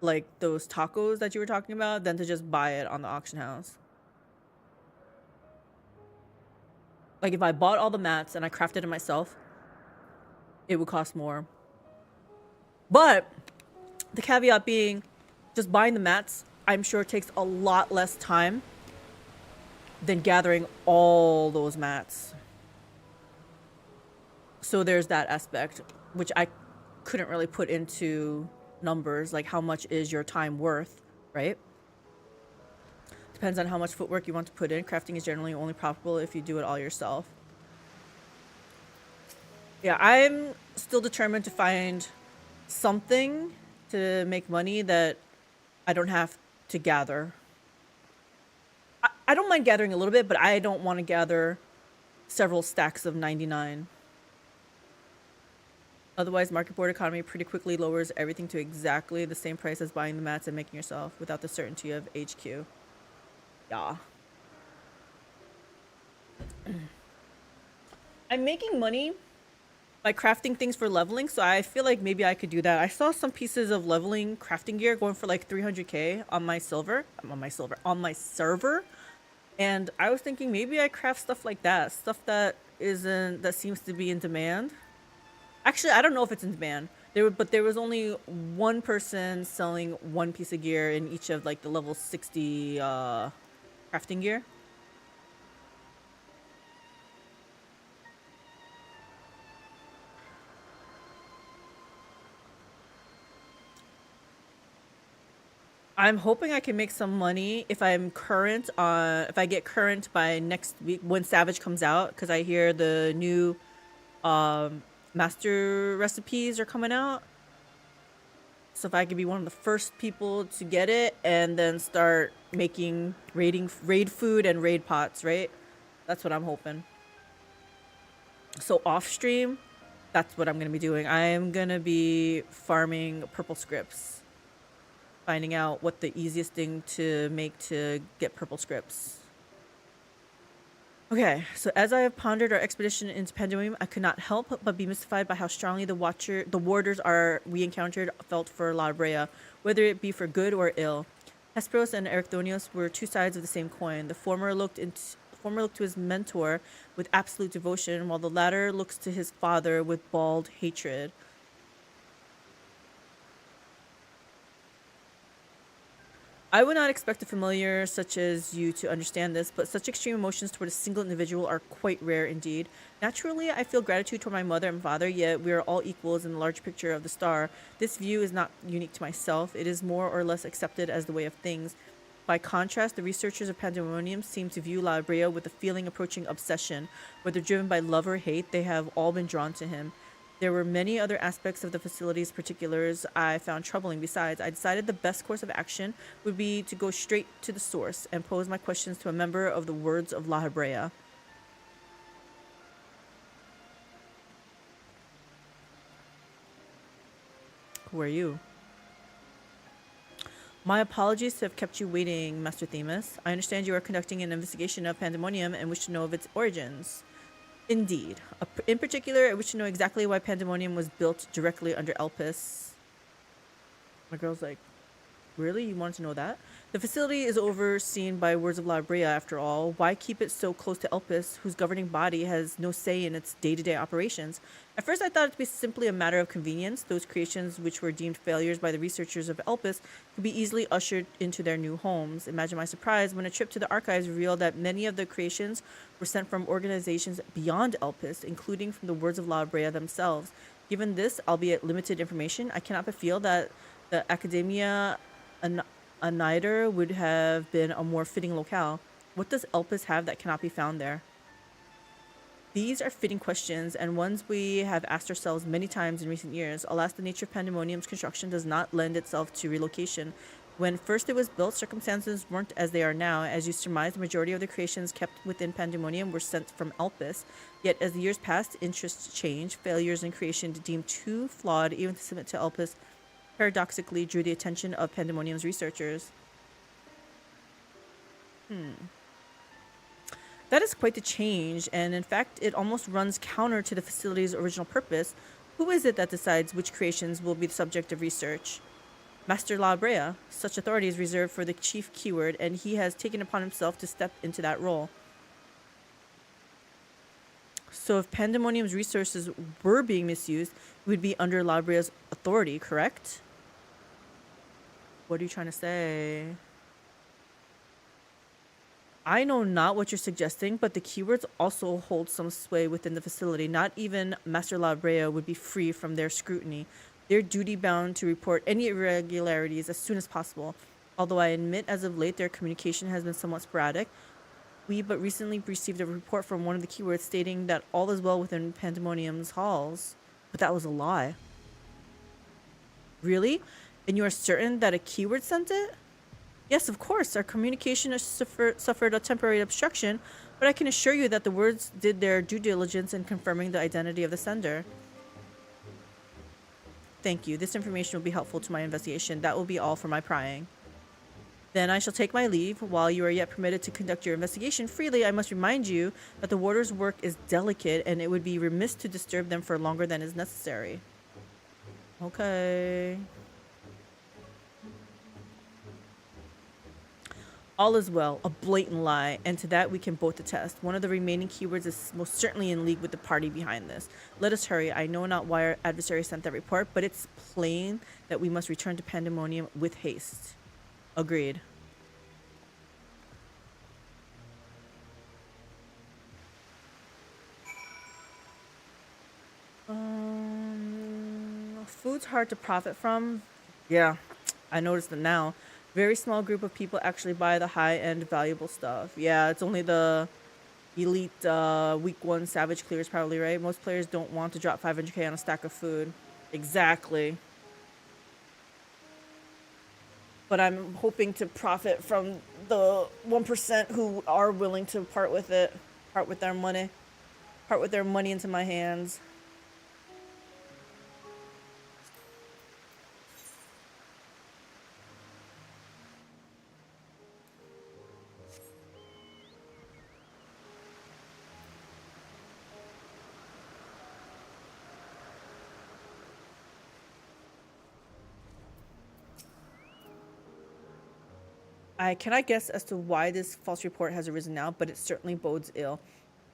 like those tacos that you were talking about than to just buy it on the auction house. Like if I bought all the mats and I crafted it myself, it would cost more. But the caveat being, just buying the mats, I'm sure it takes a lot less time than gathering all those mats. So there's that aspect, which I couldn't really put into numbers, like how much is your time worth, right? Depends on how much footwork you want to put in. Crafting is generally only profitable if you do it all yourself. Yeah, I'm still determined to find something to make money that I don't have to gather. I don't mind gathering a little bit, but I don't want to gather several stacks of 99. Otherwise, market board economy pretty quickly lowers everything to exactly the same price as buying the mats and making yourself without the certainty of HQ. Yeah. I'm making money by crafting things for leveling, so I feel like maybe I could do that. I saw some pieces of leveling crafting gear going for like 300k on my server, and I was thinking maybe I craft stuff like that, stuff that seems to be in demand. Actually, I don't know if it's in demand. But there was only one person selling one piece of gear in each of like the level 60 crafting gear. I'm hoping I can make some money if I'm current if I get current by next week when Savage comes out, because I hear the new master recipes are coming out. So if I could be one of the first people to get it and then start making raid food and raid pots, right? That's what I'm hoping. So off stream, that's what I'm going to be doing. I am going to be farming purple scripts. Finding out what the easiest thing to make to get purple scripts. Okay, so as I have pondered our expedition into Pandaemonium, I could not help but be mystified by how strongly the warders we encountered felt for La Brea, whether it be for good or ill. Hesperos and Ericthonios were two sides of the same coin. The former looked to his mentor with absolute devotion, while the latter looks to his father with bald hatred. I would not expect a familiar such as you to understand this, but such extreme emotions toward a single individual are quite rare indeed. Naturally, I feel gratitude toward my mother and father, yet we are all equals in the large picture of the star. This view is not unique to myself. It is more or less accepted as the way of things. By contrast, the researchers of Pandaemonium seem to view La Brea with a feeling approaching obsession. Whether driven by love or hate, they have all been drawn to him. There were many other aspects of the facility's particulars I found troubling. Besides, I decided the best course of action would be to go straight to the source and pose my questions to a member of the Words of La Brea. Who are you? My apologies to have kept you waiting, Master Themis. I understand you are conducting an investigation of Pandaemonium and wish to know of its origins. Indeed. In particular, I wish to know exactly why Pandaemonium was built directly under Elpis. My girl's like, really? You want to know that? The facility is overseen by Words of Labrea, after all. Why keep it so close to Elpis, whose governing body has no say in its day-to-day operations? At first, I thought it to be simply a matter of convenience. Those creations which were deemed failures by the researchers of Elpis could be easily ushered into their new homes. Imagine my surprise when a trip to the archives revealed that many of the creations were sent from organizations beyond Elpis, including from the Words of Labrea themselves. Given this, albeit limited information, I cannot but feel that the Academia Anider would have been a more fitting locale. What does Elpis have that cannot be found there? These are fitting questions, and ones we have asked ourselves many times in recent years. Alas, the nature of Pandaemonium's construction does not lend itself to relocation. When first it was built, circumstances weren't as they are now. As you surmise, the majority of the creations kept within Pandaemonium were sent from Elpis. Yet, as the years passed, interests changed. Failures in creation deemed too flawed even to submit to Elpis paradoxically drew the attention of Pandaemonium's researchers. That is quite the change, and in fact, it almost runs counter to the facility's original purpose. Who is it that decides which creations will be the subject of research? Master Labrea. Such authority is reserved for the chief keyword, and he has taken upon himself to step into that role. So if Pandaemonium's resources were being misused, it would be under Labrea's authority, correct? What are you trying to say? I know not what you're suggesting, but the keywords also hold some sway within the facility. Not even Master Labrea would be free from their scrutiny. They're duty-bound to report any irregularities as soon as possible. Although I admit as of late their communication has been somewhat sporadic, we but recently received a report from one of the keywords stating that all is well within Pandaemonium's halls. But that was a lie. Really? And you are certain that a keyword sent it? Yes, of course. Our communication has suffered a temporary obstruction, but I can assure you that the words did their due diligence in confirming the identity of the sender. Thank you. This information will be helpful to my investigation. That will be all for my prying. Then I shall take my leave. While you are yet permitted to conduct your investigation freely, I must remind you that the warder's work is delicate, and it would be remiss to disturb them for longer than is necessary. Okay. All is well, a blatant lie, and to that we can both attest. One of the remaining keywords is most certainly in league with the party behind this. Let us hurry. I know not why our adversary sent that report, but it's plain that we must return to Pandaemonium with haste. Agreed. Food's hard to profit from. Yeah, I noticed it now. Very small group of people actually buy the high-end valuable stuff. Yeah, it's only the elite week 1 savage clears probably, right? Most players don't want to drop 500k on a stack of food. Exactly. But I'm hoping to profit from the 1% who are willing to part with it. Part with their money. Part with their money into my hands. I cannot guess as to why this false report has arisen now, but it certainly bodes ill.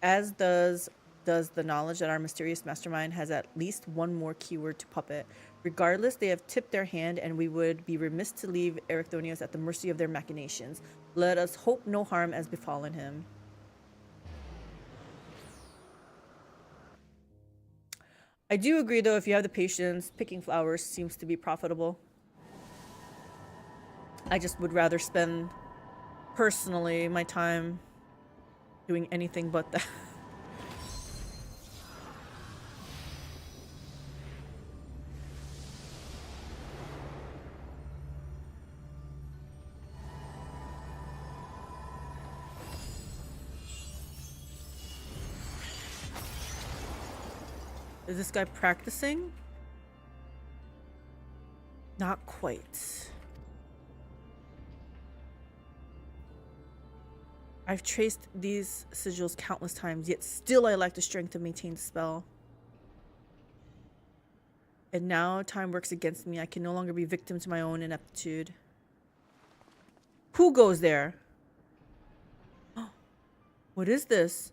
As does the knowledge that our mysterious mastermind has at least one more keyword to puppet. Regardless, they have tipped their hand, and we would be remiss to leave Erechthonius at the mercy of their machinations. Let us hope no harm has befallen him. I do agree, though, if you have the patience, picking flowers seems to be profitable. I just would rather spend, personally, my time doing anything but that. Is this guy practicing? Not quite. I've traced these sigils countless times, yet still I lack the strength to maintain the spell. And now time works against me. I can no longer be victim to my own ineptitude. Who goes there? What is this?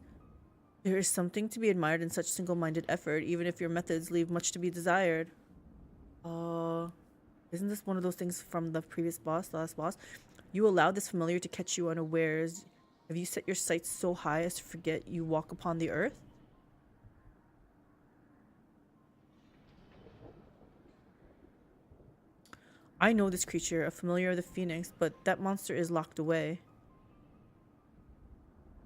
There is something to be admired in such single-minded effort, even if your methods leave much to be desired. Isn't this one of those things from the previous boss, the last boss? You allowed this familiar to catch you unawares. Have you set your sights so high as to forget you walk upon the earth? I know this creature, a familiar of the Phoenix, but that monster is locked away.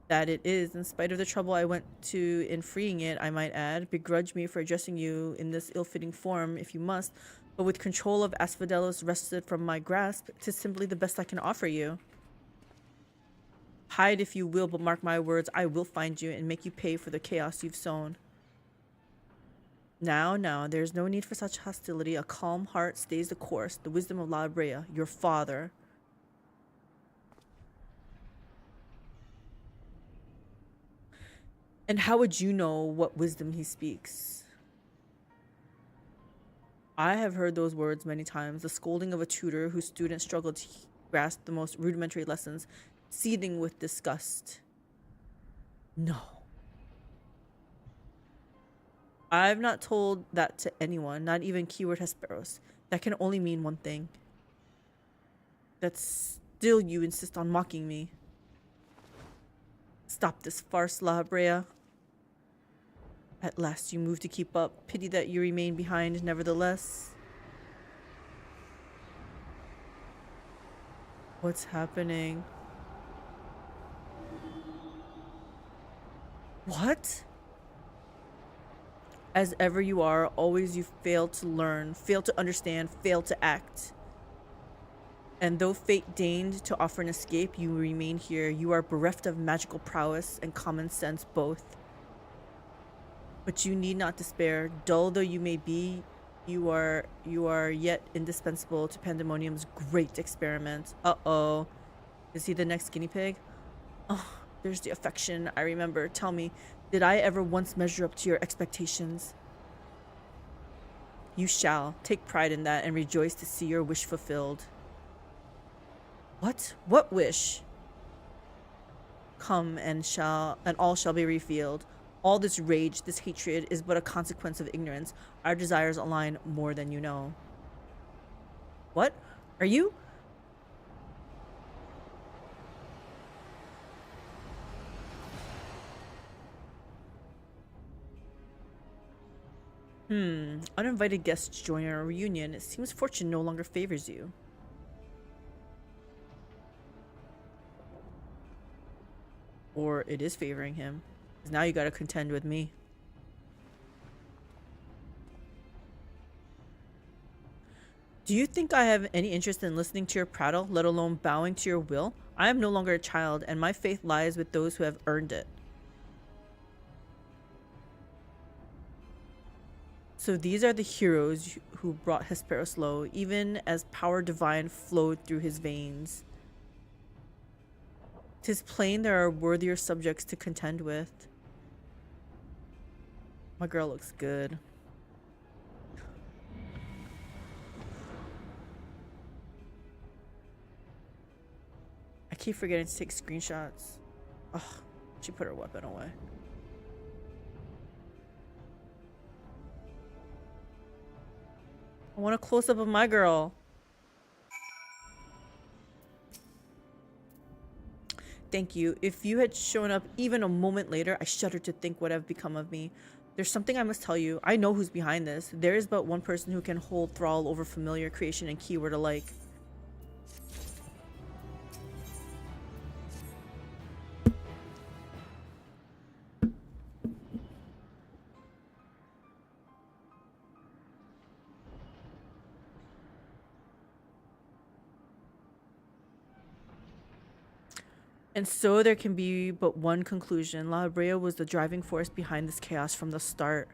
That it is, in spite of the trouble I went to in freeing it, I might add. Begrudge me for addressing you in this ill-fitting form, if you must, but with control of Asphodelos wrested from my grasp, 'tis simply the best I can offer you. Hide if you will, but mark my words, I will find you and make you pay for the chaos you've sown. Now, there's no need for such hostility. A calm heart stays the course. The wisdom of La Brea, your father. And how would you know what wisdom he speaks? I have heard those words many times, the scolding of a tutor whose students struggle to grasp the most rudimentary lessons, seething with disgust. No. I've not told that to anyone, not even keyword Hesperos. That can only mean one thing. That still you insist on mocking me. Stop this farce, La Brea. At last you move to keep up. Pity that you remain behind, nevertheless. What's happening? What? As ever you are, always you fail to learn, fail to understand, fail to act. And though fate deigned to offer an escape, you remain here. You are bereft of magical prowess and common sense both. But you need not despair. Dull though you may be, you are yet indispensable to Pandaemonium's great experiment. Uh-oh. Is he the next guinea pig? Oh, there's the affection I remember. Tell me, did I ever once measure up to your expectations? You shall. Take pride in that and rejoice to see your wish fulfilled. What? What wish? Come and all shall be revealed. All this rage, this hatred is but a consequence of ignorance. Our desires align more than you know. What? Are you? Uninvited guests join our reunion. It seems fortune no longer favors you. Or it is favoring him. Because now you gotta contend with me. Do you think I have any interest in listening to your prattle, let alone bowing to your will? I am no longer a child, and my faith lies with those who have earned it. So these are the heroes who brought Hesperos low, even as power divine flowed through his veins. 'Tis plain there are worthier subjects to contend with. My girl looks good. I keep forgetting to take screenshots. Ugh, she put her weapon away. I want a close-up of my girl. Thank you. If you had shown up even a moment later, I shudder to think what have become of me. There's something I must tell you. I know who's behind this. There is but one person who can hold thrall over familiar creation and keyword alike. And so there can be but one conclusion. La Brea was the driving force behind this chaos from the start.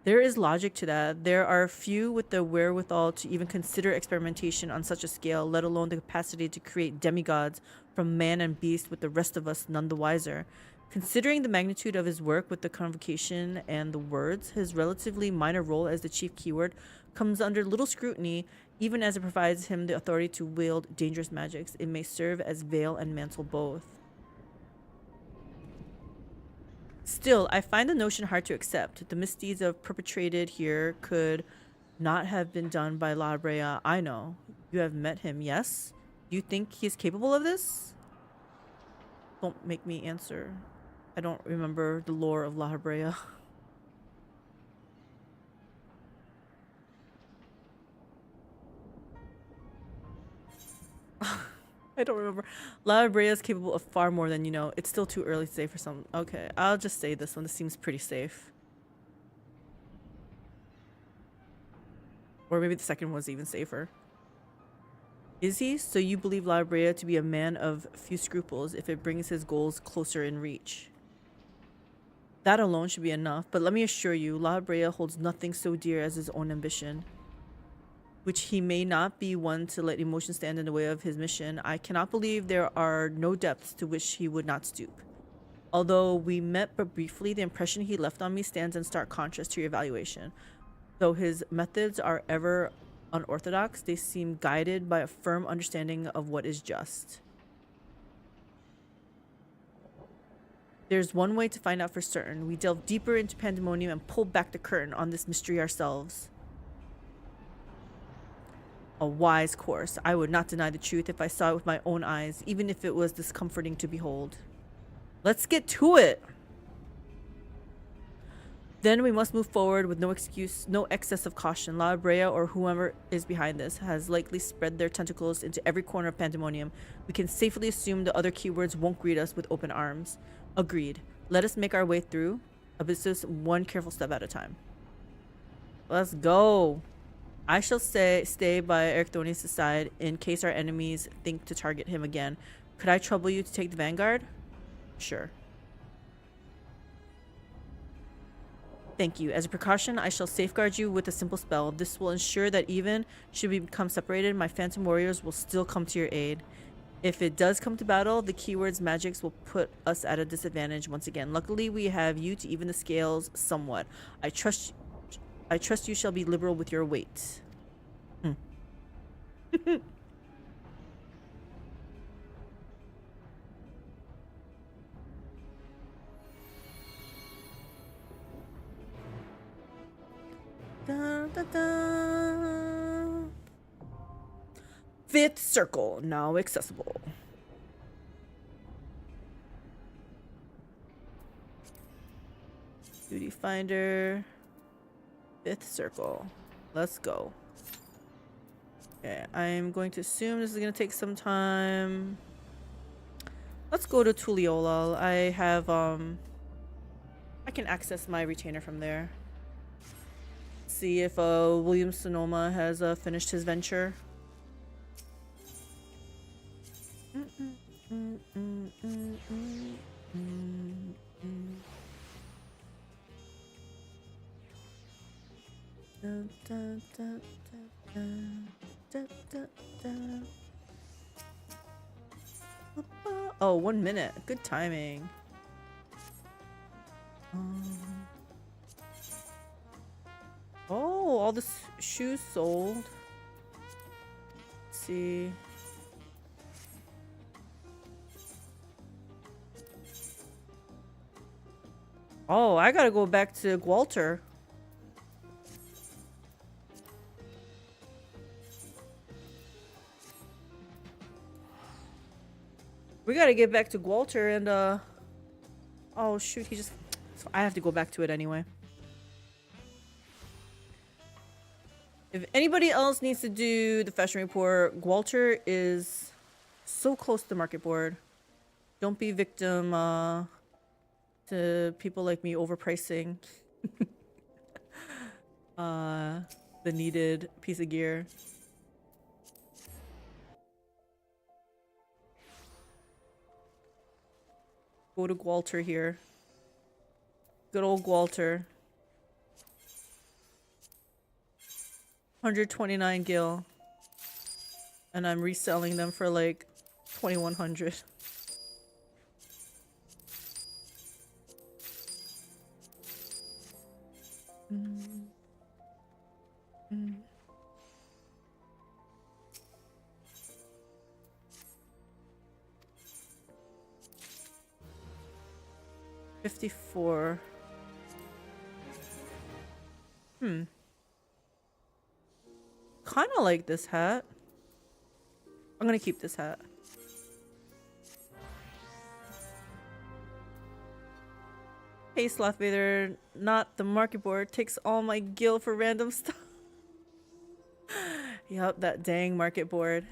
There is logic to that. There are few with the wherewithal to even consider experimentation on such a scale, let alone the capacity to create demigods from man and beast, with the rest of us none the wiser. Considering the magnitude of his work with the convocation and the words, his relatively minor role as the chief keyword comes under little scrutiny, even as it provides him the authority to wield dangerous magics. It may serve as veil and mantle both. Still, I find the notion hard to accept. The misdeeds of perpetrated here could not have been done by La Brea. I know. You have met him, yes? Do you think he is capable of this? Don't make me answer. I don't remember the lore of La Brea. I don't remember. La Brea is capable of far more than you know. It's still too early to say for some. Okay, I'll just say this one. This seems pretty safe. Or maybe the second was even safer. Is he? So you believe La Brea to be a man of few scruples if it brings his goals closer in reach? That alone should be enough, but let me assure you, La Brea holds nothing so dear as his own ambition, which he may not be one to let emotion stand in the way of his mission. I cannot believe there are no depths to which he would not stoop. Although we met but briefly, the impression he left on me stands in stark contrast to your evaluation. Though his methods are ever unorthodox, they seem guided by a firm understanding of what is just. There's one way to find out for certain. We delve deeper into Pandaemonium and pull back the curtain on this mystery ourselves. A wise course. I would not deny the truth if I saw it with my own eyes, even if it was discomforting to behold. Let's get to it! Then we must move forward with no excuse, no excess of caution. La Brea, or whoever is behind this, has likely spread their tentacles into every corner of Pandaemonium. We can safely assume the other keywords won't greet us with open arms. Agreed. Let us make our way through. It's just one careful step at a time. Let's go. I shall stay by Ericthonius' side in case our enemies think to target him again. Could I trouble you to take the vanguard? Sure. Thank you. As a precaution, I shall safeguard you with a simple spell. This will ensure that even should we become separated, my phantom warriors will still come to your aid. If it does come to battle, the keyword's magics will put us at a disadvantage once again. Luckily, we have you to even the scales somewhat. I trust you shall be liberal with your weight. Da, da, da. Fifth circle, now accessible. Duty finder. Fifth circle. Let's go. Okay, I'm going to assume this is going to take some time. Let's go to Tuliolal. I have, I can access my retainer from there. See if William Sonoma has finished his venture. Oh, 1 minute. Good timing. Oh, all the shoes sold. Let's see. Oh, I gotta go back to Gwalter. We gotta get back to Gwalter and oh shoot, he just, so I have to go back to it anyway. If anybody else needs to do the fashion report, Gwalter is so close to the market board. Don't be victim to people like me overpricing the needed piece of gear. Go to Gwalter here. Good old Gwalter. 129 gil. And I'm reselling them for like 2100. 54. Kind of like this hat. I'm gonna keep this hat. Hey, Sloth Vader, not the market board. Takes all my gil for random stuff. Yup, that dang market board.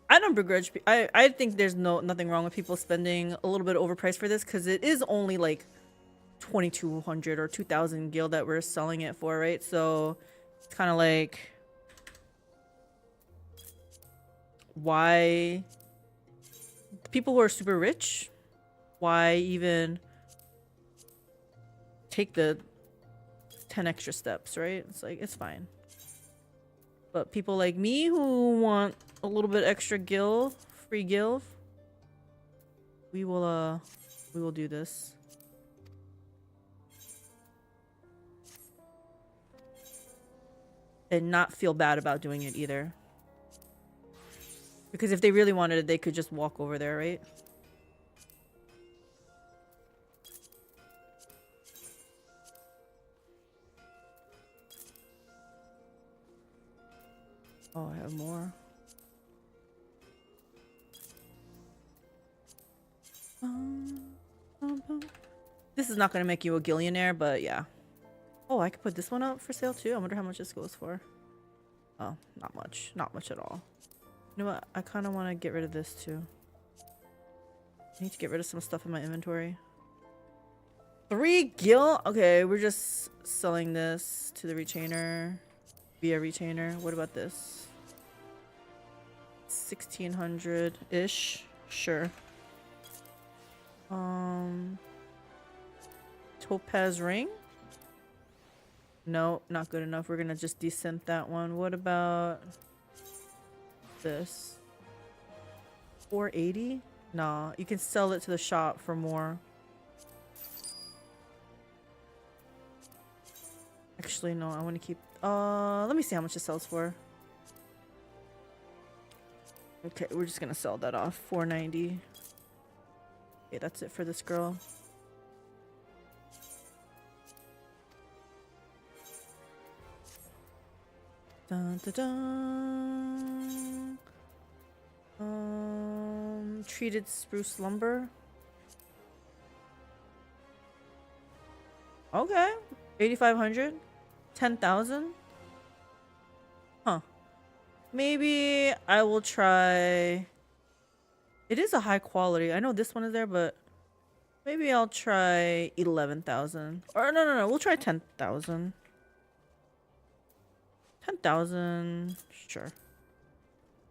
I don't begrudge. I think there's nothing wrong with people spending a little bit overpriced for this because it is only like 2,200 or 2,000 gil that we're selling it for, right? So it's kind of like, why people who are super rich, why even take the 10 extra steps, right? It's like, it's fine. But people like me who want a little bit extra gil, free gil, we will do this. And not feel bad about doing it either. Because if they really wanted it, they could just walk over there, right? Oh, I have more. This is not going to make you a gillionaire, but yeah. Oh, I could put this one up for sale too. I wonder how much this goes for. Oh, not much. Not much at all. You know what? I kind of want to get rid of this too. I need to get rid of some stuff in my inventory. 3 gil? Okay, we're just selling this to the retainer. Via retainer. What about this? 1,600-ish. Sure. Topaz ring? No, not good enough. We're gonna just descent that one. What about this? 480? Nah, you can sell it to the shop for more. Actually, no, I want to keep... let me see how much it sells for. Okay, we're just gonna sell that off. 490. Okay, that's it for this girl. Dun, dun, dun. Treated spruce lumber. Okay. 8,500. 10,000. Huh. Maybe I will try. It is a high quality. I know this one is there, but maybe I'll try 11,000. Or no. We'll try 10,000. 10,000. Sure.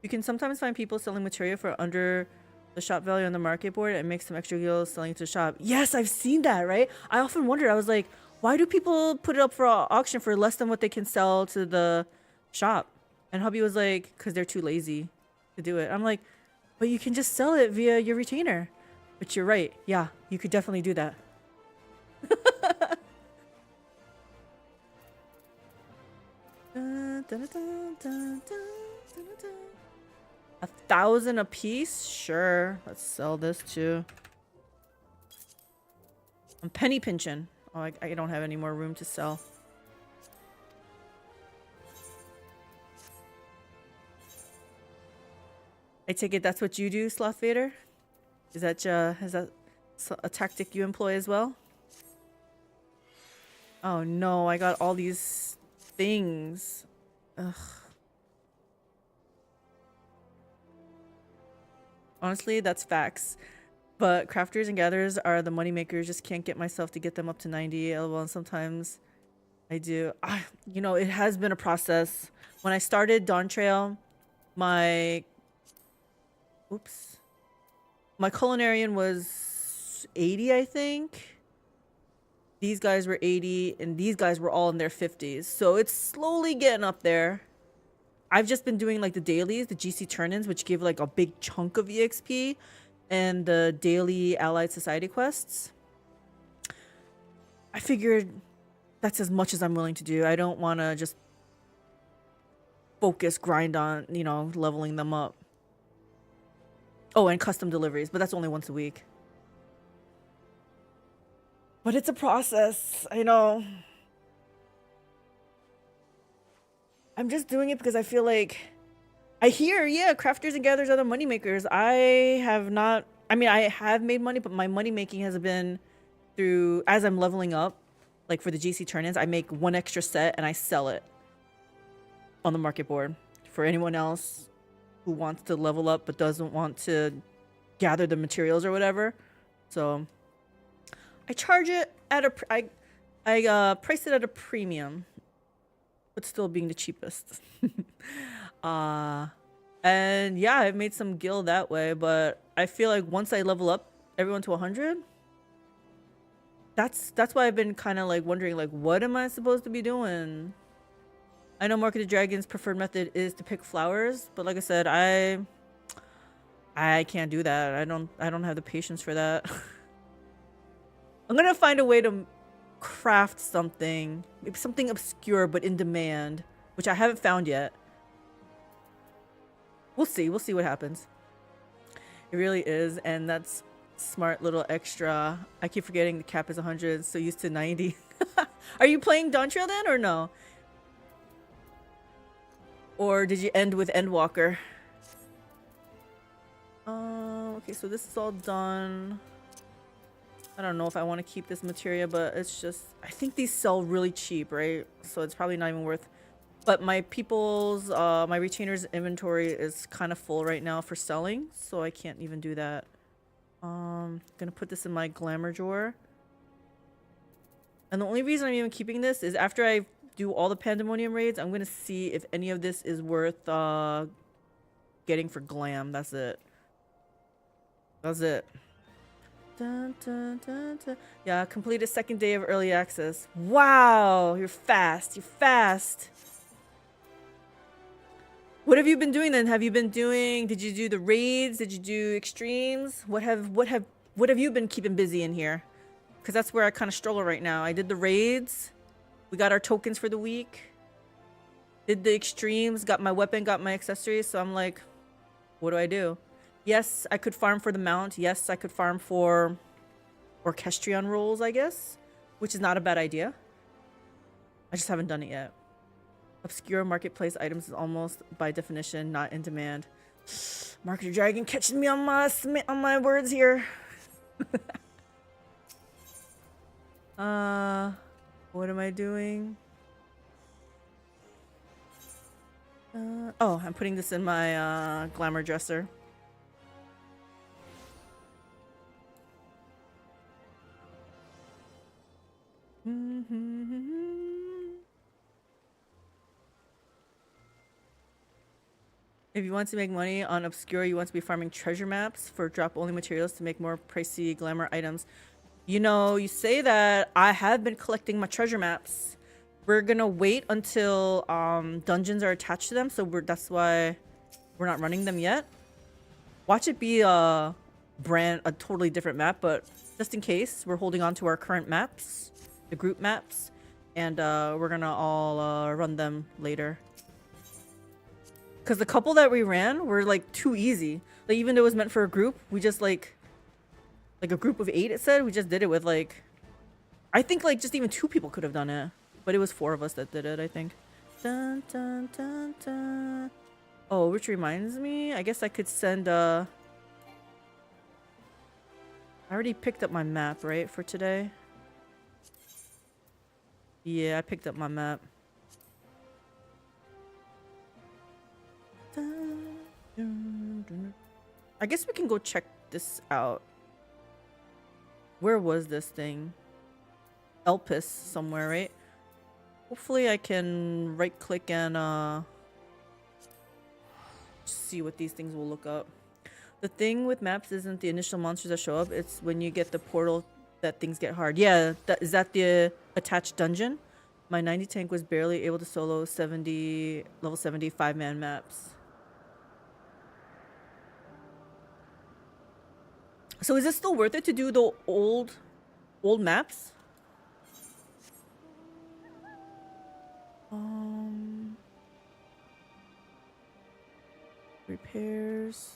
You can sometimes find people selling material for under the shop value on the market board and make some extra gills selling it to the shop. Yes, I've seen that, right? I often wondered. I was like, why do people put it up for auction for less than what they can sell to the shop? And hubby was like, because they're too lazy to do it. I'm like, but you can just sell it via your retainer. But you're right. Yeah, you could definitely do that. Dun, dun, dun, dun, dun, dun, dun. 1,000 a piece? Sure. Let's sell this too. I'm penny pinching. Oh, I don't have any more room to sell. I take it that's what you do, Sloth Vader? Is that a tactic you employ as well? Oh no, I got all these things. Ugh. Honestly, that's facts. But crafters and gatherers are the money makers. Just can't get myself to get them up to 90. LOL, and sometimes I do. You know, it has been a process. When I started Dawntrail, my culinarian was 80, I think. These guys were 80, and these guys were all in their 50s. So it's slowly getting up there. I've just been doing like the dailies, the GC turn-ins, which give like a big chunk of EXP, and the daily Allied Society quests. I figured that's as much as I'm willing to do. I don't want to just focus, grind on, you know, leveling them up. Oh, and custom deliveries, but that's only once a week. But it's a process. I know. I'm just doing it because I feel like I hear, yeah, crafters and gatherers are the money makers. I have not. I mean, I have made money, but my money making has been through as I'm leveling up. Like for the GC turn-ins, I make one extra set and I sell it on the market board for anyone else who wants to level up but doesn't want to gather the materials or whatever. So I charge it at a I price it at a premium, but still being the cheapest. And yeah, I've made some gil that way, but I feel like once I level up everyone to 100, that's why I've been kind of like wondering, like, what am I supposed to be doing? I know Market of Dragons' preferred method is to pick flowers, but like I said, I can't do that. I don't have the patience for that. I'm gonna find a way to craft something, maybe something obscure but in demand, which I haven't found yet. We'll see what happens. It really is, and that's smart little extra. I keep forgetting the cap is 100, so used to 90. Are you playing Dawntrail then, or no? Or did you end with Endwalker? Okay, so this is all done. I don't know if I want to keep this materia, but it's just, I think these sell really cheap, right? So it's probably not even worth. But my people's, my retainers inventory is kind of full right now for selling, so I can't even do that. Gonna put this in my glamour drawer. And the only reason I'm even keeping this is after I do all the Pandaemonium raids, I'm gonna see if any of this is worth getting for glam. That's it. That's it. Dun, dun, dun, dun. Yeah, completed second day of early access. Wow, you're fast. You're fast. What have you been doing then? Have you been doing? Did you do the raids? Did you do extremes? What have you been keeping busy in here? Because that's where I kind of struggle right now. I did the raids. We got our tokens for the week. Did the extremes. Got my weapon. Got my accessories. So I'm like, what do I do? Yes, I could farm for the mount. Yes, I could farm for Orchestrion rolls, I guess, which is not a bad idea. I just haven't done it yet. Obscure marketplace items is almost by definition not in demand. Market of Dragon catching me on my words here. What am I doing? Oh, I'm putting this in my glamour dresser. If you want to make money on Obscure, you want to be farming treasure maps for drop-only materials to make more pricey glamour items. You know, you say that. I have been collecting my treasure maps. We're gonna wait until dungeons are attached to them, so that's why we're not running them yet. Watch it be a totally different map, but just in case, we're holding on to our current maps, the group maps, and we're gonna all run them later. Because the couple that we ran were like too easy. Like even though it was meant for a group, we just like a group of 8, it said. We just did it with like, I think like just even 2 people could have done it. But it was 4 of us that did it, I think. Dun, dun, dun, dun. Oh, which reminds me, I guess I could send I already picked up my map, right, for today? Yeah, I picked up my map. I guess we can go check this out. Where was this thing? Elpis somewhere, right? Hopefully I can right click and see what these things will look up. The thing with maps isn't the initial monsters that show up, it's when you get the portal that things get hard. Yeah, is that the attached dungeon? My 90 tank was barely able to solo level 70 5-man maps. So is it still worth it to do the old maps? Repairs.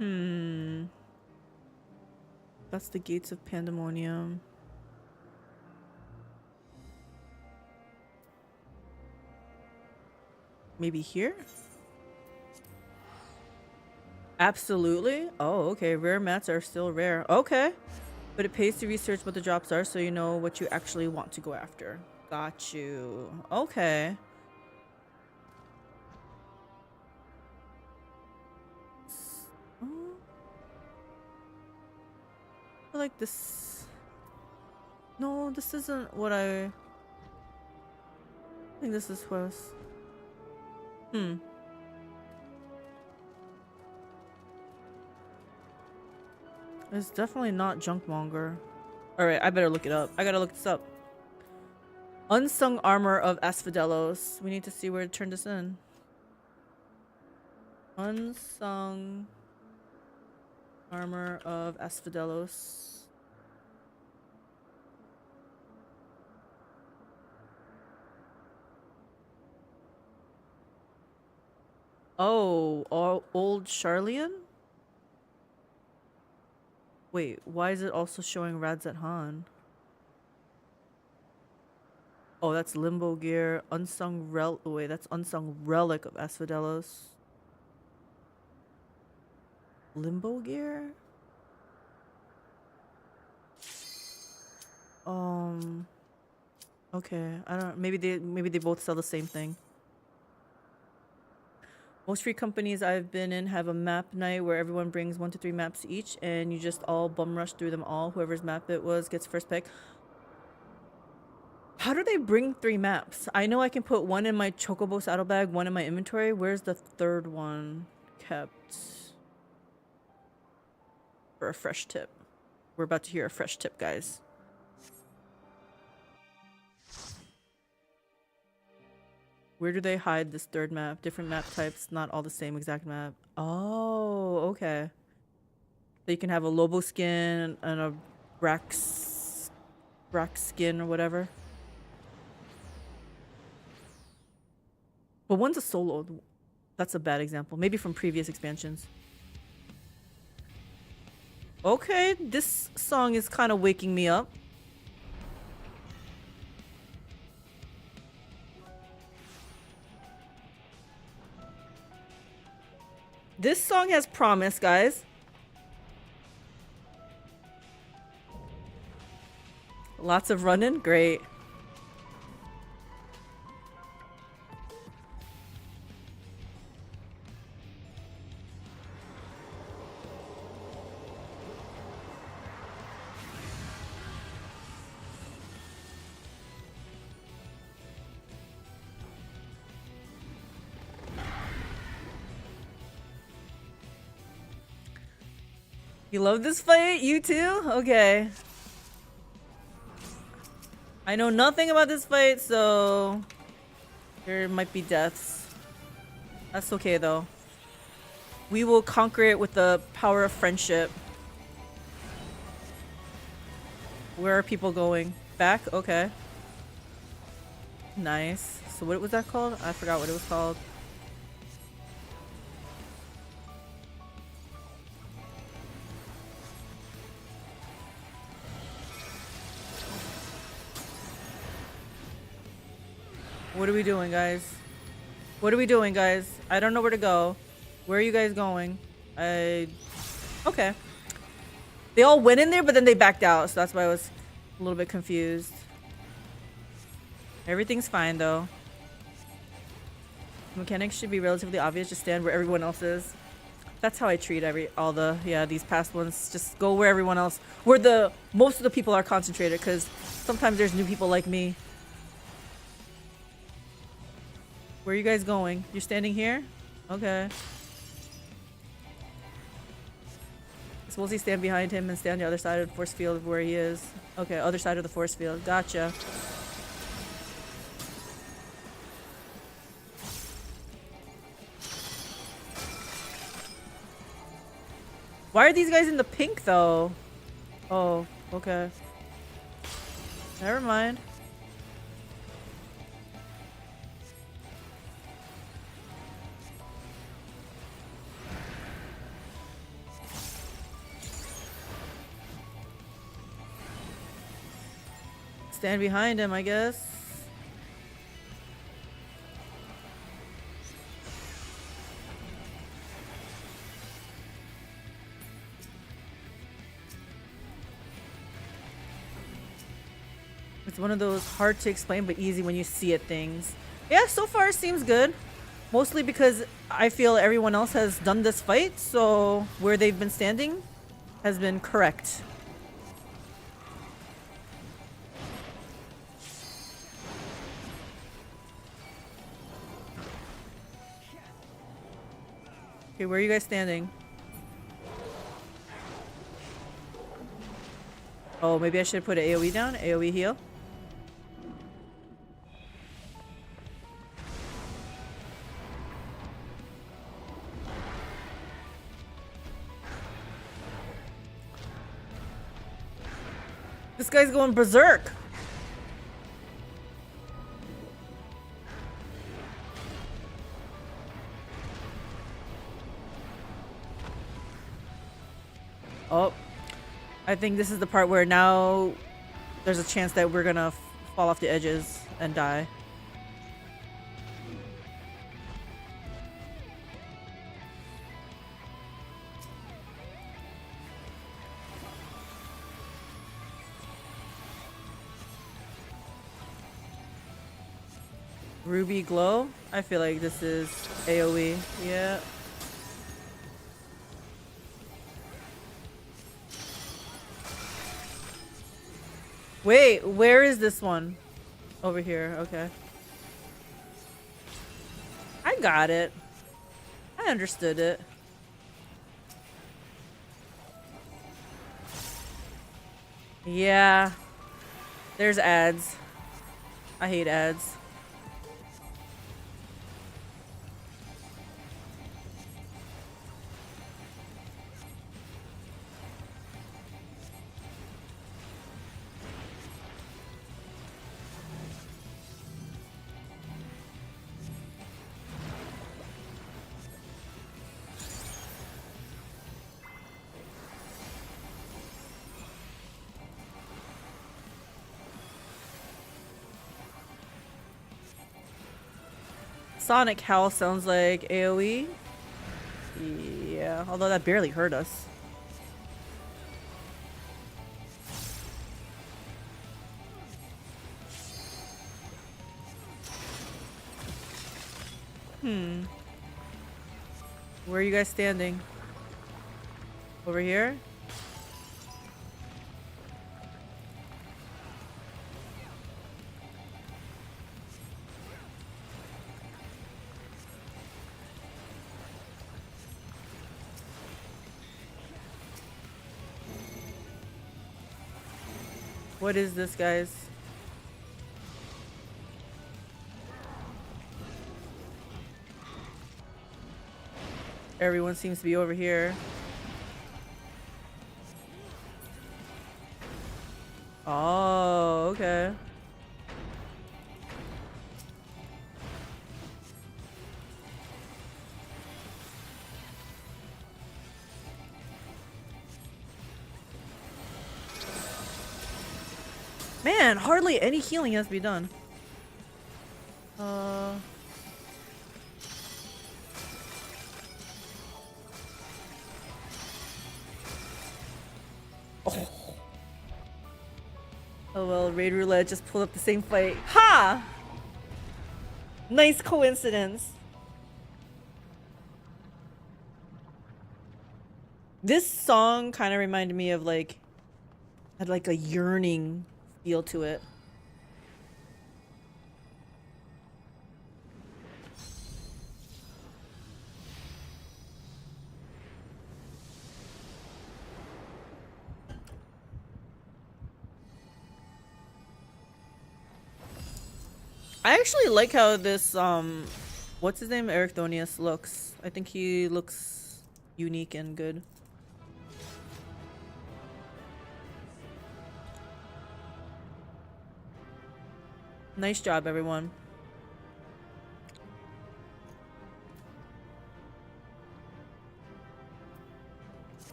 Hmm. That's the gates of Pandaemonium. Maybe here? Absolutely. Oh, okay. Rare mats are still rare. Okay. But it pays to research what the drops are so you know what you actually want to go after. Got you. Okay. Oh, I like this. No, this isn't what I think this is West. Hmm. It's definitely not Junkmonger. Alright, I better look it up. I gotta look this up. Unsung Armor of Asphodelos. We need to see where to turn this in. Unsung Armor of Asphodelos. Oh, old Charlian? Wait, why is it also showing Radzat Han? Oh, that's Limbo Gear. Wait, that's Unsung Relic of Asphodelos. Limbo Gear? Okay. I don't, maybe they both sell the same thing. Most free companies I've been in have a map night where everyone brings 1 to 3 maps each and you just all bum rush through them all. Whoever's map it was gets first pick. How do they bring 3 maps? I know I can put 1 in my Chocobo saddlebag, 1 in my inventory. Where's the 3rd one kept? For a fresh tip. We're about to hear a fresh tip, guys. Where do they hide this 3rd map? Different map types, not all the same exact map. Oh, okay. So you can have a Lobo skin and a Brax skin or whatever. But one's a solo. That's a bad example. Maybe from previous expansions. Okay, this song is kind of waking me up. This song has promise, guys. Lots of running, great. You love this fight? You too? Okay. I know nothing about this fight, so there might be deaths. That's okay though. We will conquer it with the power of friendship. Where are people going? Back? Okay. Nice. So what was that called? I forgot what it was called. What are we doing, guys? What are we doing, guys? I don't know where to go. Where are you guys going? Okay. They all went in there, but then they backed out, so that's why I was a little bit confused. Everything's fine, though. Mechanics should be relatively obvious. Just stand where everyone else is. That's how I treat these past ones. Just go where everyone else, where most of the people are concentrated, because sometimes there's new people like me. Where are you guys going? You're standing here? Okay. Suppose you stand behind him and stay on the other side of the force field of where he is. Okay, other side of the force field. Gotcha. Why are these guys in the pink though? Oh, okay. Never mind. stand behind him, I guess. It's one of those hard to explain but easy when you see it things. Yeah, so far it seems good. Mostly because I feel everyone else has done this fight, so where they've been standing has been correct. Okay, where are you guys standing? Oh, maybe I should put an AoE down? AoE heal? This guy's going berserk! Oh. I think this is the part where now there's a chance that we're gonna fall off the edges and die. Ruby glow? I feel like this is AoE. Yeah. Wait, where is this one? Over here, okay. I got it. I understood it. Yeah. There's ads. I hate ads. Sonic Howl sounds like AoE. Yeah, although that barely hurt us. Where are you guys standing? Over here? What is this, guys? Everyone seems to be over here. Oh, okay. Man, hardly any healing has to be done. Oh well, Raid Roulette just pulled up the same fight. Ha! Nice coincidence. This song kind of reminded me of had like a yearning feel to it. I actually like how this what's his name, Ericthonius looks. I think he looks unique and good. Nice job, everyone.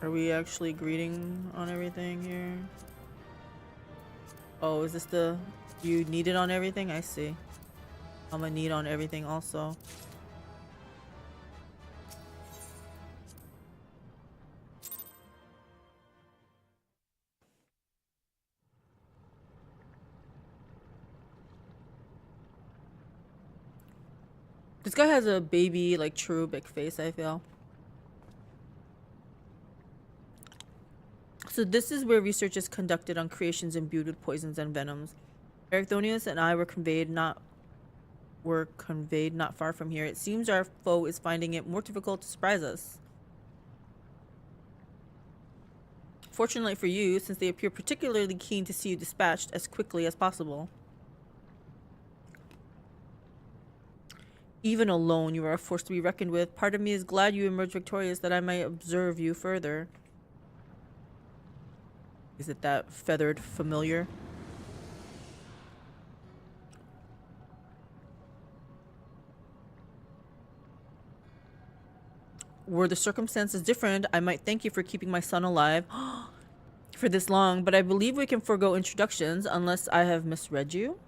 Are we actually greeting on everything here? Oh, is this the... You need it on everything? I see. I'm gonna need on everything also. This guy has a baby, like, cherubic face, I feel. So this is where research is conducted on creations imbued with poisons and venoms. Ericthonius and I were conveyed not far from here. It seems our foe is finding it more difficult to surprise us. Fortunately for you, since they appear particularly keen to see you dispatched as quickly as possible. Even alone, you are a force to be reckoned with. Part of me is glad you emerged victorious that I might observe you further. Is it that feathered familiar? Were the circumstances different, I might thank you for keeping my son alive for this long, but I believe we can forego introductions unless I have misread you.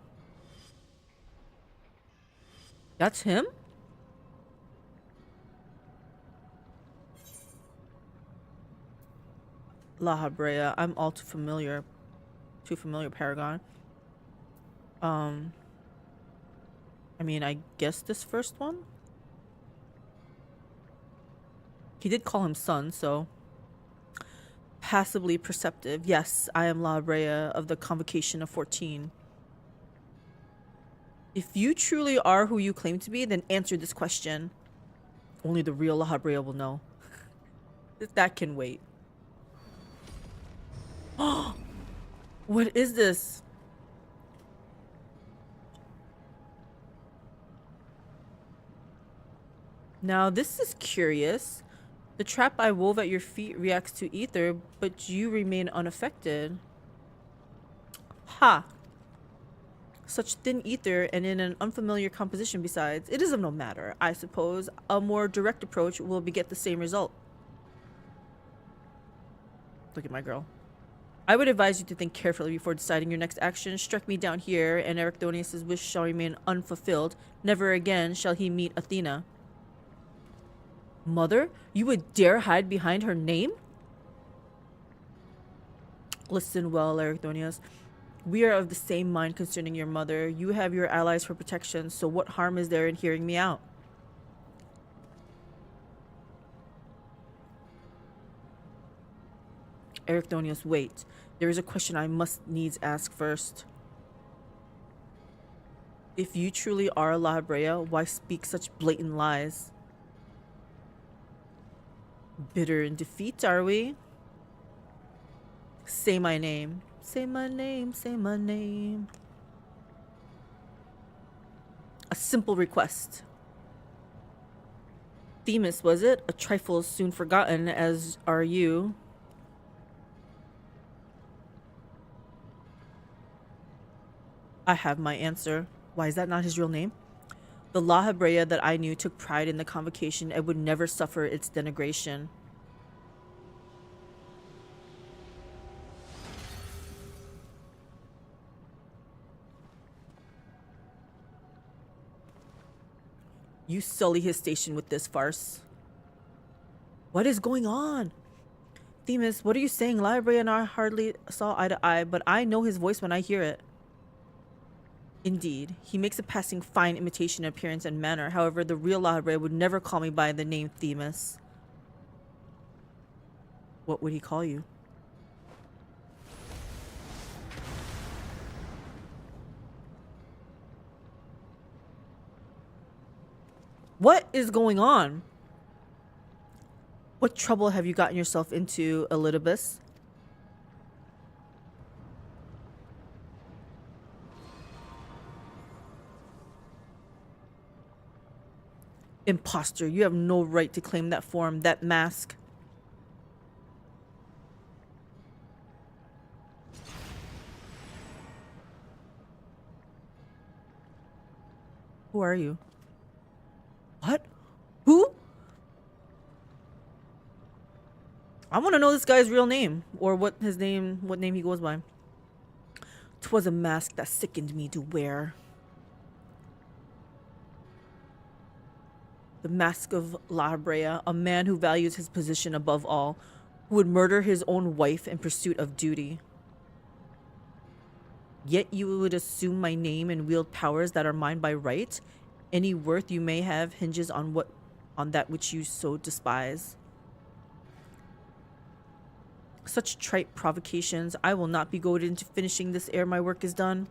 That's him? La Habrea. I'm all too familiar. Too familiar, Paragon. I mean, I guess this first one? He did call him son, so... Passively perceptive. Yes, I am La Habrea of the Convocation of 14. If you truly are who you claim to be, then answer this question. Only the real La Habrea will know. That can wait. Oh! What is this? Now, this is curious. The trap I wove at your feet reacts to ether, but you remain unaffected. Ha! Such thin ether and in an unfamiliar composition besides. It is of no matter, I suppose. A more direct approach will beget the same result. Look at my girl. I would advise you to think carefully before deciding your next action. Strike me down here, and Ericthonius' wish shall remain unfulfilled. Never again shall he meet Athena. Mother? You would dare hide behind her name? Listen well, Ericthonius. We are of the same mind concerning your mother. You have your allies for protection, so what harm is there in hearing me out? Ericthonius, wait. There is a question I must needs ask first. If you truly are La Habrea, why speak such blatant lies? Bitter in defeat, are we? Say my name. Say my name, say my name. A simple request. Themis, was it? A trifle soon forgotten, as are you. I have my answer. Why, is that not his real name? The La Habrea that I knew took pride in the convocation and would never suffer its denigration. You sully his station with this farce. What is going on? Themis, what are you saying? La Habrea and I hardly saw eye to eye, but I know his voice when I hear it. Indeed, he makes a passing fine imitation of appearance and manner. However, the real La Habrea would never call me by the name Themis. What would he call you? What is going on? What trouble have you gotten yourself into, Elidibus? Imposter, you have no right to claim that form, that mask. Who are you? What? Who? I want to know this guy's real name, or what name he goes by. 'Twas a mask that sickened me to wear. The mask of La Brea, a man who values his position above all, who would murder his own wife in pursuit of duty. Yet you would assume my name and wield powers that are mine by right. Any worth you may have hinges on that which you so despise. Such trite provocations, I will not be goaded into finishing this ere my work is done.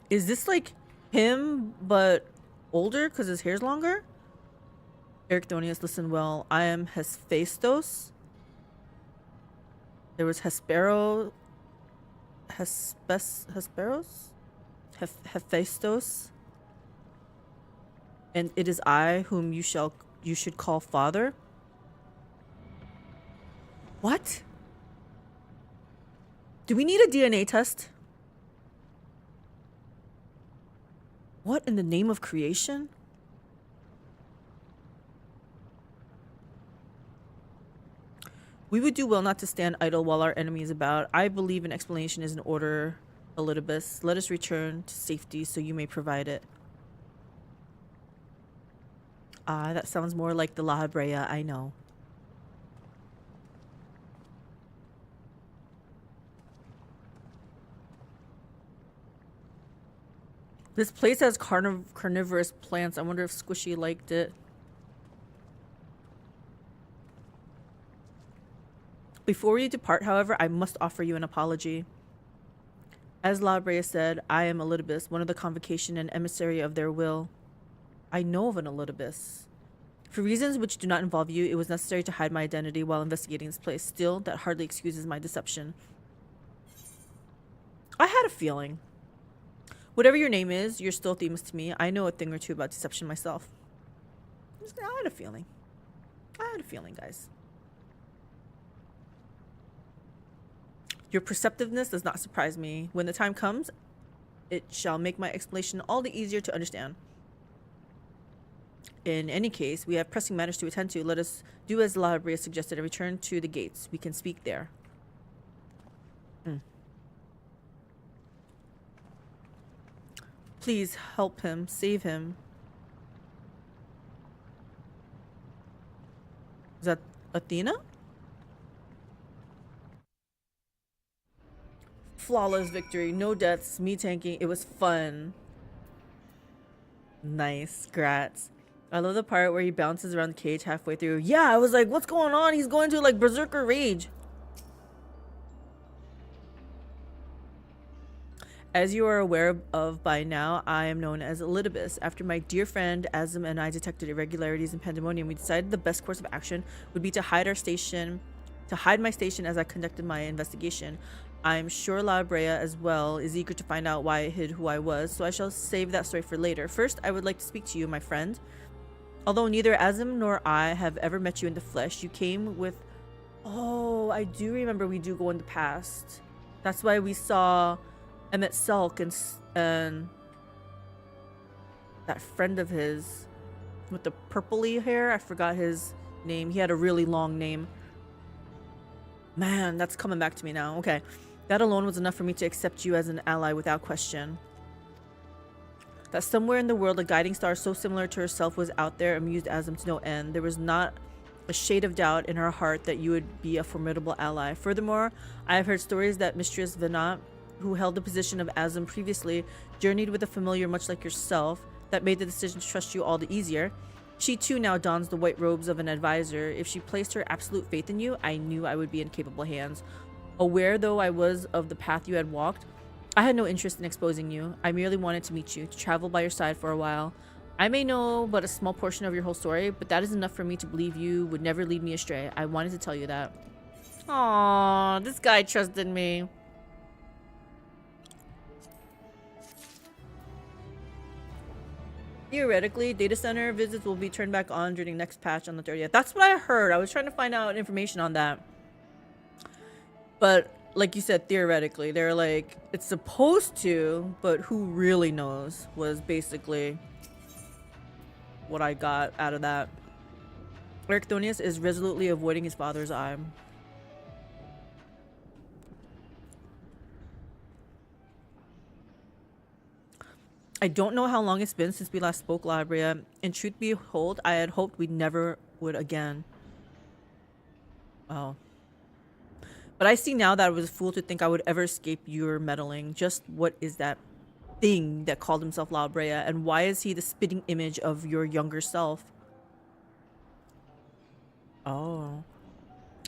Is this like him, but older because his hair's longer? Ericthonius, listen well. I am Hephaestus. There was Hesperos. Hephaestus. And it is I whom you should call father. What? Do we need a DNA test? What in the name of creation? We would do well not to stand idle while our enemy is about. I believe an explanation is in order, Elidibus. Let us return to safety so you may provide it. Ah, that sounds more like the La Brea I know. This place has carnivorous plants. I wonder if Squishy liked it. Before you depart, however, I must offer you an apology. As La Brea said, I am Elidibus, one of the convocation and emissary of their will. I know of an Elidibus. For reasons which do not involve you, it was necessary to hide my identity while investigating this place. Still, that hardly excuses my deception. I had a feeling. Whatever your name is, you're still famous to me. I know a thing or two about deception myself. I had a feeling. I had a feeling, guys. Your perceptiveness does not surprise me. When the time comes, it shall make my explanation all the easier to understand. In any case, we have pressing matters to attend to. Let us do as La Brea suggested and return to the gates. We can speak there. Please help him. Save him. Is that Athena? Flawless victory. No deaths. Me tanking. It was fun. Nice. Grats. I love the part where he bounces around the cage halfway through. Yeah, I was like, what's going on? He's going to like berserker rage. As you are aware of by now, I am known as Elidibus. After my dear friend Azim and I detected irregularities in Pandaemonium, we decided the best course of action would be to hide my station as I conducted my investigation. I'm sure La Brea as well is eager to find out why I hid who I was, so I shall save that story for later. First, I would like to speak to you, my friend. Although neither Azim nor I have ever met you in the flesh, you came with... Oh, I do remember we do go in the past. That's why we saw Emmett Selk and that friend of his with the purpley hair. I forgot his name. He had a really long name. Man, that's coming back to me now. Okay. That alone was enough for me to accept you as an ally without question. That somewhere in the world a guiding star so similar to herself was out there amused Azim to no end. There was not a shade of doubt in her heart that you would be a formidable ally. Furthermore, I have heard stories that Mistress Venat, who held the position of Azim previously, journeyed with a familiar much like yourself. That made the decision to trust you all the easier. She too now dons the white robes of an advisor. If she placed her absolute faith in you, I knew I would be in capable hands. Aware though I was of the path you had walked, I had no interest in exposing you. I merely wanted to meet you, to travel by your side for a while. I may know but a small portion of your whole story, but that is enough for me to believe you would never lead me astray. I wanted to tell you that. Aww, this guy trusted me. Theoretically, data center visits will be turned back on during next patch on the 30th. That's what I heard. I was trying to find out information on that. But like you said, theoretically, they're like, it's supposed to, but who really knows was basically what I got out of that. Ericthonius is resolutely avoiding his father's eye. I don't know how long it's been since we last spoke, Labria, and truth be told, I had hoped we never would again. Oh. But I see now that I was a fool to think I would ever escape your meddling. Just what is that thing that called himself Labrea, and why is he the spitting image of your younger self? Oh.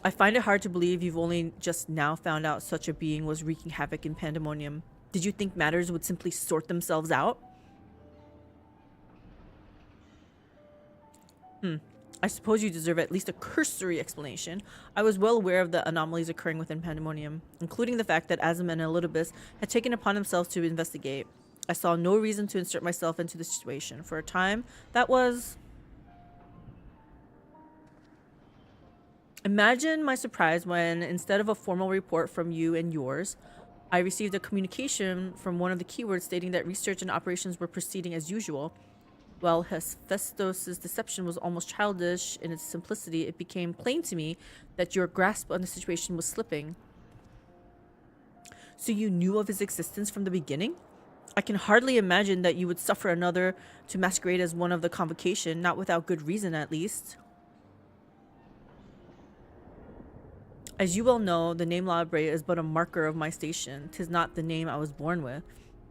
I find it hard to believe you've only just now found out such a being was wreaking havoc in Pandaemonium. Did you think matters would simply sort themselves out? I suppose you deserve at least a cursory explanation. I was well aware of the anomalies occurring within Pandaemonium, including the fact that Azim and Elidibus had taken upon themselves to investigate. I saw no reason to insert myself into the situation. For a time, that was... Imagine my surprise when, instead of a formal report from you and yours, I received a communication from one of the keywords stating that research and operations were proceeding as usual. While Hephaestus' deception was almost childish in its simplicity, it became plain to me that your grasp on the situation was slipping. So you knew of his existence from the beginning? I can hardly imagine that you would suffer another to masquerade as one of the convocation, not without good reason at least. As you well know, the name Labrea is but a marker of my station. 'Tis not the name I was born with.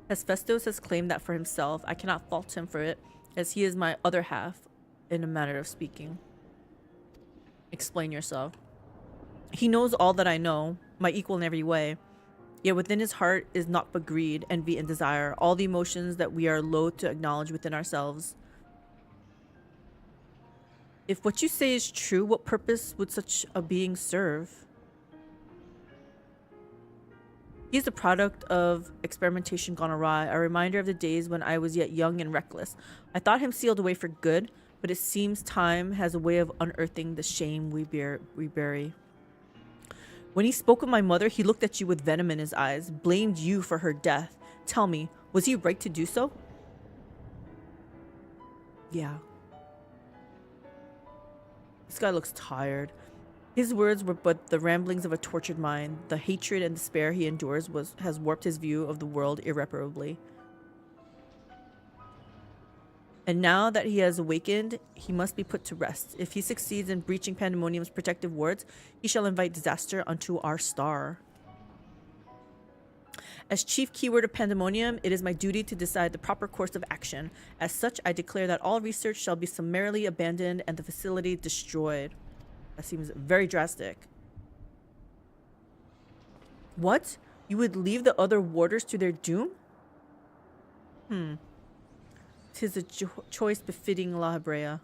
Hephaestus has claimed that for himself. I cannot fault him for it, as he is my other half, in a manner of speaking. Explain yourself. He knows all that I know, my equal in every way. Yet within his heart is naught but greed, envy, and desire, all the emotions that we are loath to acknowledge within ourselves. If what you say is true, what purpose would such a being serve? He is the product of experimentation gone awry, a reminder of the days when I was yet young and reckless. I thought him sealed away for good, but it seems time has a way of unearthing the shame we bury. When he spoke of my mother, he looked at you with venom in his eyes, blamed you for her death. Tell me, was he right to do so? Yeah. This guy looks tired. His words were but the ramblings of a tortured mind. The hatred and despair he endures has warped his view of the world irreparably. And now that he has awakened, he must be put to rest. If he succeeds in breaching Pandaemonium's protective wards, he shall invite disaster unto our star. As chief keyword of Pandaemonium, it is my duty to decide the proper course of action. As such, I declare that all research shall be summarily abandoned and the facility destroyed. That seems very drastic. What? You would leave the other warders to their doom? 'Tis a choice befitting La Hebrea.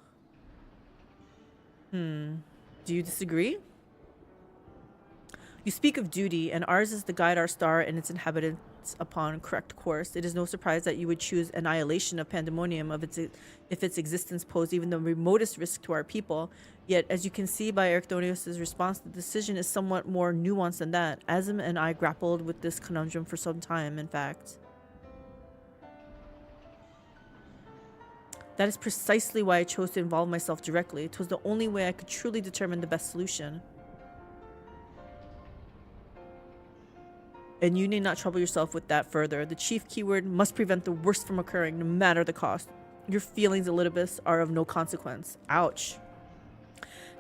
Do you disagree? You speak of duty, and ours is to guide our star and its inhabitants upon correct course. It is no surprise that you would choose annihilation of Pandaemonium if its existence posed even the remotest risk to our people. Yet, as you can see by Ericthonius' response, the decision is somewhat more nuanced than that. Azim and I grappled with this conundrum for some time, in fact. That is precisely why I chose to involve myself directly. It was the only way I could truly determine the best solution. And you need not trouble yourself with that further. The chief keyword must prevent the worst from occurring, no matter the cost. Your feelings, Elidibus, are of no consequence. Ouch.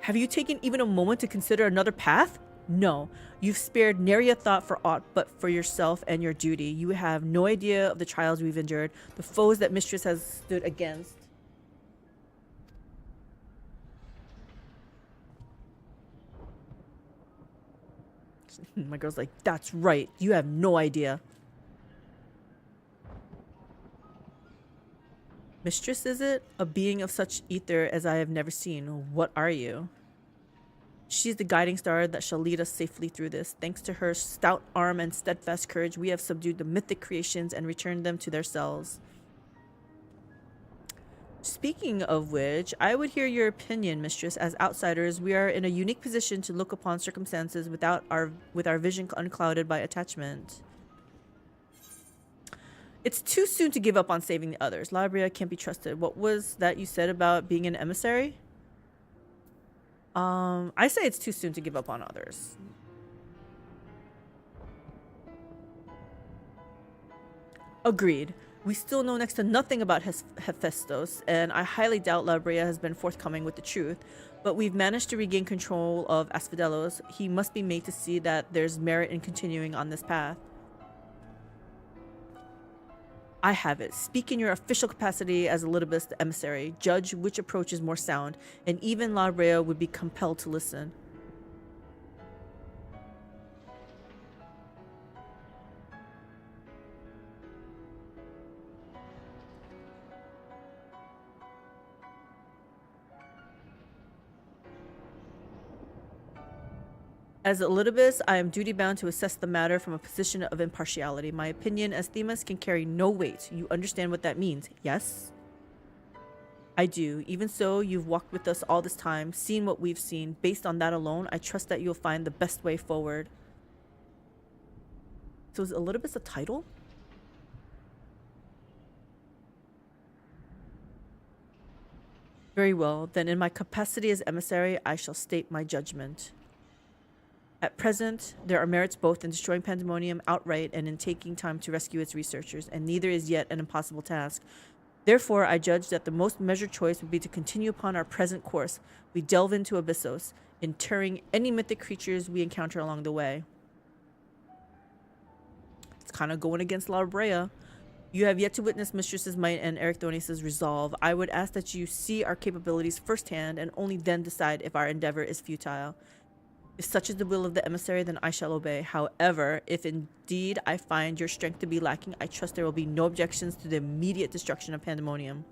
Have you taken even a moment to consider another path? No. You've spared nary a thought for aught but for yourself and your duty. You have no idea of the trials we've endured, the foes that Mistress has stood against. My girl's like, that's right. You have no idea. Mistress, is it? A being of such ether as I have never seen. What are you? She's the guiding star that shall lead us safely through this. Thanks to her stout arm and steadfast courage, we have subdued the mythic creations and returned them to their cells. Speaking of which, I would hear your opinion, Mistress. As outsiders, we are in a unique position to look upon circumstances with our vision unclouded by attachment. It's too soon to give up on saving the others. Labria can't be trusted. What was that you said about being an emissary? I say it's too soon to give up on others. Agreed. We still know next to nothing about Hephaestus, and I highly doubt La Brea has been forthcoming with the truth. But we've managed to regain control of Asphodelos. He must be made to see that there's merit in continuing on this path. I have it. Speak in your official capacity as Elidibus the emissary. Judge which approach is more sound, and even La Brea would be compelled to listen. As Elidibus, I am duty-bound to assess the matter from a position of impartiality. My opinion as Themis can carry no weight. You understand what that means, yes? I do. Even so, you've walked with us all this time, seen what we've seen. Based on that alone, I trust that you'll find the best way forward. So is Elidibus a title? Very well. Then in my capacity as emissary, I shall state my judgment. At present, there are merits both in destroying Pandaemonium outright and in taking time to rescue its researchers, and neither is yet an impossible task. Therefore, I judge that the most measured choice would be to continue upon our present course. We delve into Abyssos, interring any mythic creatures we encounter along the way. It's kind of going against La Brea. You have yet to witness Mistress's might and Erichthonius' resolve. I would ask that you see our capabilities firsthand and only then decide if our endeavor is futile. If such is the will of the emissary, then I shall obey. However, if indeed I find your strength to be lacking, I trust there will be no objections to the immediate destruction of Pandaemonium.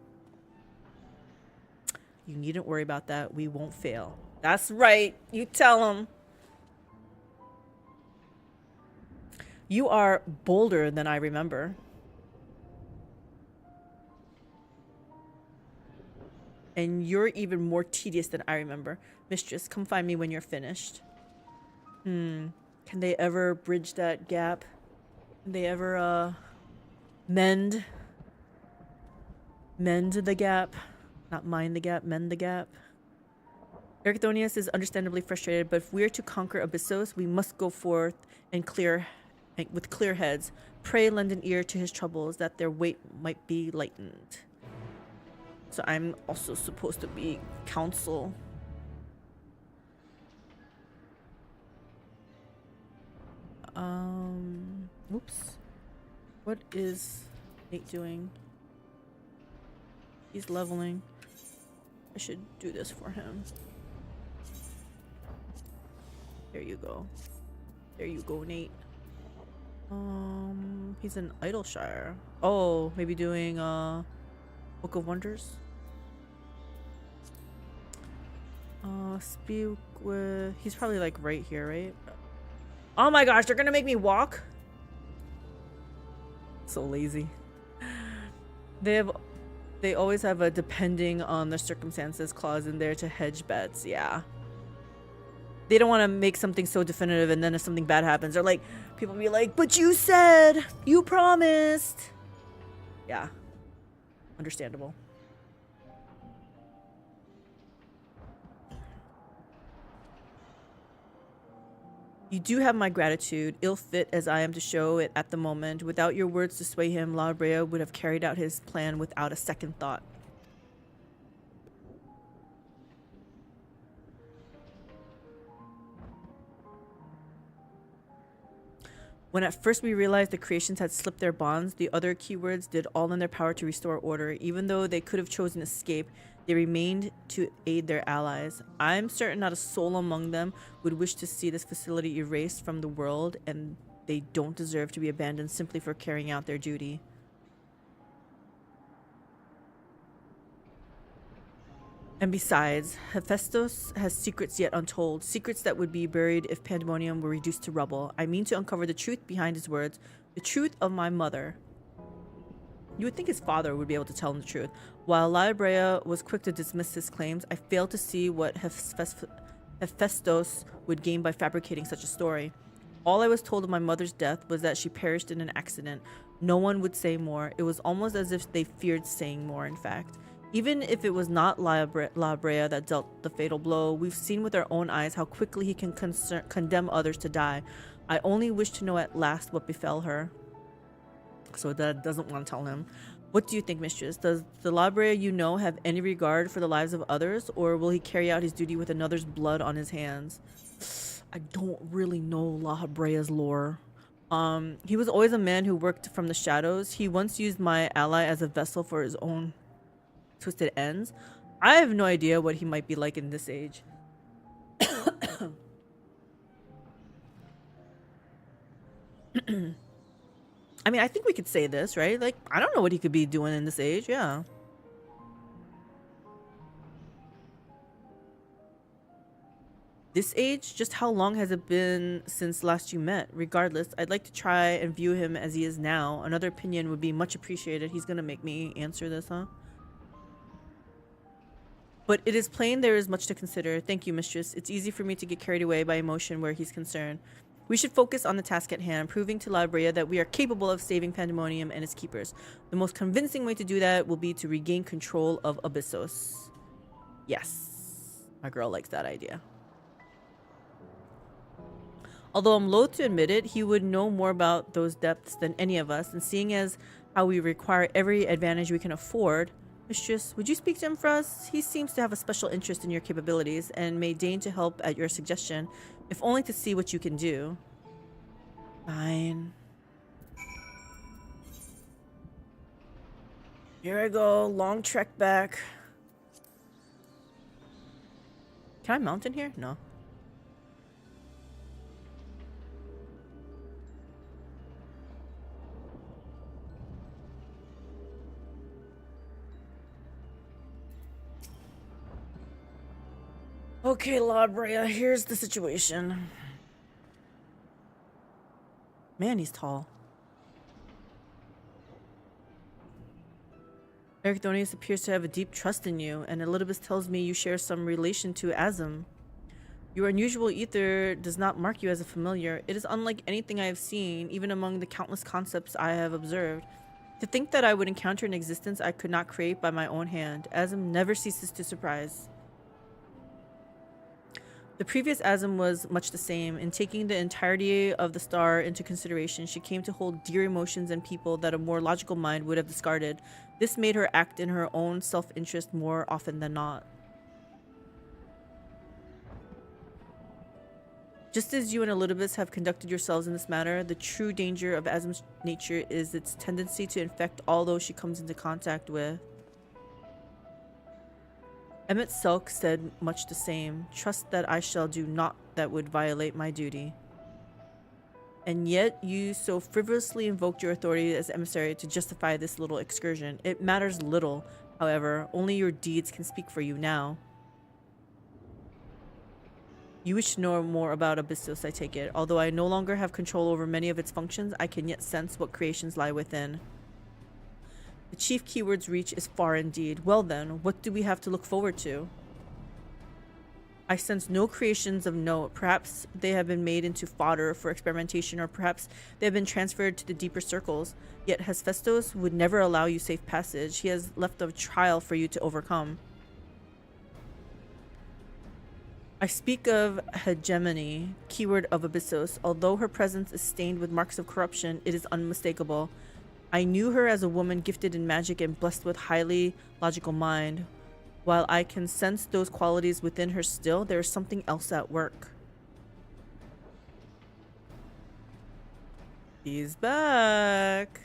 You needn't worry about that. We won't fail. That's right. You tell him. You are bolder than I remember. And you're even more tedious than I remember. Mistress, come find me when you're finished. Can they ever bridge that gap? Can they ever, mend the gap? Not mind the gap, mend the gap. Erichthonius is understandably frustrated, but if we're to conquer Abyssos, we must go forth and with clear heads. Pray lend an ear to his troubles, that their weight might be lightened. So I'm also supposed to be counsel. Oops. What is Nate doing? He's leveling. I should do this for him. There you go. There you go, Nate. He's in Idleshire. Oh, maybe doing Book of Wonders. Speak with. He's probably like right here, right? Oh my gosh, they're gonna make me walk. So lazy. They always have a depending on the circumstances clause in there to hedge bets. Yeah. They don't want to make something so definitive, and then if something bad happens, they're like, people be like, but you said, you promised. Yeah. Understandable. You do have my gratitude, ill fit as I am to show it at the moment. Without your words to sway him, La Brea would have carried out his plan without a second thought. When at first we realized the creations had slipped their bonds, the other keywords did all in their power to restore order. Even though they could have chosen escape, they remained to aid their allies. I'm certain not a soul among them would wish to see this facility erased from the world, and they don't deserve to be abandoned simply for carrying out their duty. And besides, Hephaestus has secrets yet untold, secrets that would be buried if Pandaemonium were reduced to rubble. I mean to uncover the truth behind his words, the truth of my mother. You would think his father would be able to tell him the truth. While La Brea was quick to dismiss his claims, I failed to see what Hephaestus would gain by fabricating such a story. All I was told of my mother's death was that she perished in an accident. No one would say more. It was almost as if they feared saying more, in fact. Even if it was not La Brea that dealt the fatal blow, we've seen with our own eyes how quickly he can condemn others to die. I only wish to know at last what befell her. So Dad doesn't want to tell him. What do you think, Mistress? Does the La Brea you know have any regard for the lives of others, or will he carry out his duty with another's blood on his hands? I don't really know La Brea's lore. He was always a man who worked from the shadows. He once used my ally as a vessel for his own twisted ends. I have no idea what he might be like in this age. I mean, I think we could say this, right? Like, I don't know what he could be doing in this age. Yeah. This age? Just how long has it been since last you met? Regardless, I'd like to try and view him as he is now. Another opinion would be much appreciated. He's gonna make me answer this, huh? But it is plain there is much to consider. Thank you, Mistress. It's easy for me to get carried away by emotion where he's concerned. We should focus on the task at hand, proving to La Brea that we are capable of saving Pandaemonium and its keepers. The most convincing way to do that will be to regain control of Abyssos. Yes. My girl likes that idea. Although I'm loath to admit it, he would know more about those depths than any of us, and seeing as how we require every advantage we can afford, Mistress, would you speak to him for us? He seems to have a special interest in your capabilities and may deign to help at your suggestion, if only to see what you can do. Fine. Here I go. Long trek back. Can I mount in here? No. Okay, La Brea, here's the situation. Man, he's tall. Ericthonius appears to have a deep trust in you, and Elidibus tells me you share some relation to Azim. Your unusual ether does not mark you as a familiar. It is unlike anything I have seen, even among the countless concepts I have observed. To think that I would encounter an existence I could not create by my own hand. Azim never ceases to surprise. The previous Azim was much the same. In taking the entirety of the star into consideration, she came to hold dear emotions and people that a more logical mind would have discarded. This made her act in her own self-interest more often than not. Just as you and Elidibus have conducted yourselves in this matter, the true danger of Azim's nature is its tendency to infect all those she comes into contact with. Emmett Selk said much the same. Trust that I shall do naught that would violate my duty. And yet you so frivolously invoked your authority as emissary to justify this little excursion. It matters little, however. Only your deeds can speak for you now. You wish to know more about Abyssos, I take it. Although I no longer have control over many of its functions, I can yet sense what creations lie within. The chief keyword's reach is far indeed. Well then, what do we have to look forward to? I sense no creations of note. Perhaps they have been made into fodder for experimentation, or perhaps they have been transferred to the deeper circles. Yet Hephaestus would never allow you safe passage. He has left a trial for you to overcome. I speak of hegemony, keyword of Abyssos. Although her presence is stained with marks of corruption, it is unmistakable. I knew her as a woman gifted in magic and blessed with highly logical mind. While I can sense those qualities within her still, there is something else at work. He's back.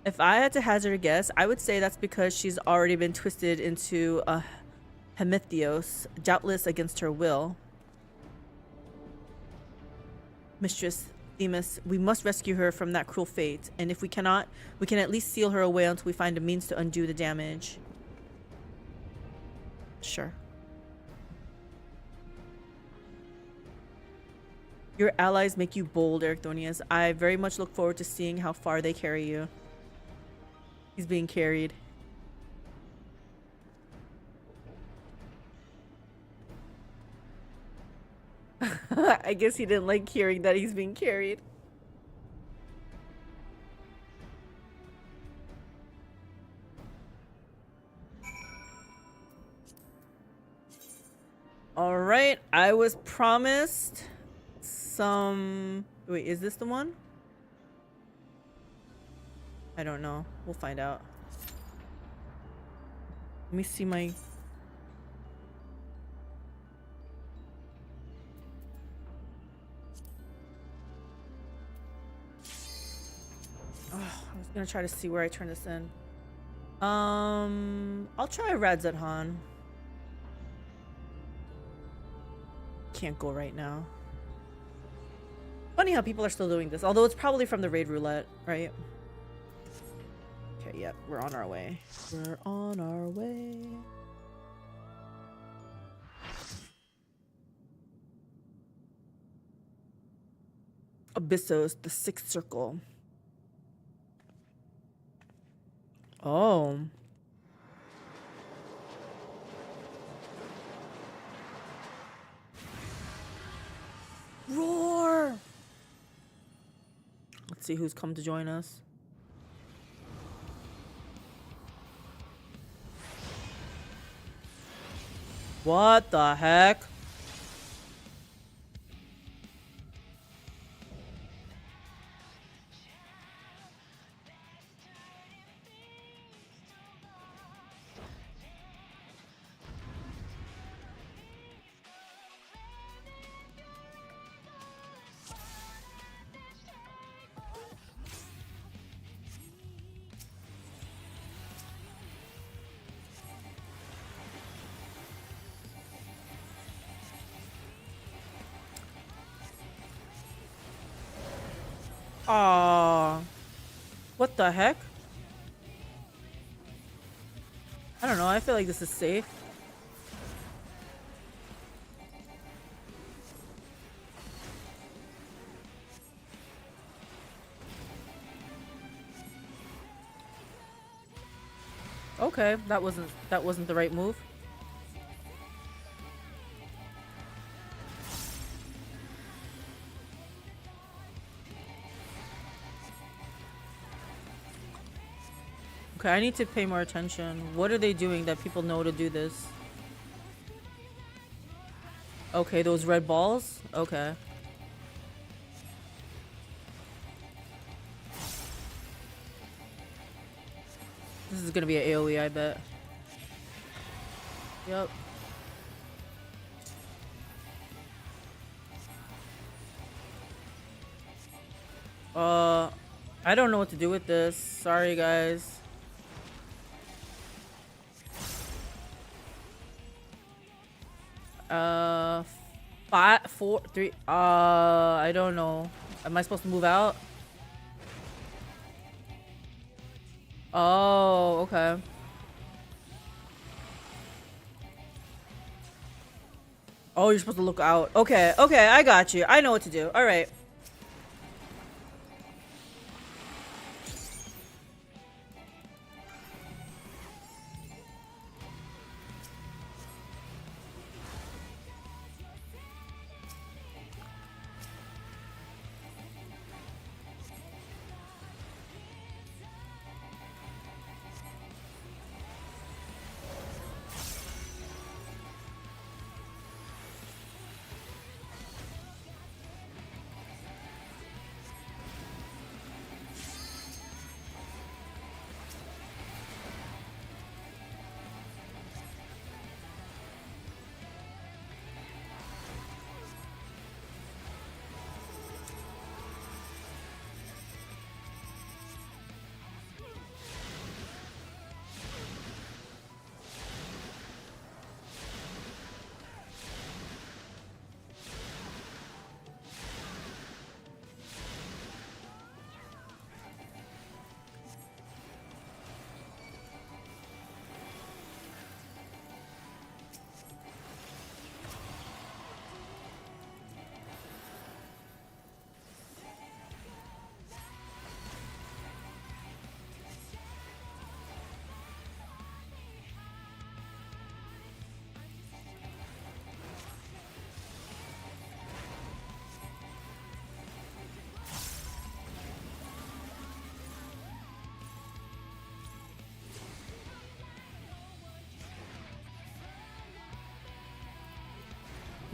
If I had to hazard a guess, I would say that's because she's already been twisted into a Hemitheos, doubtless against her will. Mistress Themis, we must rescue her from that cruel fate, and if we cannot, we can at least seal her away until we find a means to undo the damage. Sure. Your allies make you bold, Ericthonius. I very much look forward to seeing how far they carry you. He's being carried. I guess he didn't like hearing that he's being carried. All right, I was promised some. Wait, is this the one? I don't know. We'll find out. Let me see my. Oh, I was gonna try to see where I turn this in. I'll try Radzethan. Can't go right now. Funny how people are still doing this, although it's probably from the raid roulette, right? Okay, yep, we're on our way. We're on our way. Abyssos, the sixth circle. Oh. Roar! Let's see who's come to join us. What the heck? Aww. What the heck? I don't know, I feel like this is safe. Okay, that wasn't the right move. Okay, I need to pay more attention. What are they doing that people know to do this? Okay, those red balls? Okay. This is gonna be an AoE, I bet. Yep. I don't know what to do with this. Sorry, guys. Five, four, three. I don't know. Am I supposed to move out? Oh, okay. Oh, you're supposed to look out. Okay, okay, I got you. I know what to do. All right.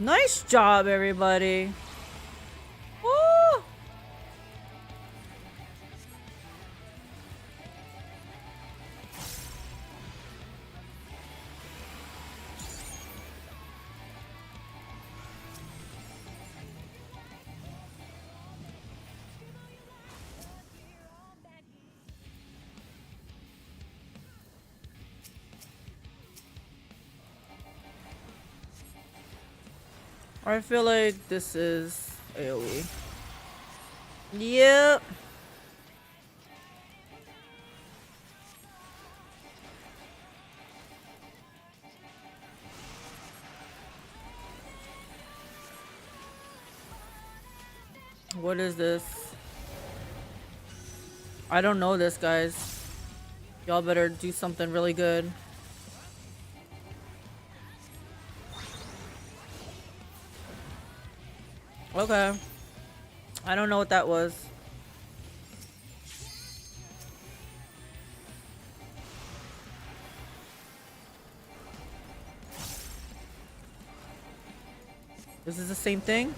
Nice job, everybody. Woo! I feel like this is AoE. Yep. What is this? I don't know this, guys. Y'all better do something really good. Okay. I don't know what that was. This is the same thing?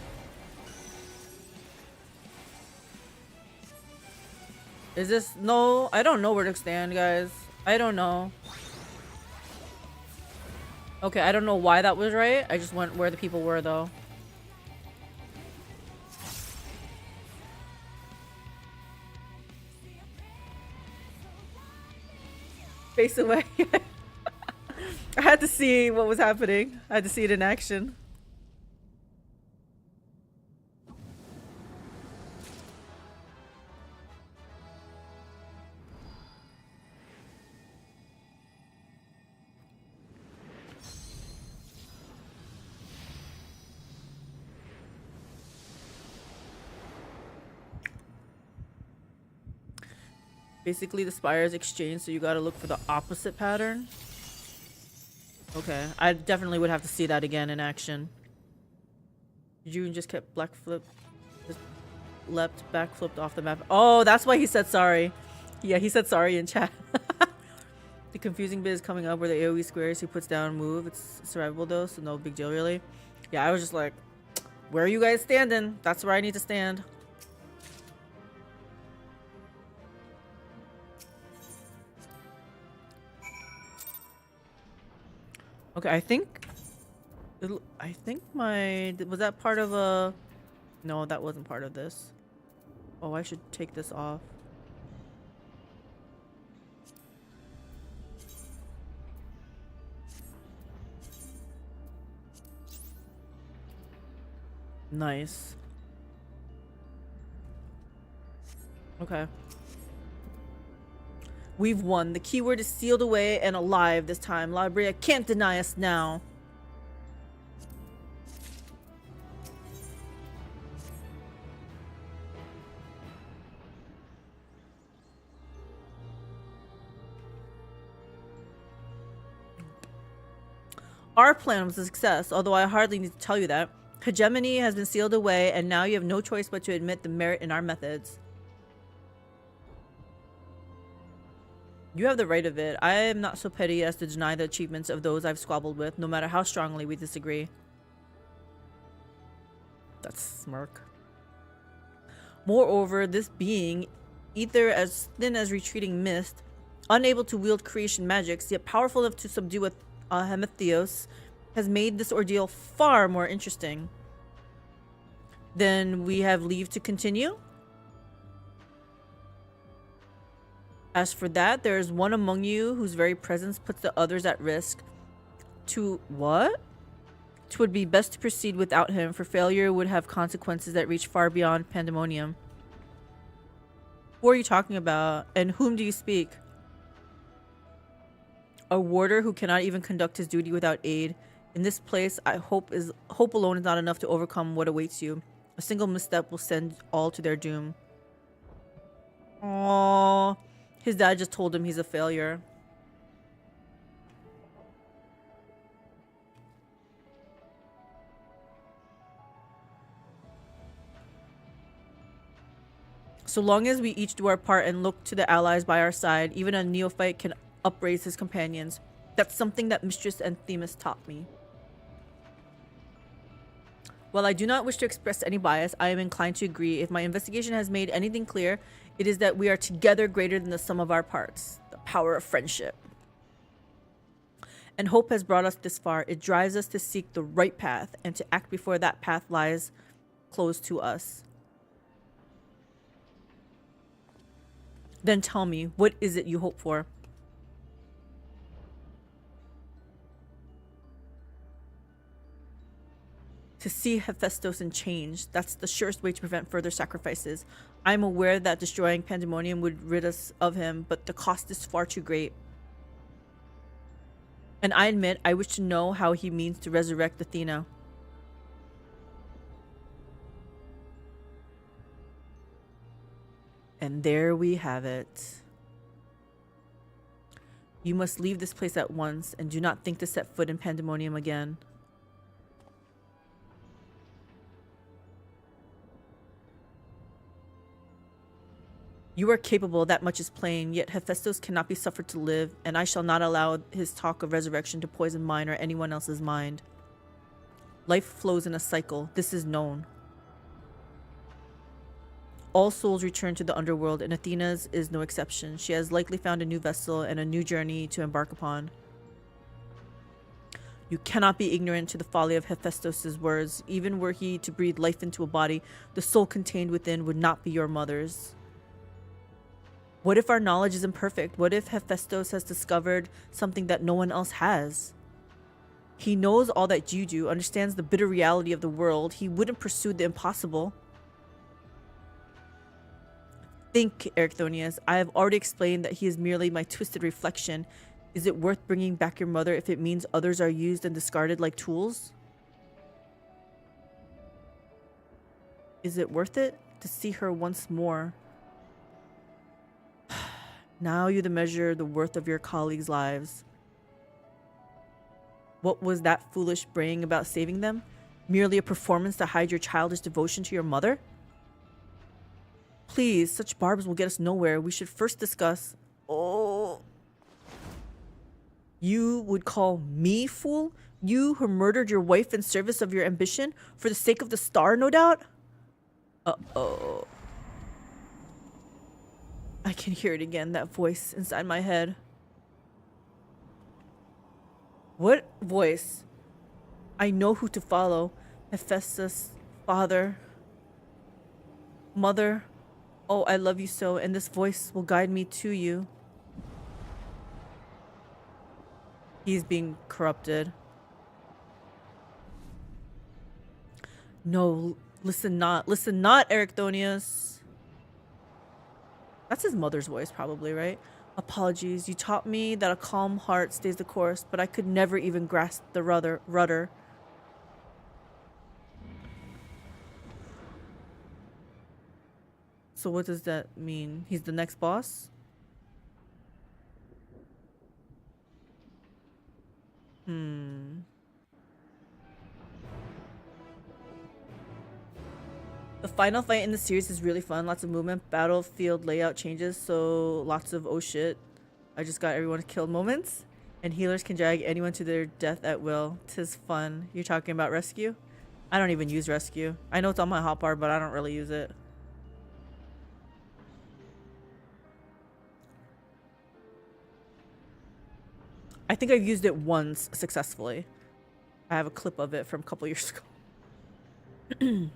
Is this... No, I don't know where to stand, guys. I don't know. Okay, I don't know why that was right. I just went where the people were, though. Face away. I had to see what was happening. I had to see it in action. Basically, the spires exchange, so you gotta look for the opposite pattern. Okay, I definitely would have to see that again in action. Did you just kept black flip? Just leapt, back flipped off the map. Oh, that's why he said sorry. Yeah, he said sorry in chat. The confusing bit is coming up where the AoE squares he puts down move. It's survivable though, so no big deal really. Yeah, I was just like, where are you guys standing? That's where I need to stand. Okay, I think my... Was that part of a... No, that wasn't part of this. Oh, I should take this off. Nice. Okay. We've won. The keyword is sealed away and alive this time. La Brea can't deny us now. Our plan was a success, although I hardly need to tell you that. Hegemony has been sealed away, and now you have no choice but to admit the merit in our methods. You have the right of it. I am not so petty as to deny the achievements of those I've squabbled with, no matter how strongly we disagree. That's smirk. Moreover, this being, either as thin as retreating mist, unable to wield creation magics, yet powerful enough to subdue a Hemetheos, has made this ordeal far more interesting. Then we have leave to continue? As for that, there is one among you whose very presence puts the others at risk. To what? 'Twould be best to proceed without him, for failure would have consequences that reach far beyond Pandaemonium. Who are you talking about, and whom do you speak? A warder who cannot even conduct his duty without aid. In this place, hope alone is not enough to overcome what awaits you. A single misstep will send all to their doom. Aww. His dad just told him he's a failure. So long as we each do our part and look to the allies by our side, even a neophyte can upraise his companions. That's something that Mistress and Themis taught me. While I do not wish to express any bias, I am inclined to agree. If my investigation has made anything clear, it is that we are together greater than the sum of our parts. The power of friendship. And hope has brought us this far. It drives us to seek the right path and to act before that path lies closed to us. Then tell me, what is it you hope for? To see Hephaestus in change. That's the surest way to prevent further sacrifices. I'm aware that destroying Pandaemonium would rid us of him, but the cost is far too great. And I admit, I wish to know how he means to resurrect Athena. And there we have it. You must leave this place at once, and do not think to set foot in Pandaemonium again. You are capable, that much is plain, yet Hephaestus cannot be suffered to live, and I shall not allow his talk of resurrection to poison mine or anyone else's mind. Life flows in a cycle, this is known. All souls return to the underworld, and Athena's is no exception. She has likely found a new vessel and a new journey to embark upon. You cannot be ignorant to the folly of Hephaestus' words. Even were he to breathe life into a body, the soul contained within would not be your mother's. What if our knowledge is imperfect? What if Hephaestus has discovered something that no one else has? He knows all that you do, understands the bitter reality of the world. He wouldn't pursue the impossible. Think, Erichthonius. I have already explained that he is merely my twisted reflection. Is it worth bringing back your mother if it means others are used and discarded like tools? Is it worth it to see her once more? Now you measure the worth of your colleagues' lives. What was that foolish braying about saving them? Merely a performance to hide your childish devotion to your mother? Please, such barbs will get us nowhere. We should first discuss... Oh... You would call me fool? You who murdered your wife in service of your ambition? For the sake of the star, no doubt? Uh-oh. I can hear it again, that voice inside my head. What voice? I know who to follow. Hephaestus, father, mother. Oh, I love you so, and this voice will guide me to you. He's being corrupted. No, listen not, Erichthonius. That's his mother's voice, probably, right? Apologies, you taught me that a calm heart stays the course, but I could never even grasp the rudder. So what does that mean? He's the next boss? The final fight in the series is really fun. Lots of movement, battlefield layout changes, so lots of oh shit, I just got everyone killed moments. And healers can drag anyone to their death at will. 'Tis fun. You're talking about rescue? I don't even use rescue. I know it's on my hotbar, but I don't really use it. I think I've used it once successfully. I have a clip of it from a couple years ago.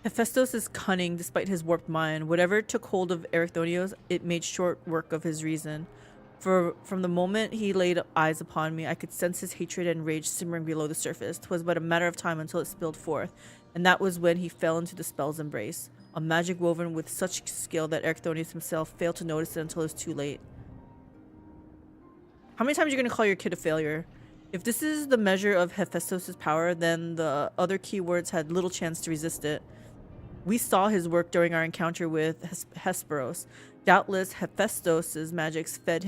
Hephaestus is cunning despite his warped mind. Whatever took hold of Erichthonius, it made short work of his reason. From the moment he laid eyes upon me, I could sense his hatred and rage simmering below the surface. 'Twas but a matter of time until it spilled forth, and that was when he fell into the spell's embrace. A magic woven with such skill that Erichthonius himself failed to notice it until it was too late. How many times are you going to call your kid a failure? If this is the measure of Hephaestus' power, then the other keywords had little chance to resist it. We saw his work during our encounter with Hesperos. Doubtless Hephaestus' magics fed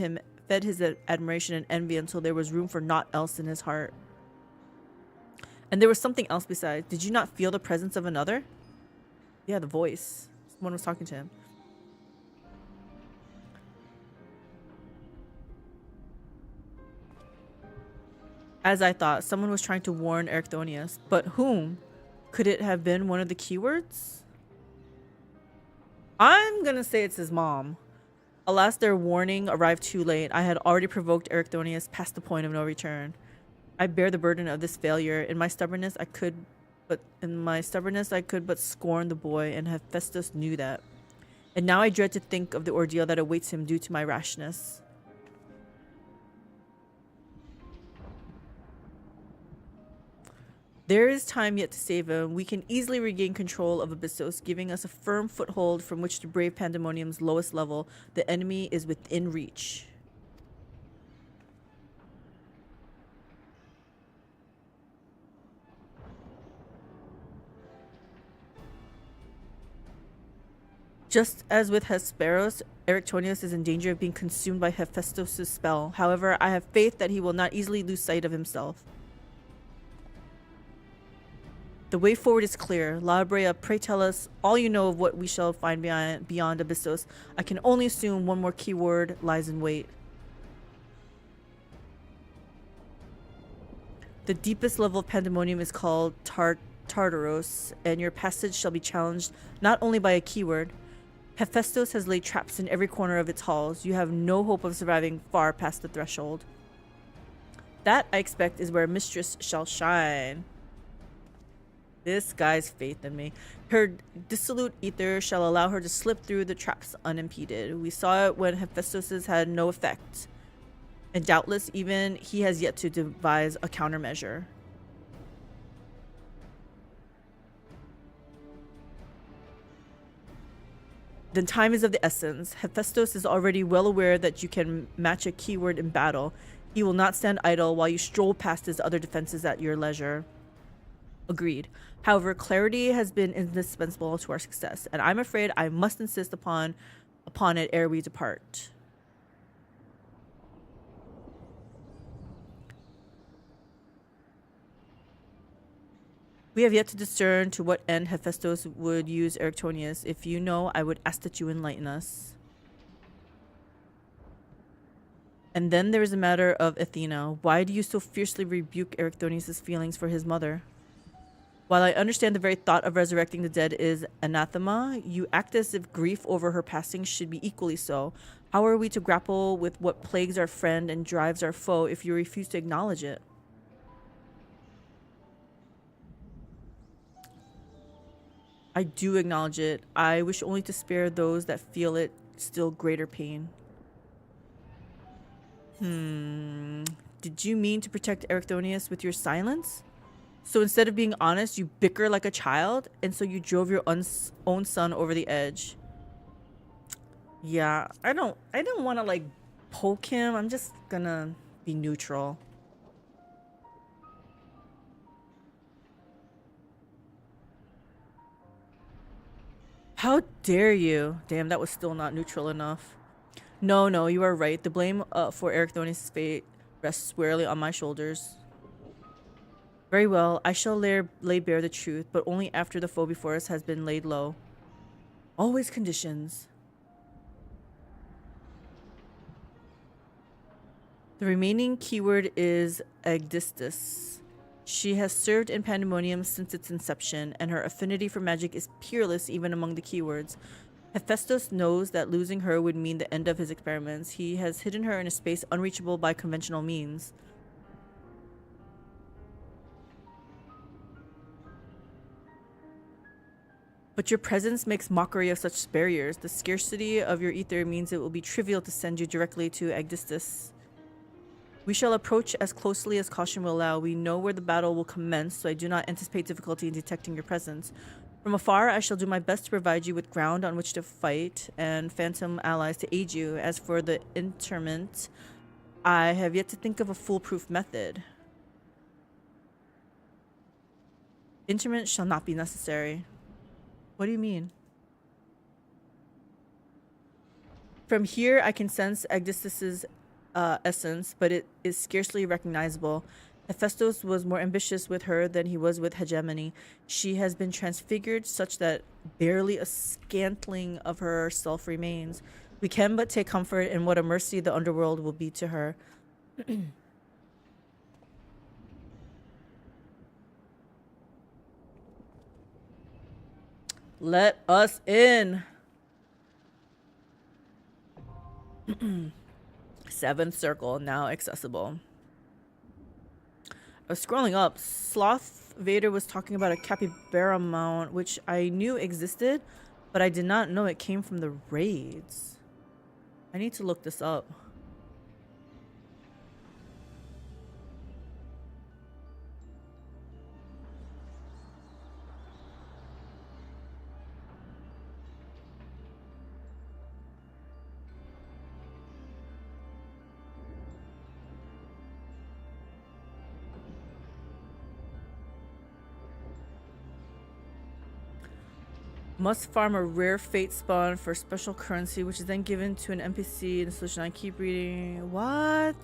his admiration and envy until there was room for naught else in his heart. And there was something else besides. Did you not feel the presence of another? Yeah, the voice. Someone was talking to him. As I thought, someone was trying to warn Ericthonius. But whom? Could it have been one of the keywords? I'm gonna say it's his mom. Alas, their warning arrived too late. I had already provoked Ericthonius past the point of no return. I bear the burden of this failure. In my stubbornness, I could but scorn the boy, and Hephaestus knew that. And now I dread to think of the ordeal that awaits him due to my rashness. There is time yet to save him. We can easily regain control of Abyssos, giving us a firm foothold from which to brave Pandaemonium's lowest level. The enemy is within reach. Just as with Hesperos, Ericthonius is in danger of being consumed by Hephaestus' spell. However, I have faith that he will not easily lose sight of himself. The way forward is clear. La Brea, pray tell us all you know of what we shall find beyond Abyssos. I can only assume one more keyword lies in wait. The deepest level of Pandaemonium is called Tartaros, and your passage shall be challenged not only by a keyword. Hephaestus has laid traps in every corner of its halls. You have no hope of surviving far past the threshold. That, I expect, is where Mistress shall shine. This guy's faith in me. Her dissolute ether shall allow her to slip through the traps unimpeded. We saw it when Hephaestus had no effect. And doubtless even he has yet to devise a countermeasure. Then time is of the essence. Hephaestus is already well aware that you can match a keyword in battle. He will not stand idle while you stroll past his other defenses at your leisure. Agreed. However, clarity has been indispensable to our success, and I'm afraid I must insist upon it ere we depart. We have yet to discern to what end Hephaestus would use Ericthonius. If you know, I would ask that you enlighten us. And then there is a matter of Athena. Why do you so fiercely rebuke Ericthonius' feelings for his mother? While I understand the very thought of resurrecting the dead is anathema, you act as if grief over her passing should be equally so. How are we to grapple with what plagues our friend and drives our foe if you refuse to acknowledge it? I do acknowledge it. I wish only to spare those that feel it still greater pain. Did you mean to protect Ericthonius with your silence? So instead of being honest, you bicker like a child, and so you drove your own son over the edge. Yeah, I don't want to like poke him. I'm just gonna be neutral. How dare you? Damn, that was still not neutral enough. No, you are right. The blame for Ericthonius' fate rests squarely on my shoulders. Very well, I shall lay bare the truth, but only after the foe before us has been laid low. Always conditions. The remaining keyword is Agdistis. She has served in Pandaemonium since its inception, and her affinity for magic is peerless even among the keywords. Hephaestus knows that losing her would mean the end of his experiments. He has hidden her in a space unreachable by conventional means. But your presence makes mockery of such barriers. The scarcity of your ether means it will be trivial to send you directly to Agdistis. We shall approach as closely as caution will allow. We know where the battle will commence, so I do not anticipate difficulty in detecting your presence. From afar, I shall do my best to provide you with ground on which to fight and phantom allies to aid you. As for the interment, I have yet to think of a foolproof method. Interment shall not be necessary. What do you mean? From here, I can sense Agdistis' essence, but it is scarcely recognizable. Hephaestus was more ambitious with her than he was with Hegemony. She has been transfigured such that barely a scantling of herself remains. We can but take comfort in what a mercy the underworld will be to her. Let us in. 7th circle now accessible. I was scrolling up. Sloth Vader was talking about a capybara mount, which I knew existed, but I did not know it came from the raids. I need to look this up. Must farm a rare fate spawn for special currency, which is then given to an NPC in the solution. I keep reading. What?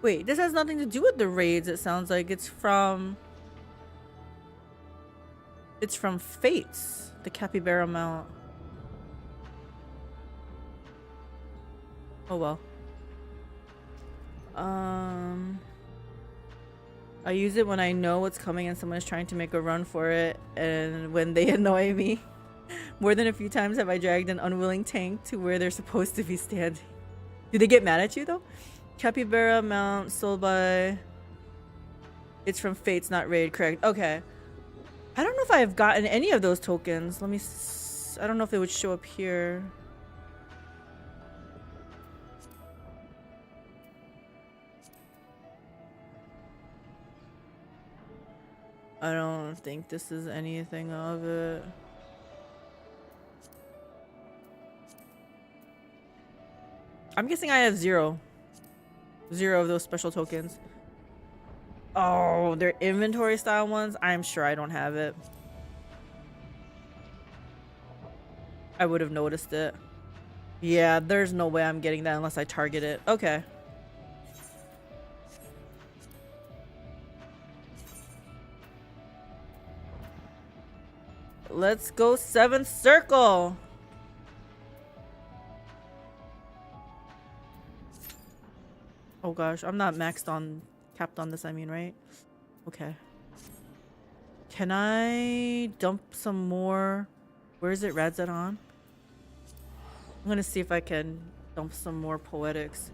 Wait, this has nothing to do with the raids. It sounds like it's from Fates, the capybara mount. Oh well. I use it when I know what's coming and someone is trying to make a run for it, and when they annoy me. More than a few times have I dragged an unwilling tank to where they're supposed to be standing. Do they get mad at you though? Capybara mount sold by... It's from Fates, not Raid, correct. Okay. I don't know if I have gotten any of those tokens. Let me... I don't know if they would show up here. I don't think this is anything of it. I'm guessing I have zero of those special tokens. Oh, they're inventory style ones? I'm sure I don't have it. I would have noticed it. Yeah, there's no way I'm getting that unless I target it. Okay. Let's go 7th circle. Oh gosh, I'm not capped on this, I mean, right? Okay. Can I dump some more? Where is it? Radzet on? I'm gonna see if I can dump some more poetics.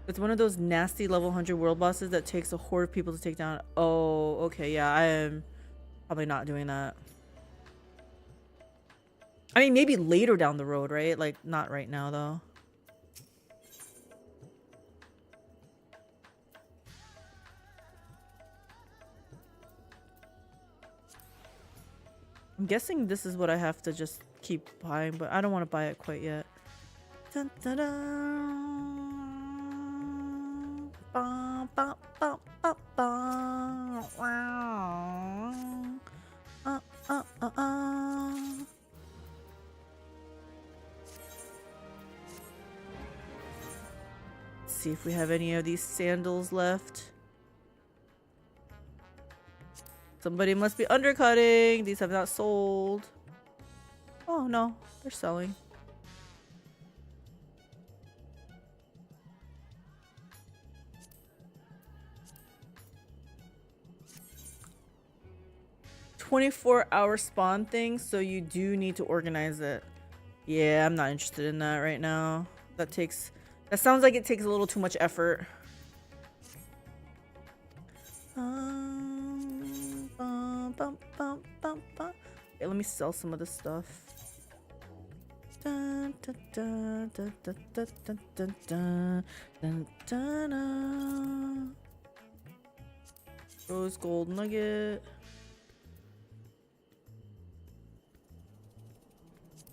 It's one of those nasty level 100 world bosses that takes a horde of people to take down. Oh, okay, yeah, I am probably not doing that. I mean, maybe later down the road, right? Like, not right now, though. I'm guessing this is what I have to just keep buying, but I don't want to buy it quite yet. Dun, dun, dun. Ba, ba, ba, ba, ba. Wow. Let's see if we have any of these sandals left. Somebody must be undercutting. These have not sold. Oh no, they're selling. "24-hour spawn thing, so you do need to organize it." Yeah, I'm not interested in that right now. That sounds like it takes a little too much effort. Okay, let me sell some of this stuff. Rose gold nugget.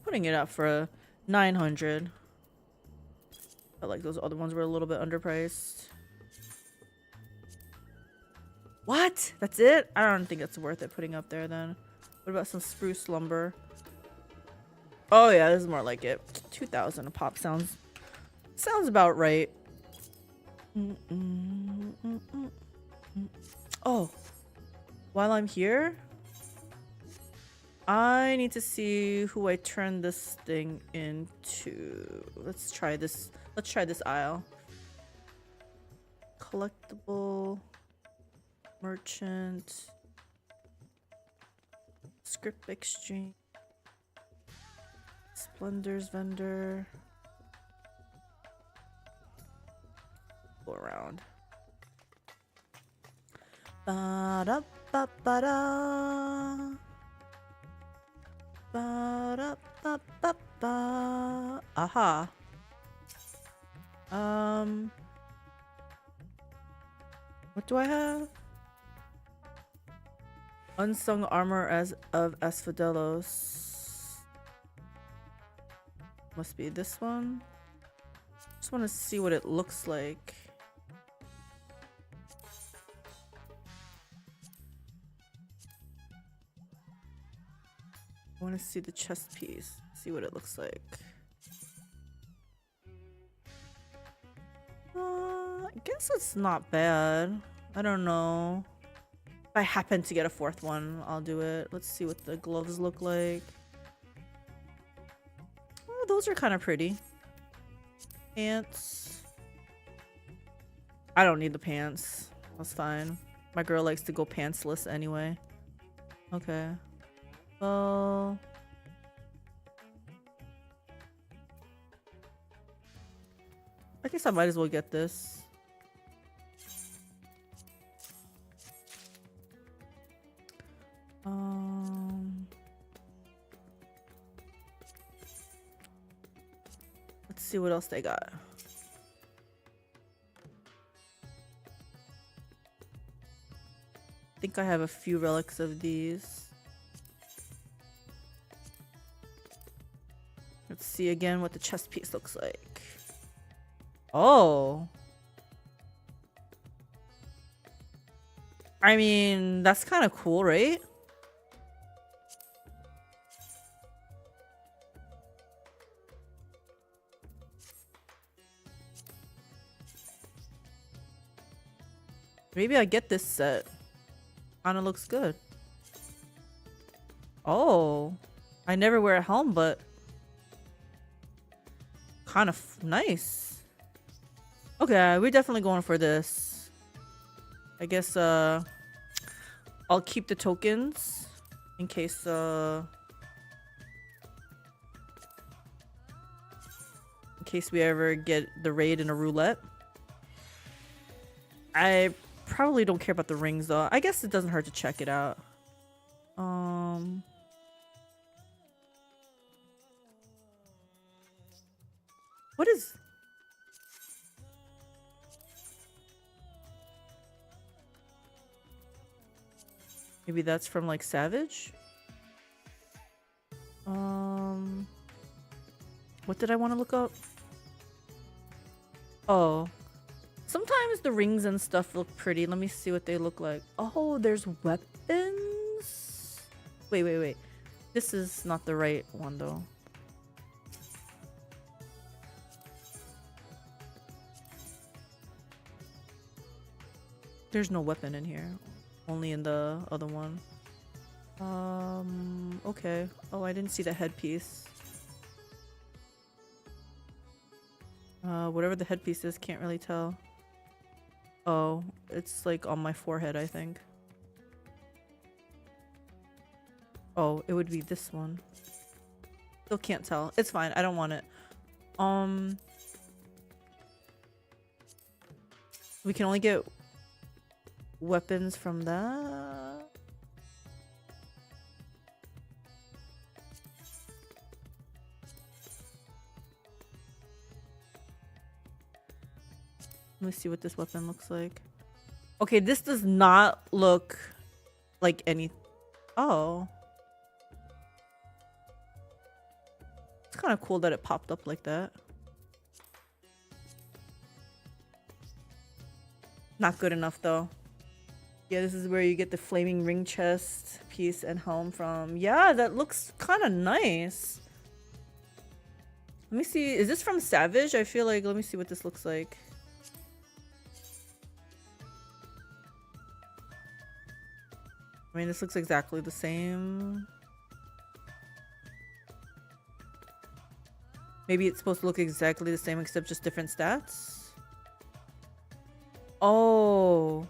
Putting it up for 900. Felt like those other ones were a little bit underpriced. What? That's it? I don't think it's worth it putting up there then. What about some spruce lumber? Oh yeah, this is more like it. 2,000 a pop sounds about right. Oh, while I'm here, I need to see who I turn this thing into. Let's try this. Let's try this aisle. Collectible. Merchant. Script exchange. Splendors vendor. Go around. Ba-da-ba-ba-da. Ba-da-ba-ba-ba. Aha. What do I have? Unsung armor of Asphodelos. Must be this one. Just want to see what it looks like. I want to see the chest piece. See what it looks like. I guess it's not bad. I don't know. If I happen to get a fourth one, I'll do it. Let's see what the gloves look like. Oh, those are kind of pretty. Pants. I don't need the pants. That's fine. My girl likes to go pantsless anyway. Okay. Well, I guess I might as well get this. Let's see what else they got. I think I have a few relics of these. Let's see again what the chest piece looks like. Oh. I mean, that's kind of cool, right? Maybe I get this set. Kinda looks good. Oh. I never wear a helm, but kind of nice. Okay, we're definitely going for this. I guess I'll keep the tokens in case we ever get the raid in a roulette. I probably don't care about the rings though. I guess it doesn't hurt to check it out. What is... Maybe that's from like Savage? What did I want to look up? Oh. Sometimes the rings and stuff look pretty. Let me see what they look like. Oh, there's weapons? Wait. This is not the right one though. There's no weapon in here. Only in the other one. Okay. Oh, I didn't see the headpiece. Whatever the headpiece is, can't really tell. Oh, it's like on my forehead, I think. Oh, it would be this one. Still can't tell. It's fine. I don't want it. We can only get weapons from that. Let me see what this weapon looks like. Okay, this does not look like any... Oh. It's kind of cool that it popped up like that. Not good enough though. Yeah, this is where you get the flaming ring chest piece and helm from. Yeah, that looks kind of nice. Let me see. Is this from Savage? I feel like... Let me see what this looks like. I mean, this looks exactly the same. Maybe it's supposed to look exactly the same except just different stats? Oh.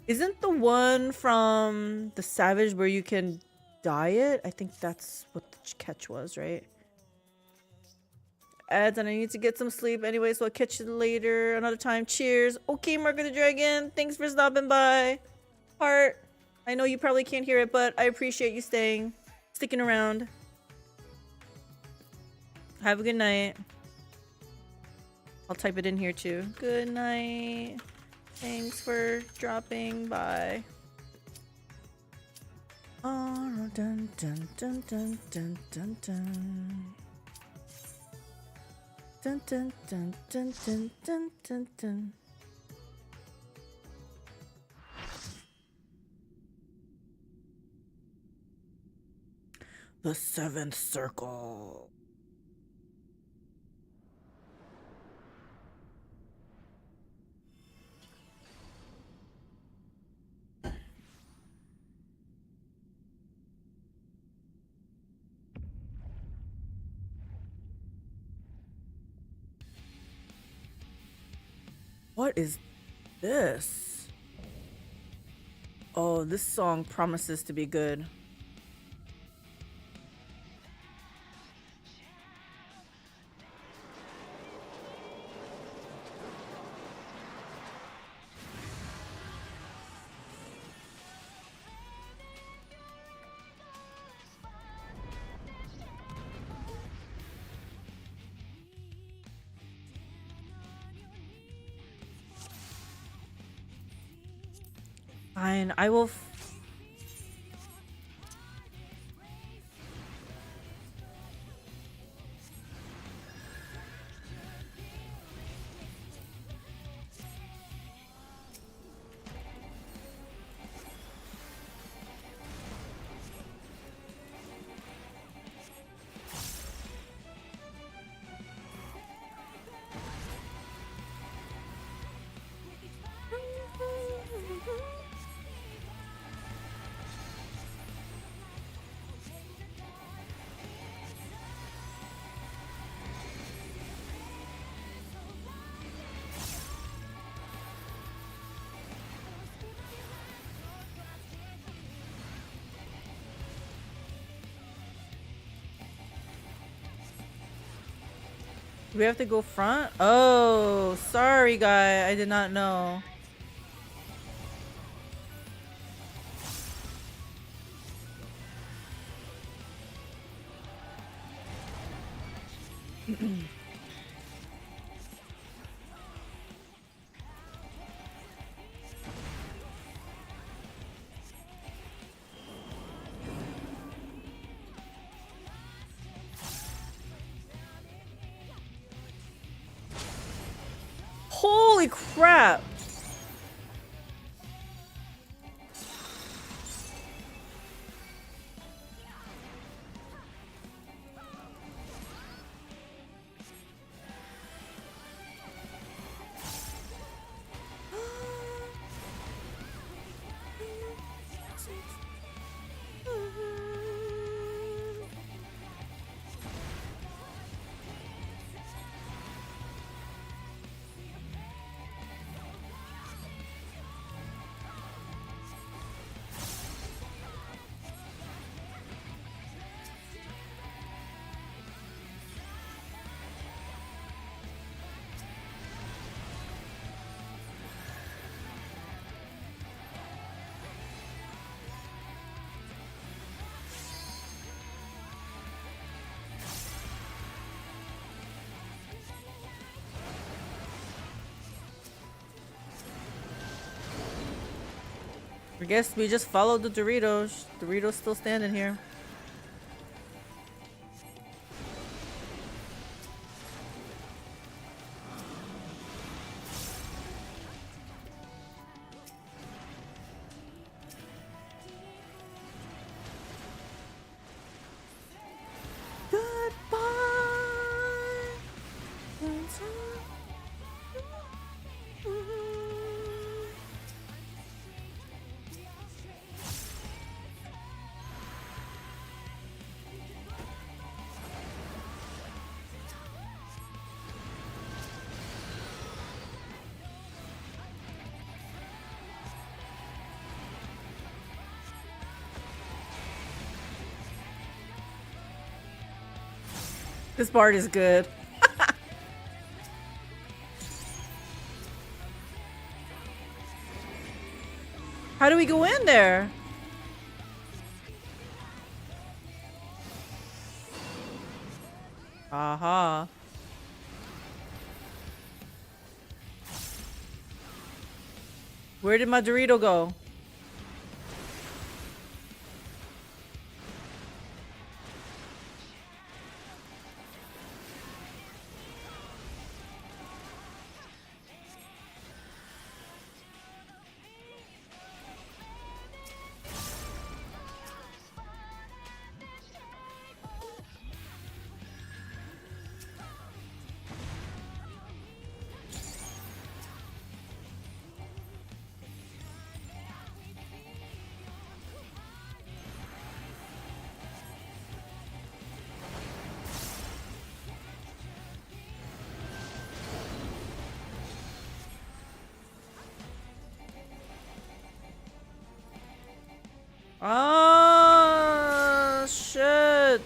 Isn't the one from the Savage where you can dye it? I think that's what the catch was, right? Ads, and I need to get some sleep anyway, so I'll catch you later another time. Cheers. Okay, Mark of the Dragon. Thanks for stopping by. Heart. I know you probably can't hear it, but I appreciate you sticking around. Have a good night. I'll type it in here too. Good night. Thanks for dropping by. Oh, dun dun dun dun dun dun dun. Dun dun dun dun dun dun dun dun. The seventh circle. What is this? Oh, this song promises to be good. Fine, I will. Do we have to go front? Oh, sorry, guy. I did not know. Holy crap! I guess we just followed the Doritos. Doritos still standing here. This part is good. How do we go in there? Aha. Where did my Dorito go? Ah, shit.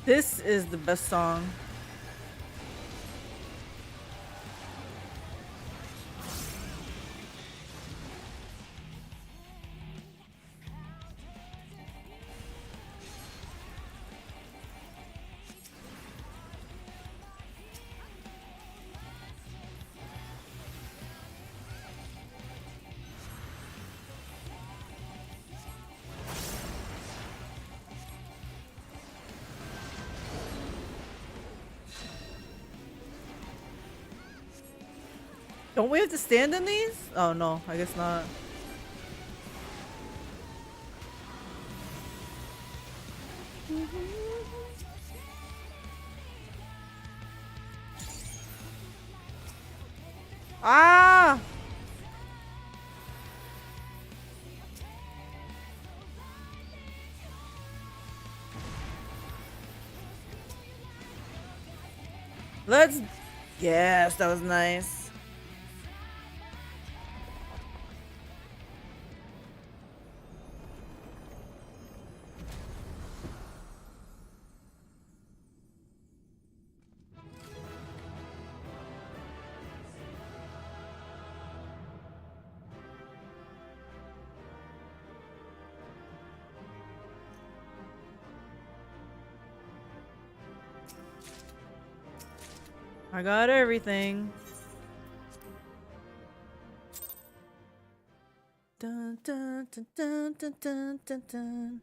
This is the best song. Don't we have to stand in these? Oh no, I guess not. Ah! Let's... Yes, that was nice. I got everything. Dun, dun, dun, dun, dun, dun, dun, dun.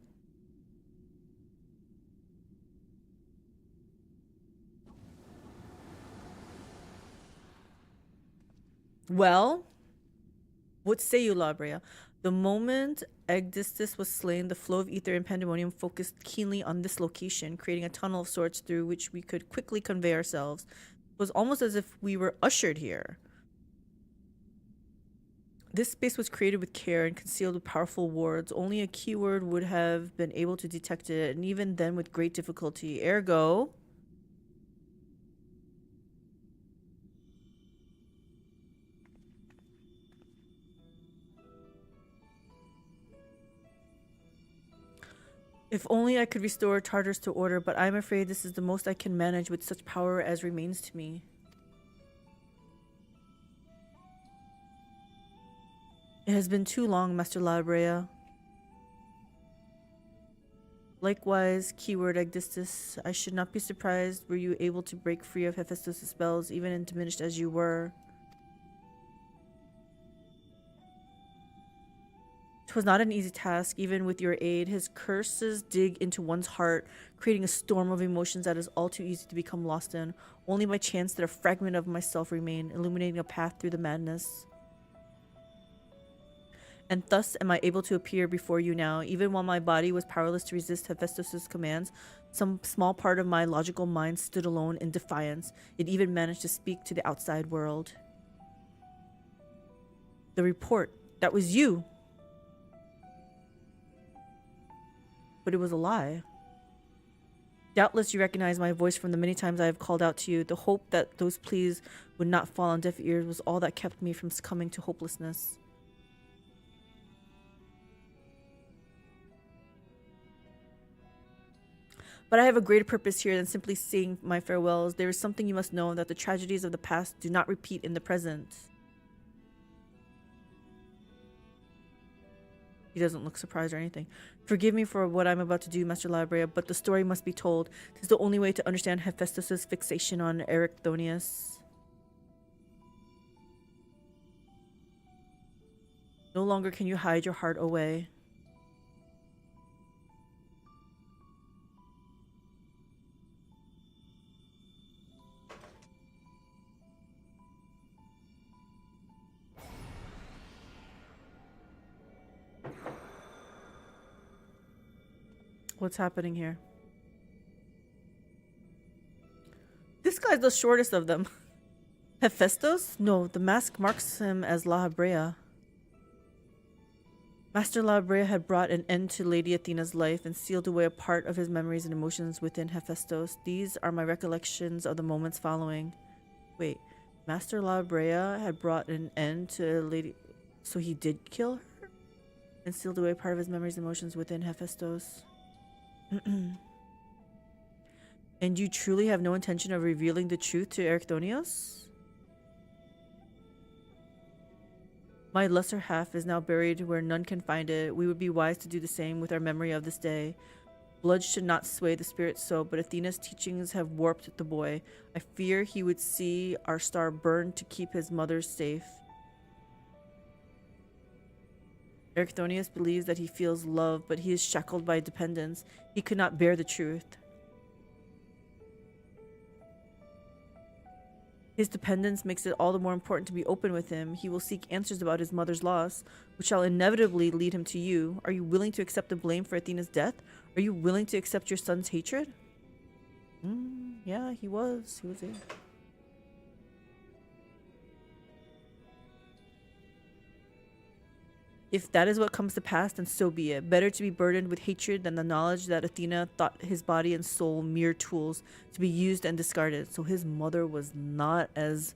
Well, what say you, Labria? The moment Egdistis was slain, the flow of ether and Pandaemonium focused keenly on this location, creating a tunnel of sorts through which we could quickly convey ourselves. It was almost as if we were ushered here. This space was created with care and concealed with powerful wards. Only a keyword would have been able to detect it, and even then with great difficulty. Ergo... If only I could restore Tartarus to order, but I'm afraid this is the most I can manage with such power as remains to me. It has been too long, Master Labrea. Likewise, keyword Egdistis, I should not be surprised were you able to break free of Hephaestus' spells, even diminished as you were. 'Twas not an easy task, even with your aid. His curses dig into one's heart, creating a storm of emotions that is all too easy to become lost in. Only by chance did a fragment of myself remain, illuminating a path through the madness. and thus am I able to appear before you now. Even while my body was powerless to resist Hephaestus' commands, some small part of my logical mind stood alone in defiance. It even managed to speak to the outside world. The report, that was you. But it was a lie. Doubtless you recognize my voice from the many times I have called out to you. The hope that those pleas would not fall on deaf ears was all that kept me from succumbing to hopelessness. But I have a greater purpose here than simply saying my farewells. There is something you must know, that the tragedies of the past do not repeat in the present. He doesn't look surprised or anything. Forgive me for what I'm about to do, Master Labrea, but the story must be told. It is the only way to understand Hephaestus' fixation on Erichthonius. No longer can you hide your heart away. What's happening here? This guy's the shortest of them. Hephaestus? No, the mask marks him as La Habrea. Master La Habrea had brought an end to Lady Athena's life and sealed away a part of his memories and emotions within Hephaestus. These are my recollections of the moments following. Wait, Master La Habrea had brought an end to Lady... So he did kill her? And sealed away part of his memories and emotions within Hephaestus. And you truly have no intention of revealing the truth to Erichthonius? My lesser half is now buried where none can find it. We would be wise to do the same with our memory of this day. Blood should not sway the spirit so, but Athena's teachings have warped the boy. I fear he would see our star burn to keep his mother safe. Erichthonius believes that he feels love, but he is shackled by dependence. He could not bear the truth. His dependence makes it all the more important to be open with him. He will seek answers about his mother's loss, which shall inevitably lead him to you. Are you willing to accept the blame for Athena's death? Are you willing to accept your son's hatred? Yeah, he was. He was. If that is what comes to pass, then so be it. Better to be burdened with hatred than the knowledge that Athena thought his body and soul mere tools to be used and discarded. So his mother was not as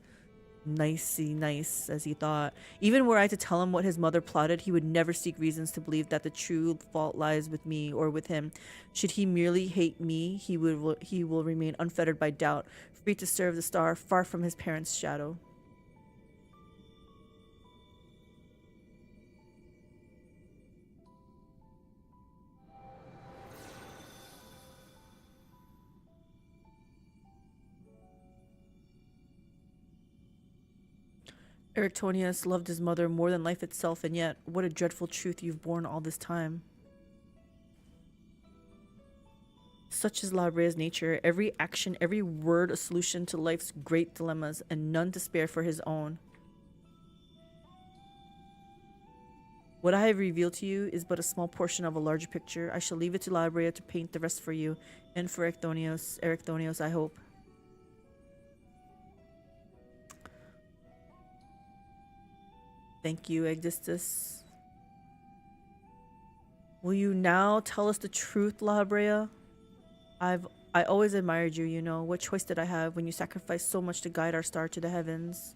nice as he thought. Even were I to tell him what his mother plotted, he would never seek reasons to believe that the true fault lies with me or with him. Should he merely hate me, he will remain unfettered by doubt, free to serve the star, far from his parents' shadow. Erichthonius loved his mother more than life itself, and yet, what a dreadful truth you've borne all this time. Such is La Habrea's nature, every action, every word a solution to life's great dilemmas, and none to spare for his own. What I have revealed to you is but a small portion of a larger picture. I shall leave it to La Habrea to paint the rest for you, and for Erichthonius, I hope. Thank you, Aegisthus. Will you now tell us the truth, La Habrea? I always admired you, you know. What choice did I have when you sacrificed so much to guide our star to the heavens?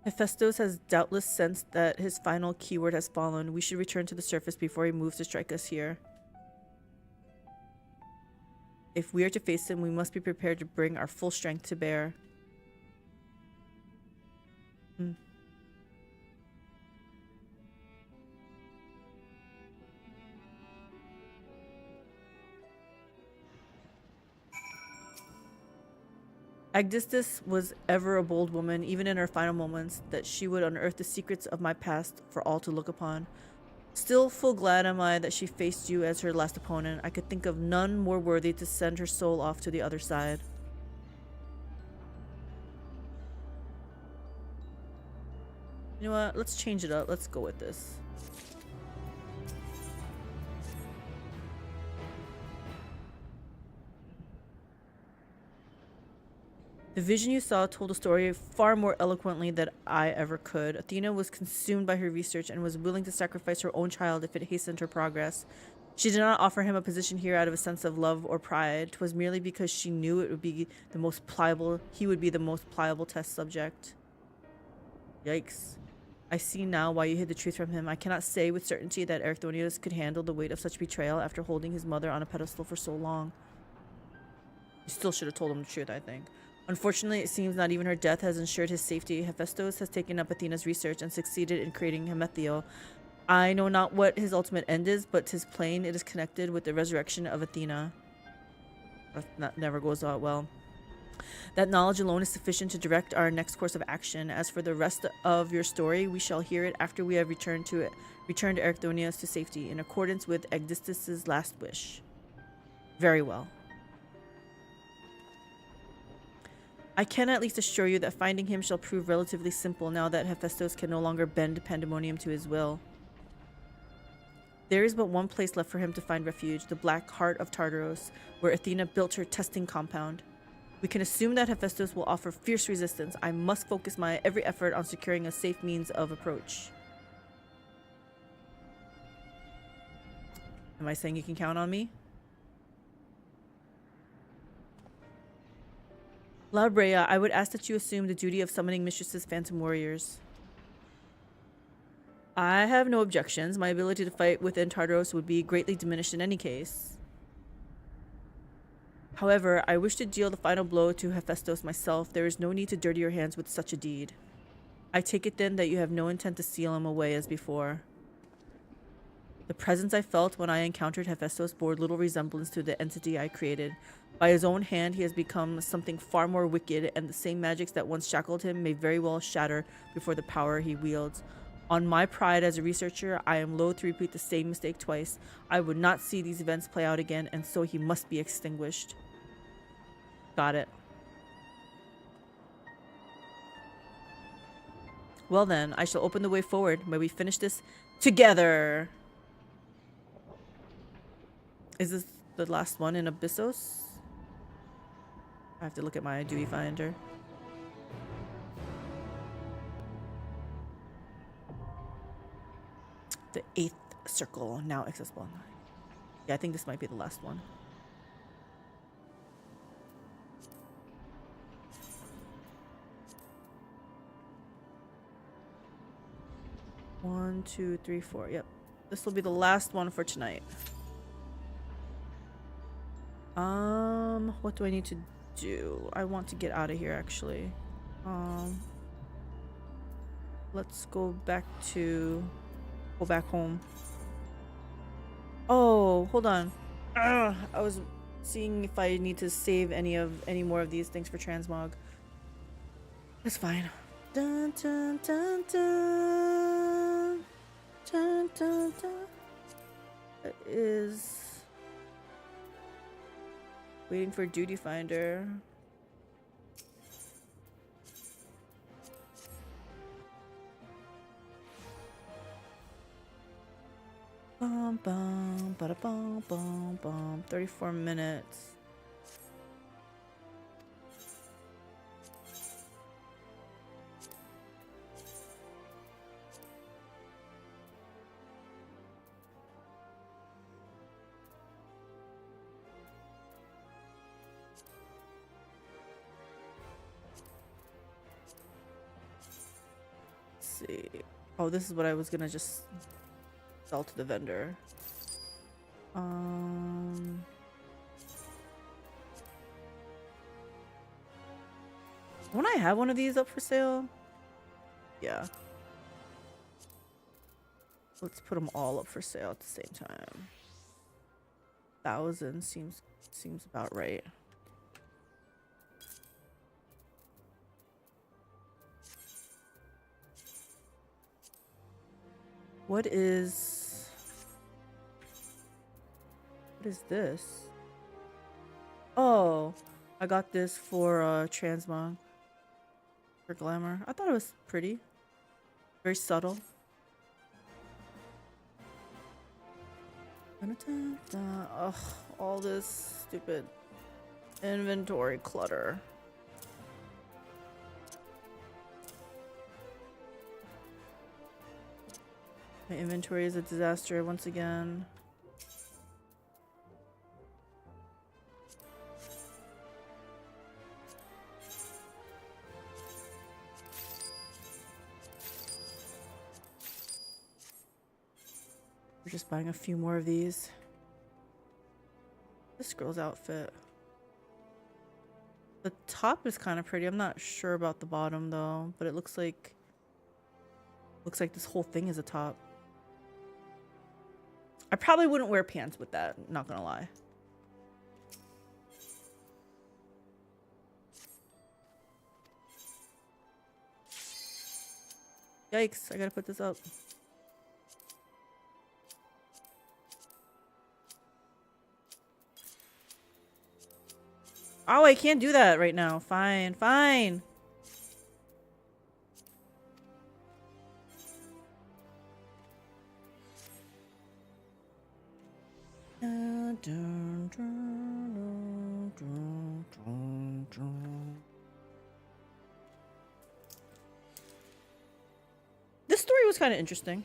Hephaestus has doubtless sensed that his final keyword has fallen. We should return to the surface before he moves to strike us here. If we are to face him, we must be prepared to bring our full strength to bear. Aegisthus was ever a bold woman, even in her final moments, that she would unearth the secrets of my past for all to look upon. Still full glad am I that she faced you as her last opponent. I could think of none more worthy to send her soul off to the other side. You know what? Let's change it up. Let's go with this. The vision you saw told a story far more eloquently than I ever could. Athena was consumed by her research and was willing to sacrifice her own child if it hastened her progress. She did not offer him a position here out of a sense of love or pride. 'Twas merely because she knew it would be the most pliable, he would be the most pliable test subject. Yikes. I see now why you hid the truth from him. I cannot say with certainty that Erchthonius could handle the weight of such betrayal after holding his mother on a pedestal for so long. You still should have told him the truth, I think. Unfortunately, it seems not even her death has ensured his safety. Hephaestus has taken up Athena's research and succeeded in creating Hemethio. I know not what his ultimate end is, but 'tis plain it is connected with the resurrection of Athena. That never goes out well. That knowledge alone is sufficient to direct our next course of action. As for the rest of your story, we shall hear it after we have returned Erchthonius to safety, in accordance with Aegisthus' last wish. Very well. I can at least assure you that finding him shall prove relatively simple now that Hephaestus can no longer bend Pandaemonium to his will. There is but one place left for him to find refuge, the Black Heart of Tartaros, where Athena built her testing compound. We can assume that Hephaestus will offer fierce resistance. I must focus my every effort on securing a safe means of approach. Am I saying you can count on me? La Brea, I would ask that you assume the duty of summoning Mistress's phantom warriors. I have no objections. My ability to fight within Tartaros would be greatly diminished in any case. However, I wish to deal the final blow to Hephaestus myself. There is no need to dirty your hands with such a deed. I take it then that you have no intent to seal him away as before. The presence I felt when I encountered Hephaestus bore little resemblance to the entity I created. By his own hand, he has become something far more wicked, and the same magics that once shackled him may very well shatter before the power he wields. On my pride as a researcher, I am loath to repeat the same mistake twice. I would not see these events play out again, and so he must be extinguished. Got it. Well then, I shall open the way forward. May we finish this together. Is this the last one in Abyssos? I have to look at my duty finder. The 8th circle, now accessible. Yeah, I think this might be the last one. One, two, three, four. Yep. This will be the last one for tonight. What do I need to do? I want to get out of here actually. Let's go back home. Oh, hold on. I was seeing if I need to save any more of these things for transmog. That's fine. Dun, dun, dun, dun. Dun, dun, dun. That is waiting for duty finder. Bum bum bada bum bum bum. 34 minutes. Let's see. Oh, this is what I was gonna just sell to the vendor. Don't I have one of these up for sale? Yeah. Let's put them all up for sale at the same time. 1,000 seems about right. What is What is this? Oh, I got this for transmog for glamour. I thought it was pretty, very subtle. Ugh, all this stupid inventory clutter. My inventory is a disaster once again. We're just buying a few more of these. This girl's outfit. The top is kind of pretty. I'm not sure about the bottom though, but it looks like this whole thing is a top. I probably wouldn't wear pants with that, not gonna lie. Yikes, I gotta put this up. Oh, I can't do that right now. Fine, fine. This story was kind of interesting.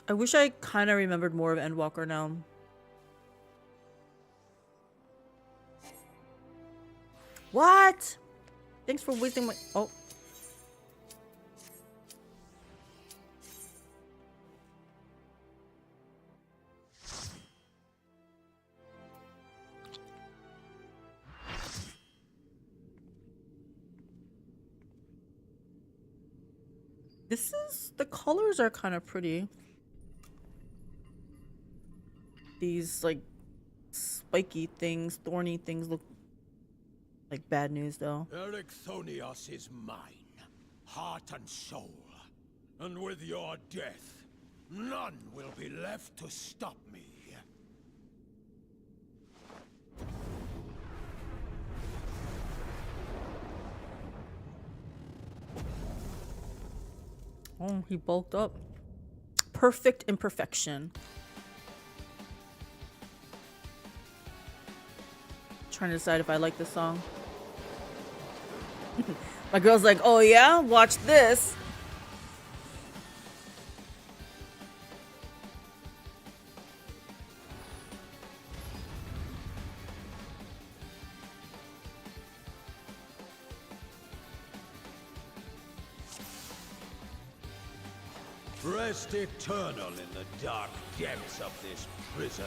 I wish I kind of remembered more of Endwalker now. What? Thanks for wasting my... Oh. This is... The colors are kind of pretty. These, like, spiky things, thorny things look like bad news, though. Erichthonios is mine, heart and soul. And with your death, none will be left to stop me. Oh, he bulked up. Perfect imperfection. Trying to decide if I like this song. My girl's like, oh yeah, watch this. Rest eternal in the dark depths of this prison.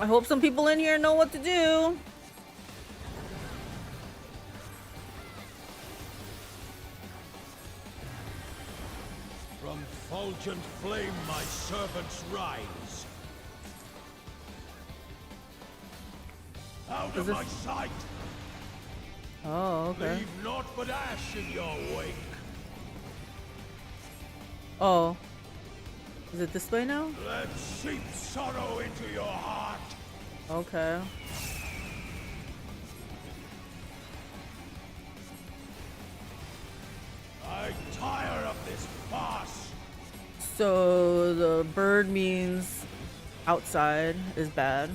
I hope some people in here know what to do. From fulgent flame my servants rise. Out of my sight! Oh, okay. Leave naught but ash in your wake. Oh. Is it this way now? Let seep sorrow into your heart. Okay. I tire of this farce. So the bird means outside is bad.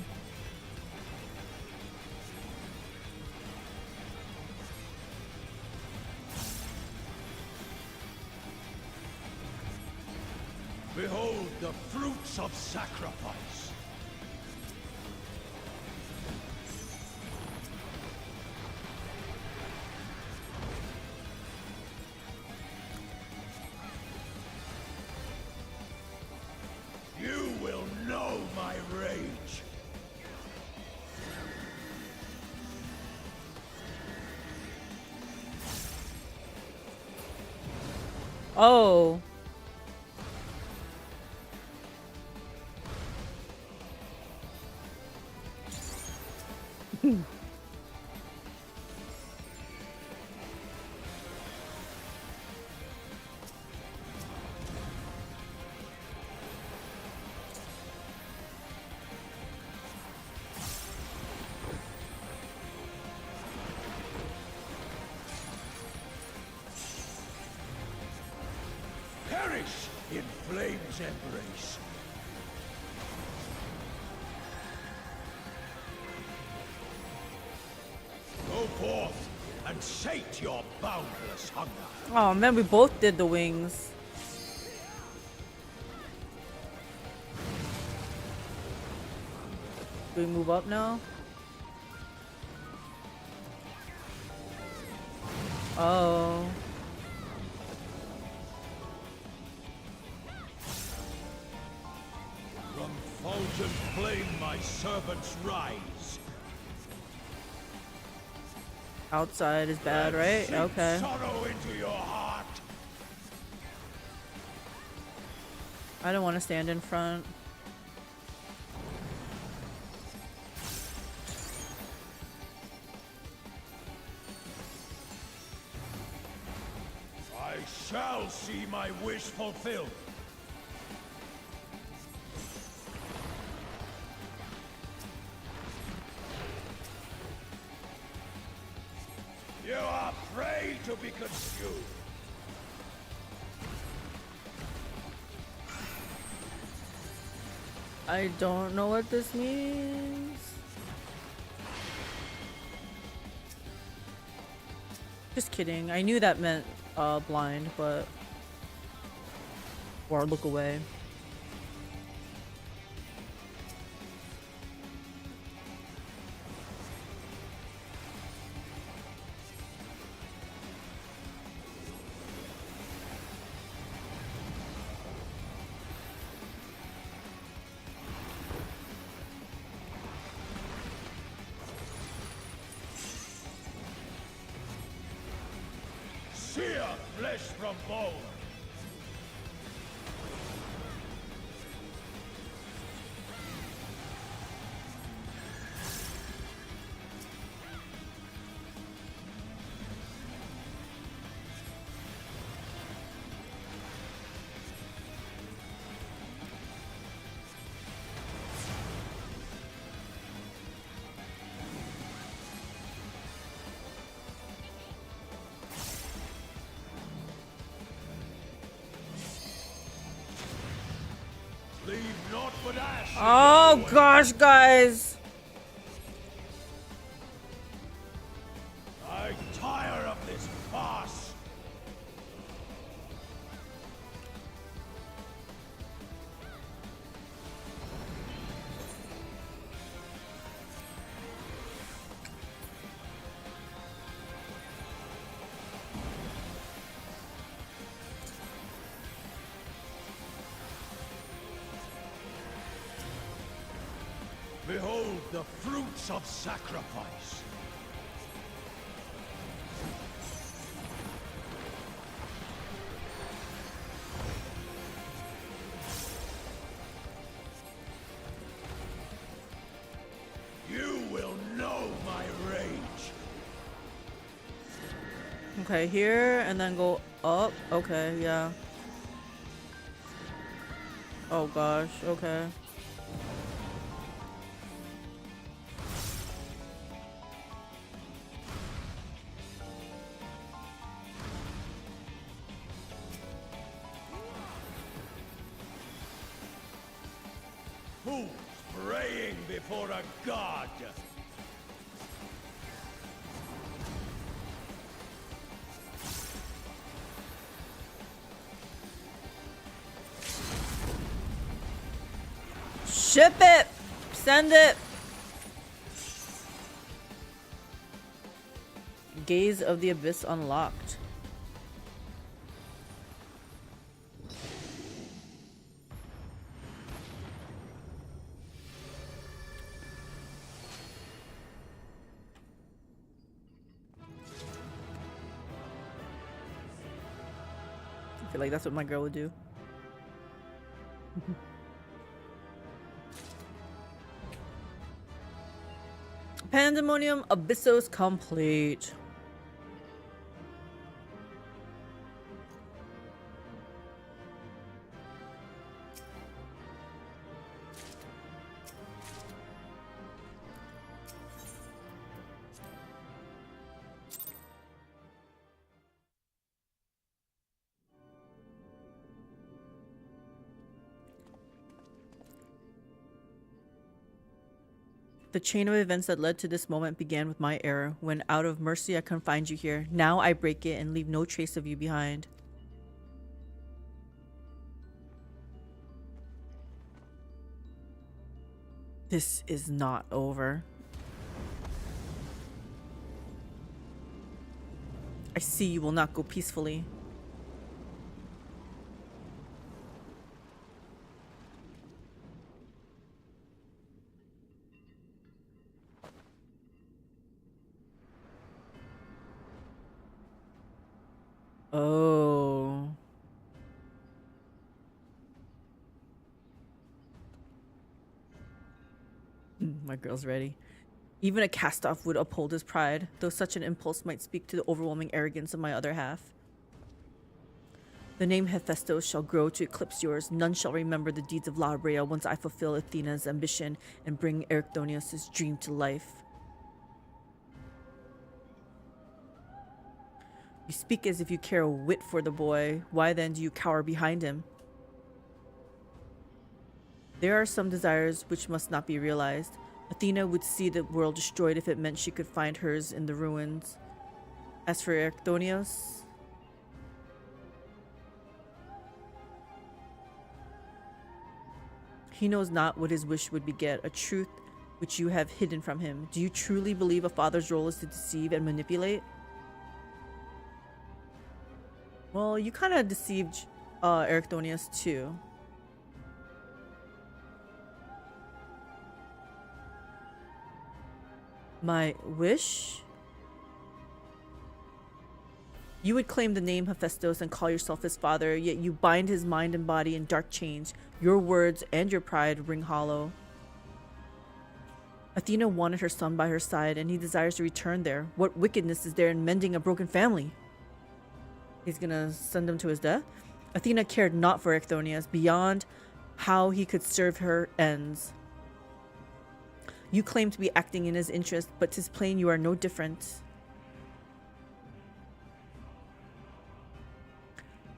Behold the fruits of sacrifice. You will know my rage. Oh. in flame's embrace. Go forth and sate your boundless hunger. Oh man, we both did the wings. Do we move up now? Oh. From fulgent flame my servants rise. Outside is bad, right? Sink Okay. sorrow into your heart. I don't want to stand in front. I shall see my wish fulfilled. You are prey to be consumed. I don't know what this means. Just kidding. I knew that meant blind, but or look away. Sear flesh from bone. Leave naught but ash. Oh gosh, guys. I tire of this farce. Behold the fruits of sacrifice. You will know my rage. Okay, here and then go up. Okay, yeah. Oh gosh, okay. Fools praying before a god. Ship it! Send it! Gaze of the Abyss unlocked. I feel like that's what my girl would do. Pandaemonium Abyssos complete. The chain of events that led to this moment began with my error, when out of mercy I confined you here. Now I break it and leave no trace of you behind. This is not over. I see you will not go peacefully. Oh. My girl's ready. Even a cast-off would uphold his pride, though such an impulse might speak to the overwhelming arrogance of my other half. The name Hephaestus shall grow to eclipse yours. None shall remember the deeds of Labrea once I fulfill Athena's ambition and bring Erichthonius' dream to life. You speak as if you care a whit for the boy. Why then do you cower behind him? There are some desires which must not be realized. Athena would see the world destroyed if it meant she could find hers in the ruins. As for Erichthonius, he knows not what his wish would beget, a truth which you have hidden from him. Do you truly believe a father's role is to deceive and manipulate? Well, you kind of deceived Erichthonius too. My wish? You would claim the name Hephaestus and call yourself his father, yet you bind his mind and body in dark chains. Your words and your pride ring hollow. Athena wanted her son by her side, and he desires to return there. What wickedness is there in mending a broken family? He's gonna send him to his death? Athena cared not for Erichthonius beyond how he could serve her ends. You claim to be acting in his interest, but 'tis plain you are no different.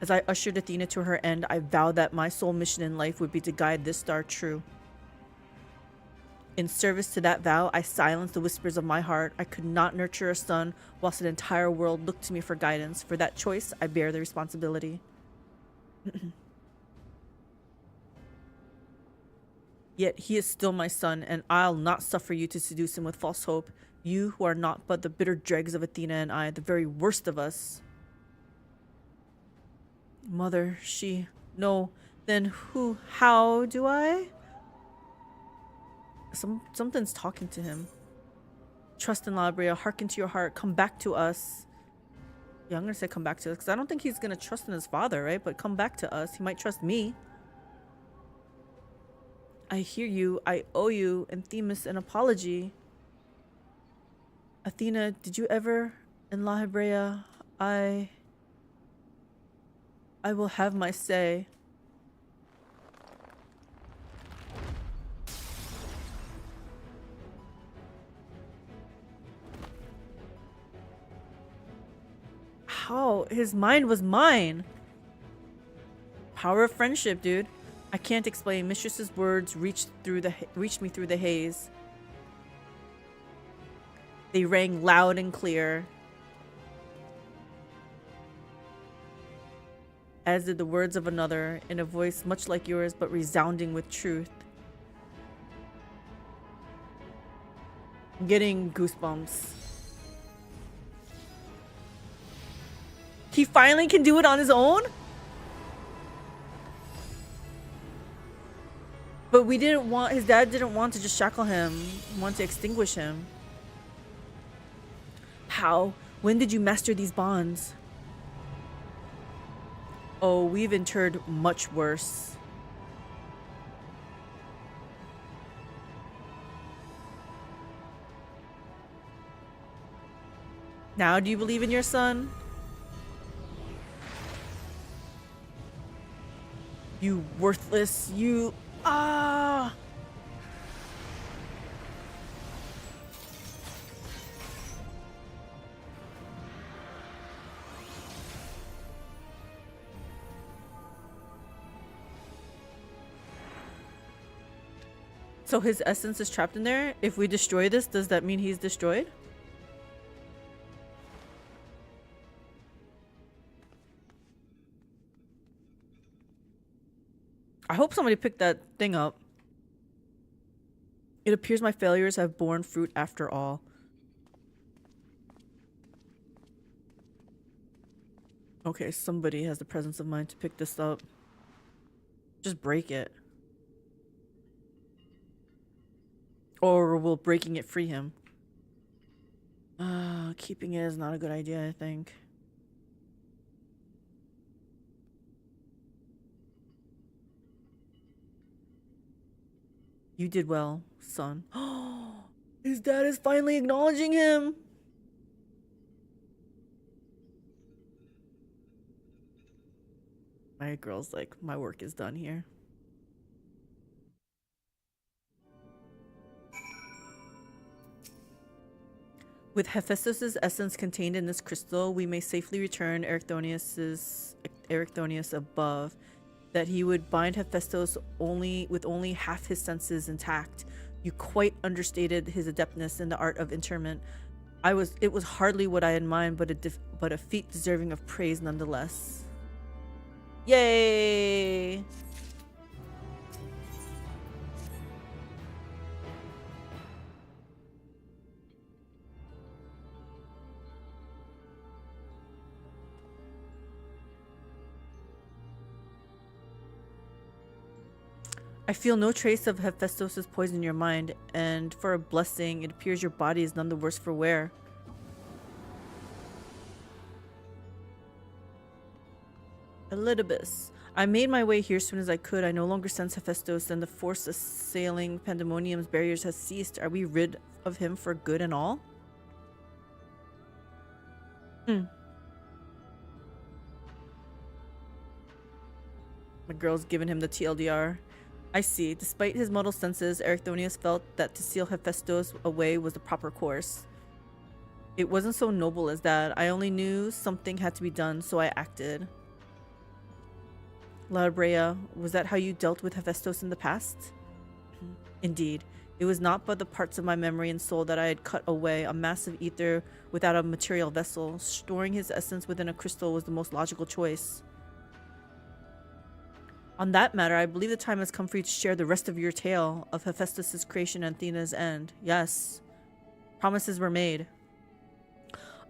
As I ushered Athena to her end, I vowed that my sole mission in life would be to guide this star true. In service to that vow, I silenced the whispers of my heart. I could not nurture a son whilst an entire world looked to me for guidance. For that choice, I bear the responsibility. Yet he is still my son, and I'll not suffer you to seduce him with false hope. You who are not but the bitter dregs of Athena and I, the very worst of us. Mother, she... No, then who... How do I? Something's talking to him. Trust in Labrea, hearken to your heart, come back to us. Yeah, I'm gonna say come back to us, because I don't think he's gonna trust in his father, right? But come back to us. He might trust me. I hear you. I owe you and Themis an apology. Athena, did you ever in Labrea? I will have my say. How? His mind was mine. Power of friendship, dude. I can't explain. Mistress's words reached me through the haze. They rang loud and clear, as did the words of another, in a voice much like yours but resounding with truth. I'm getting goosebumps. He finally can do it on his own? But we didn't want, his dad didn't want to just shackle him, he wanted to extinguish him. How? When did you master these bonds? Oh, we've interred much worse. Now do you believe in your son? You worthless, you... Ah! So his essence is trapped in there. If we destroy this, does that mean he's destroyed? I hope somebody picked that thing up. It appears my failures have borne fruit after all. Okay, somebody has the presence of mind to pick this up. Just break it. Or will breaking it free him? Keeping it is not a good idea, I think. You did well, son. His dad is finally acknowledging him. My girl's like, my work is done here. With Hephaestus' essence contained in this crystal, we may safely return Erichthonius above, that he would bind Hephaestus with only half his senses intact. You quite understated his adeptness in the art of interment. It was hardly what I had in mind, but a feat deserving of praise nonetheless. Yay! I feel no trace of Hephaestus' poison in your mind, and for a blessing, it appears your body is none the worse for wear. Elidibus. I made my way here as soon as I could. I no longer sense Hephaestus, and the force assailing Pandaemonium's barriers has ceased. Are we rid of him for good and all? My girl's giving him the TLDR. I see. Despite his muddled senses, Erichthonius felt that to seal Hephaestus away was the proper course. It wasn't so noble as that. I only knew something had to be done, so I acted. La Brea, was that how you dealt with Hephaestus in the past? Indeed. It was not but the parts of my memory and soul that I had cut away. A massive ether without a material vessel. Storing his essence within a crystal was the most logical choice. On that matter, I believe the time has come for you to share the rest of your tale of Hephaestus' creation and Athena's end. Yes. Promises were made.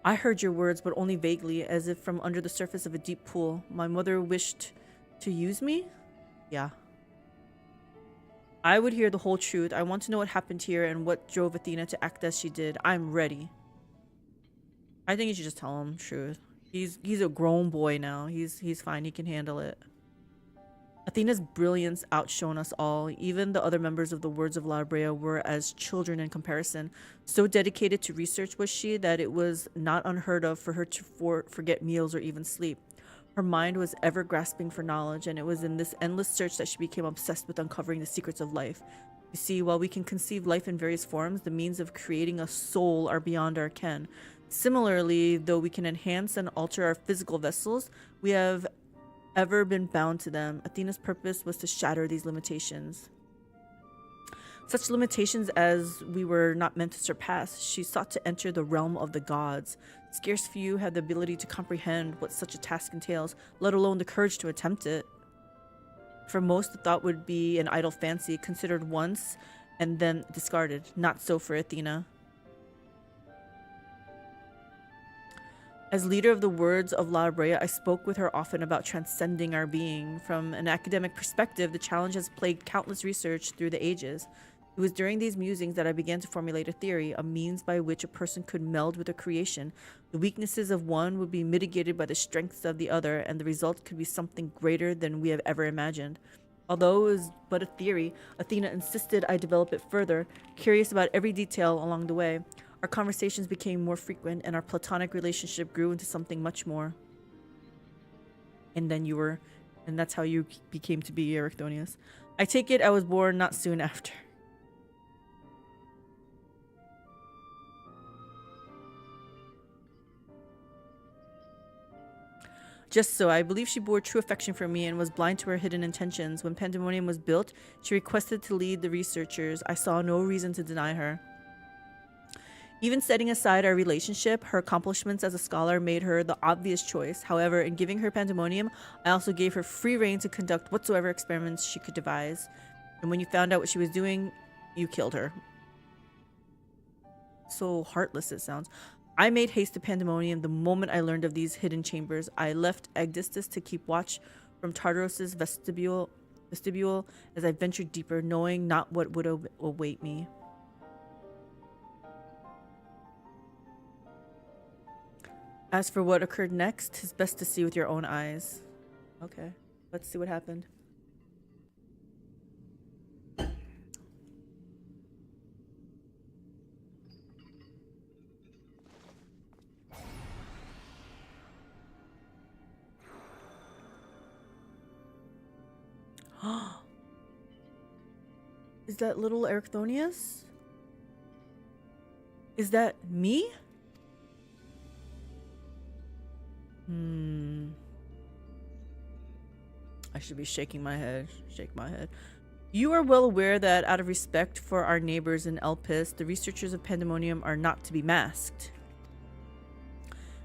I heard your words, but only vaguely, as if from under the surface of a deep pool. My mother wished to use me? Yeah. I would hear the whole truth. I want to know what happened here and what drove Athena to act as she did. I'm ready. I think you should just tell him the truth. He's a grown boy now. He's fine. He can handle it. Athena's brilliance outshone us all. Even the other members of the Words of La Brea were as children in comparison. So dedicated to research was she that it was not unheard of for her to forget meals or even sleep. Her mind was ever grasping for knowledge, and it was in this endless search that she became obsessed with uncovering the secrets of life. You see, while we can conceive life in various forms, the means of creating a soul are beyond our ken. Similarly, though we can enhance and alter our physical vessels, we have ever been bound to them. Athena's purpose was to shatter these limitations. Such limitations as we were not meant to surpass. She sought to enter the realm of the gods. Scarce few have the ability to comprehend what such a task entails, let alone the courage to attempt it. For most, the thought would be an idle fancy, considered once and then discarded. Not so for Athena. As leader of the Words of La Brea, I spoke with her often about transcending our being. From an academic perspective, the challenge has plagued countless research through the ages. It was during these musings that I began to formulate a theory, a means by which a person could meld with a creation. The weaknesses of one would be mitigated by the strengths of the other, and the result could be something greater than we have ever imagined. Although it was but a theory, Athena insisted I develop it further, curious about every detail along the way. Our conversations became more frequent, and our platonic relationship grew into something much more. And that's how you became to be Erichthonius. I take it I was born not soon after. Just so, I believe she bore true affection for me and was blind to her hidden intentions. When Pandaemonium was built, she requested to lead the researchers. I saw no reason to deny her. Even setting aside our relationship, her accomplishments as a scholar made her the obvious choice. However, in giving her Pandaemonium, I also gave her free rein to conduct whatsoever experiments she could devise. And when you found out what she was doing, you killed her. So heartless it sounds. I made haste to Pandaemonium the moment I learned of these hidden chambers. I left Agdistis to keep watch from Tartaros's vestibule as I ventured deeper, knowing not what would await me. As for what occurred next, it's best to see with your own eyes. Okay, let's see what happened. Is that little Ericthonius? Is that me? I should be shaking my head. Shake my head. You are well aware that out of respect for our neighbors in Elpis, the researchers of Pandaemonium are not to be masked.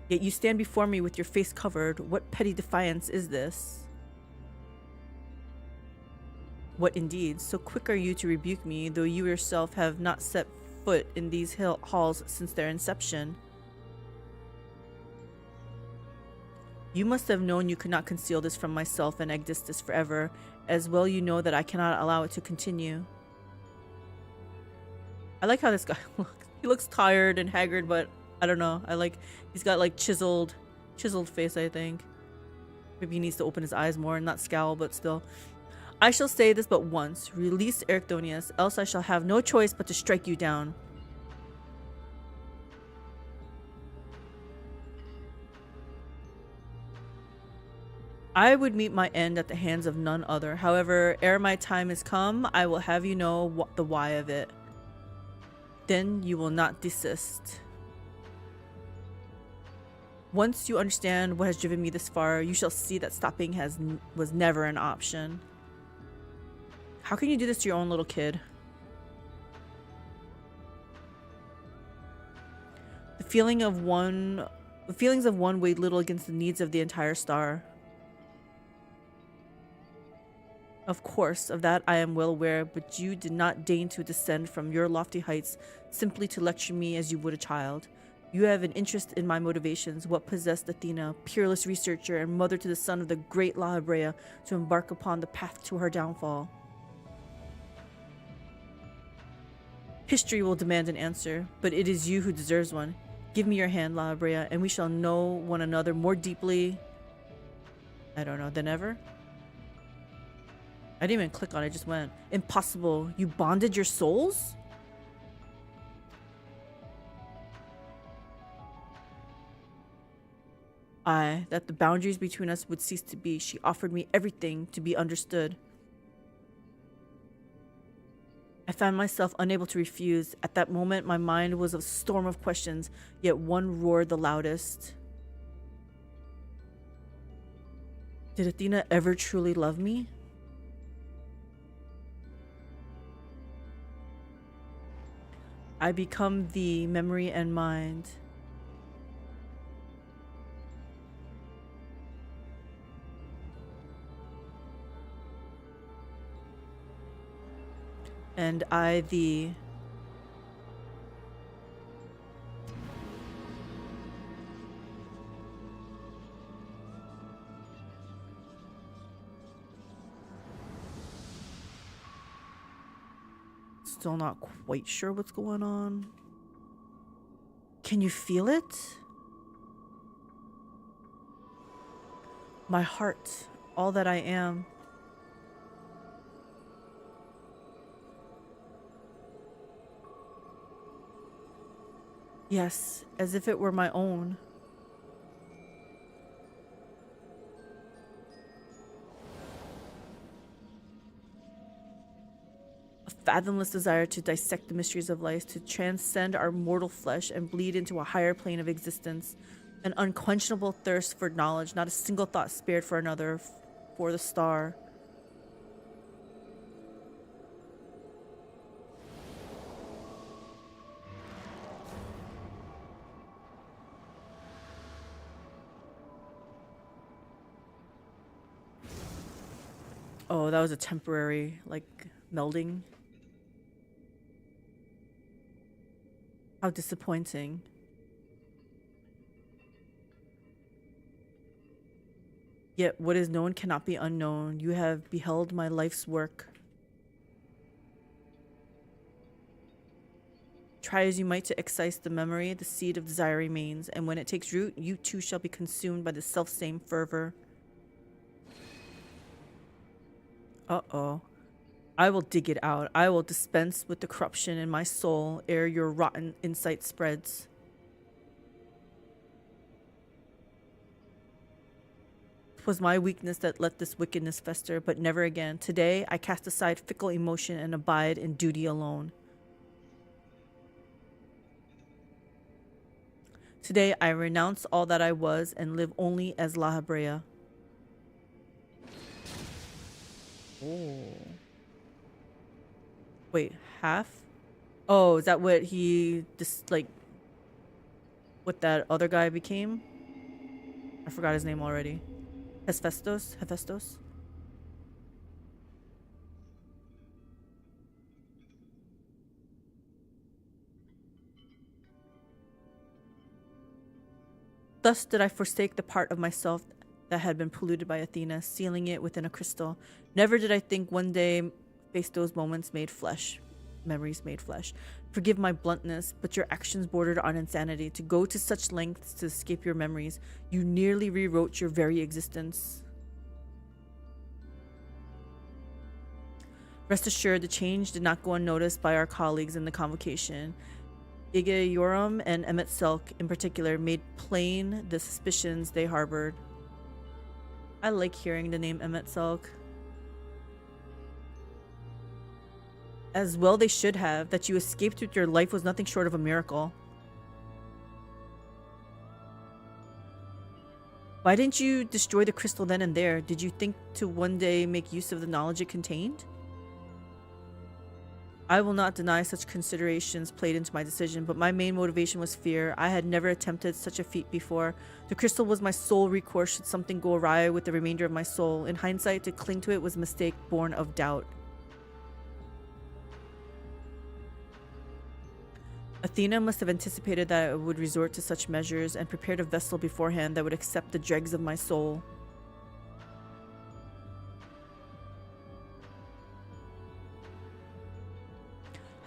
Yet you stand before me with your face covered. What petty defiance is this? What indeed? So quick are you to rebuke me, though you yourself have not set foot in these halls since their inception. You must have known you could not conceal this from myself and Agdistis forever, as well you know that I cannot allow it to continue. I like how this guy looks. He looks tired and haggard, but I don't know. He's got like chiseled face, I think. Maybe he needs to open his eyes more and not scowl, but still. I shall say this but once. Release Ericthonius, else I shall have no choice but to strike you down. I would meet my end at the hands of none other. However, ere my time is come, I will have you know the why of it. Then you will not desist. Once you understand what has driven me this far, you shall see that stopping was never an option. How can you do this to your own little kid? The feelings of one weighed little against the needs of the entire star. Of course, of that I am well aware, but you did not deign to descend from your lofty heights simply to lecture me as you would a child. You have an interest in my motivations, what possessed Athena, peerless researcher and mother to the son of the great La Hebrea, to embark upon the path to her downfall. History will demand an answer, but it is you who deserves one. Give me your hand, La Hebrea, and we shall know one another more deeply, than ever. I didn't even click on it, just went. Impossible. You bonded your souls? Aye, that the boundaries between us would cease to be. She offered me everything to be understood. I found myself unable to refuse. At that moment, my mind was a storm of questions, yet one roared the loudest. Did Athena ever truly love me? I become thee, memory and mind. And I thee. Still not quite sure what's going on. Can you feel it? My heart, all that I am. Yes, as if it were my own. A fathomless desire to dissect the mysteries of life, to transcend our mortal flesh and bleed into a higher plane of existence. An unquenchable thirst for knowledge, not a single thought spared for another, for the star. Oh, that was a temporary, like, melding. How disappointing. Yet what is known cannot be unknown. You have beheld my life's work. Try as you might to excise the memory, the seed of desire remains, and when it takes root, you too shall be consumed by the self-same fervor. Uh-oh. I will dig it out. I will dispense with the corruption in my soul ere your rotten insight spreads. Was my weakness that let this wickedness fester, but never again. Today, I cast aside fickle emotion and abide in duty alone. Today, I renounce all that I was and live only as La Habrea. Oh. Wait, half? Oh, is that what he just, like, what that other guy became? I forgot his name already. Hephaestus? Hephaestus? Thus did I forsake the part of myself that had been polluted by Athena, sealing it within a crystal. Never did I think one day face those moments made flesh, memories made flesh. Forgive my bluntness, but your actions bordered on insanity. To go to such lengths to escape your memories, you nearly rewrote your very existence. Rest assured, the change did not go unnoticed by our colleagues in the convocation. Ige Yoram and Emmett Selk, in particular, made plain the suspicions they harbored. I like hearing the name Emmett Selk. As well they should have. That you escaped with your life was nothing short of a miracle. Why didn't you destroy the crystal then and there? Did you think to one day make use of the knowledge it contained? I will not deny such considerations played into my decision, but my main motivation was fear. I had never attempted such a feat before. The crystal was my sole recourse should something go awry with the remainder of my soul. In hindsight, to cling to it was a mistake born of doubt. Athena must have anticipated that I would resort to such measures and prepared a vessel beforehand that would accept the dregs of my soul.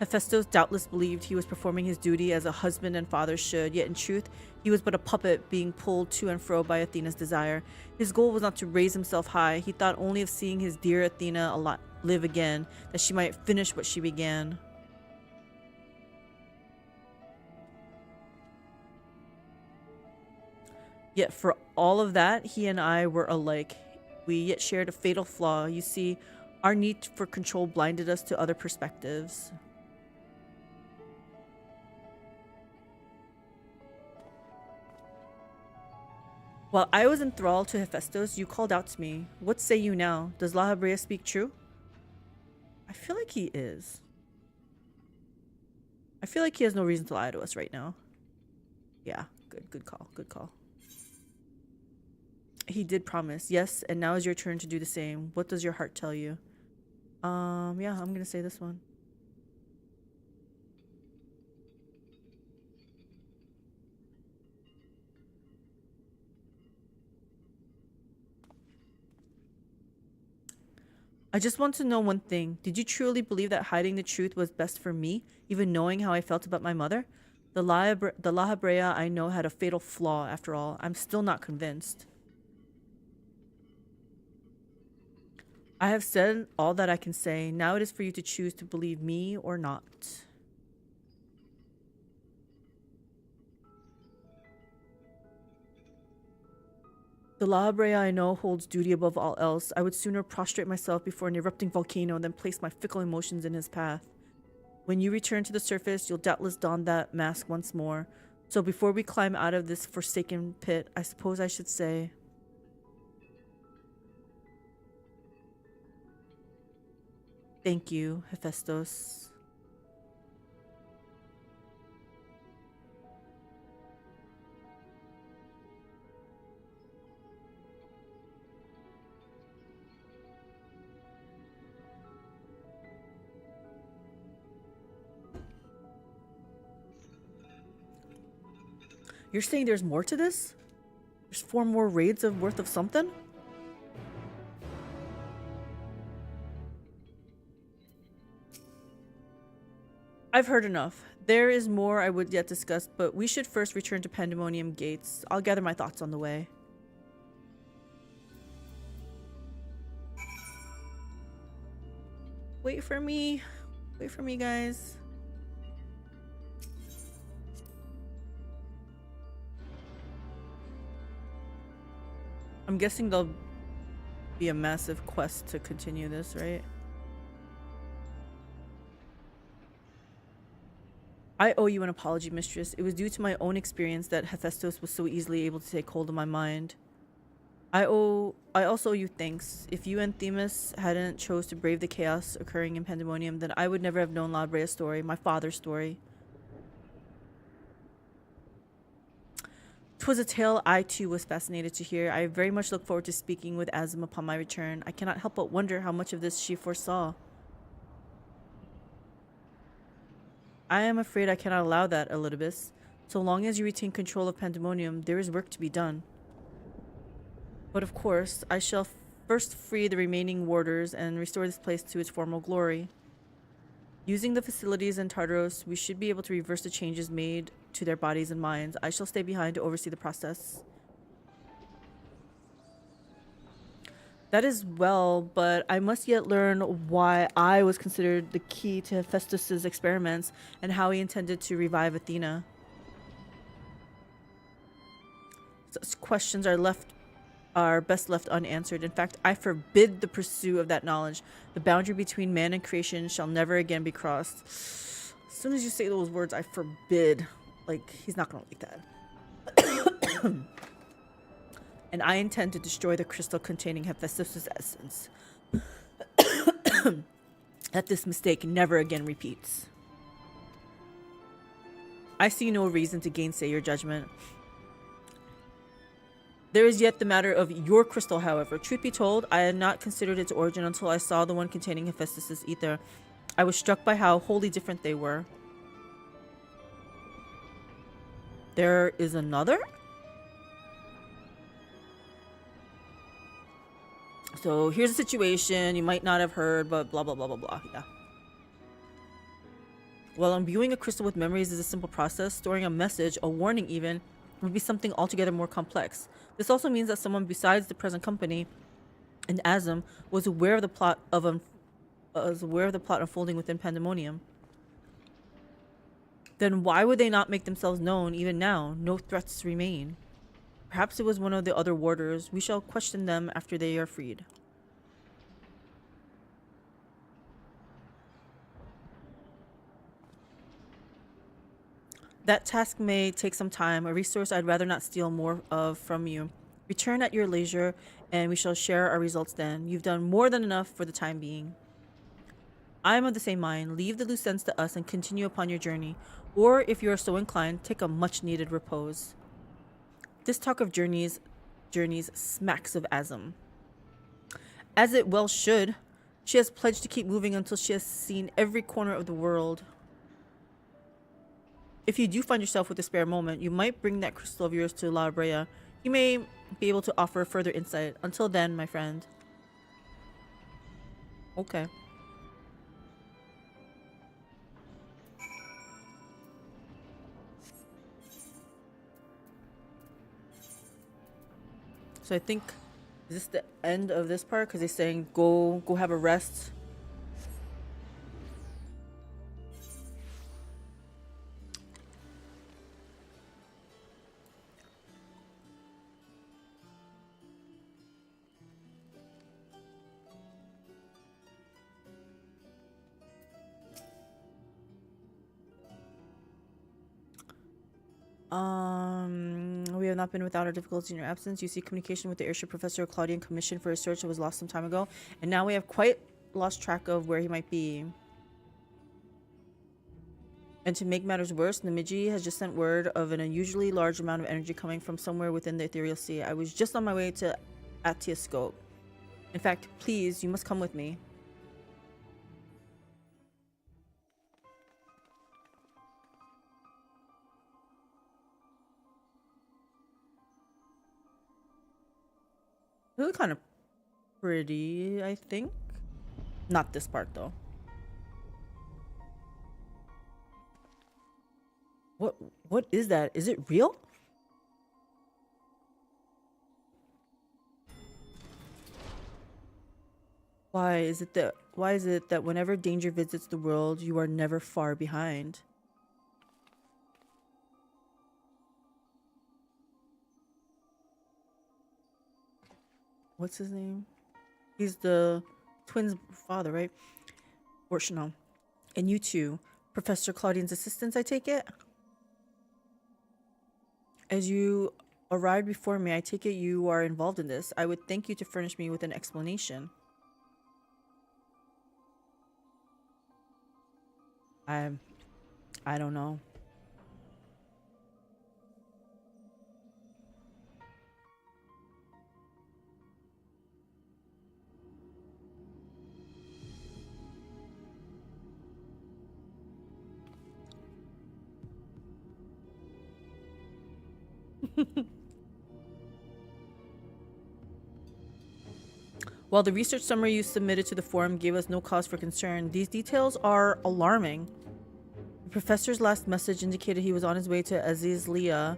Hephaestus doubtless believed he was performing his duty as a husband and father should, yet in truth, he was but a puppet being pulled to and fro by Athena's desire. His goal was not to raise himself high. He thought only of seeing his dear Athena live again, that she might finish what she began. Yet for all of that, he and I were alike. We yet shared a fatal flaw. You see, our need for control blinded us to other perspectives. While I was enthralled to Hephaestus, you called out to me. What say you now? Does La Habrea speak true? I feel like he is. I feel like he has no reason to lie to us right now. Yeah, good call, good call. He did promise, yes, and now is your turn to do the same. What does your heart tell you? Yeah, I'm gonna say this one. I just want to know one thing. Did you truly believe that hiding the truth was best for me, even knowing how I felt about my mother? The La Habrea I know had a fatal flaw, after all. I'm still not convinced. I have said all that I can say. Now it is for you to choose to believe me or not. The La Habrea I know holds duty above all else. I would sooner prostrate myself before an erupting volcano than place my fickle emotions in his path. When you return to the surface, you'll doubtless don that mask once more. So before we climb out of this forsaken pit, I suppose I should say, thank you, Hephaestus. You're saying there's more to this? There's 4 more raids of worth of something? I've heard enough. There is more I would yet discuss, but we should first return to Pandaemonium Gates. I'll gather my thoughts on the way. Wait for me. Wait for me, guys. I'm guessing there'll be a massive quest to continue this, right? I owe you an apology, mistress. It was due to my own experience that Hephaestus was so easily able to take hold of my mind. I also owe you thanks. If you and Themis hadn't chose to brave the chaos occurring in Pandaemonium, then I would never have known La Brea's story, my father's story. 'Twas a tale I too was fascinated to hear. I very much look forward to speaking with Azim upon my return. I cannot help but wonder how much of this she foresaw. I am afraid I cannot allow that, Elidibus. So long as you retain control of Pandaemonium, there is work to be done. But of course, I shall first free the remaining warders and restore this place to its former glory. Using the facilities in Tartaros, we should be able to reverse the changes made to their bodies and minds. I shall stay behind to oversee the process. That is well, but I must yet learn why I was considered the key to Hephaestus's experiments and how he intended to revive Athena. Such questions are best left unanswered. In fact, I forbid the pursuit of that knowledge. The boundary between man and creation shall never again be crossed. As soon as you say those words, I forbid. Like, he's not gonna like that. And I intend to destroy the crystal containing Hephaestus' essence. That this mistake never again repeats. I see no reason to gainsay your judgment. There is yet the matter of your crystal, however. Truth be told, I had not considered its origin until I saw the one containing Hephaestus' ether. I was struck by how wholly different they were. There is another? So here's a situation you might not have heard, but blah, blah, blah, blah, blah. Yeah. While imbuing a crystal with memories is a simple process, storing a message, a warning even, would be something altogether more complex. This also means that someone besides the present company and Azim was aware of the plot unfolding within Pandaemonium. Then why would they not make themselves known even now? No threats remain. Perhaps it was one of the other warders. We shall question them after they are freed. That task may take some time, a resource I'd rather not steal more of from you. Return at your leisure, and we shall share our results then. You've done more than enough for the time being. I am of the same mind. Leave the loose ends to us and continue upon your journey. Or, if you are so inclined, take a much-needed repose. This talk of journeys smacks of Azim. As it well should. She has pledged to keep moving until she has seen every corner of the world. If you do find yourself with a spare moment, you might bring that crystal of yours to La Brea. He may be able to offer further insight. Until then, my friend. Okay. So I think, is this the end of this part? Because they're saying go have a rest. We have not been without our difficulties in your absence. You see communication with the airship professor Claudian commissioned for a search that was lost some time ago, and now we have quite lost track of where he might be. And to make matters worse, Namiji has just sent word of an unusually large amount of energy coming from somewhere within the ethereal sea. I was just on my way to Atiascope. In fact, please, you must come with me. They look kind of pretty, I think. Not this part, though. What is that? Is it real? Why is it that whenever danger visits the world, you are never far behind? What's his name? He's the twins' father, right? Or no. And you two, Professor Claudian's assistants, I take it? As you arrived before me, I take it you are involved in this. I would thank you to furnish me with an explanation. I don't know. While the research summary you submitted to the forum gave us no cause for concern, these details are alarming. The professor's last message indicated he was on his way to Azizlia,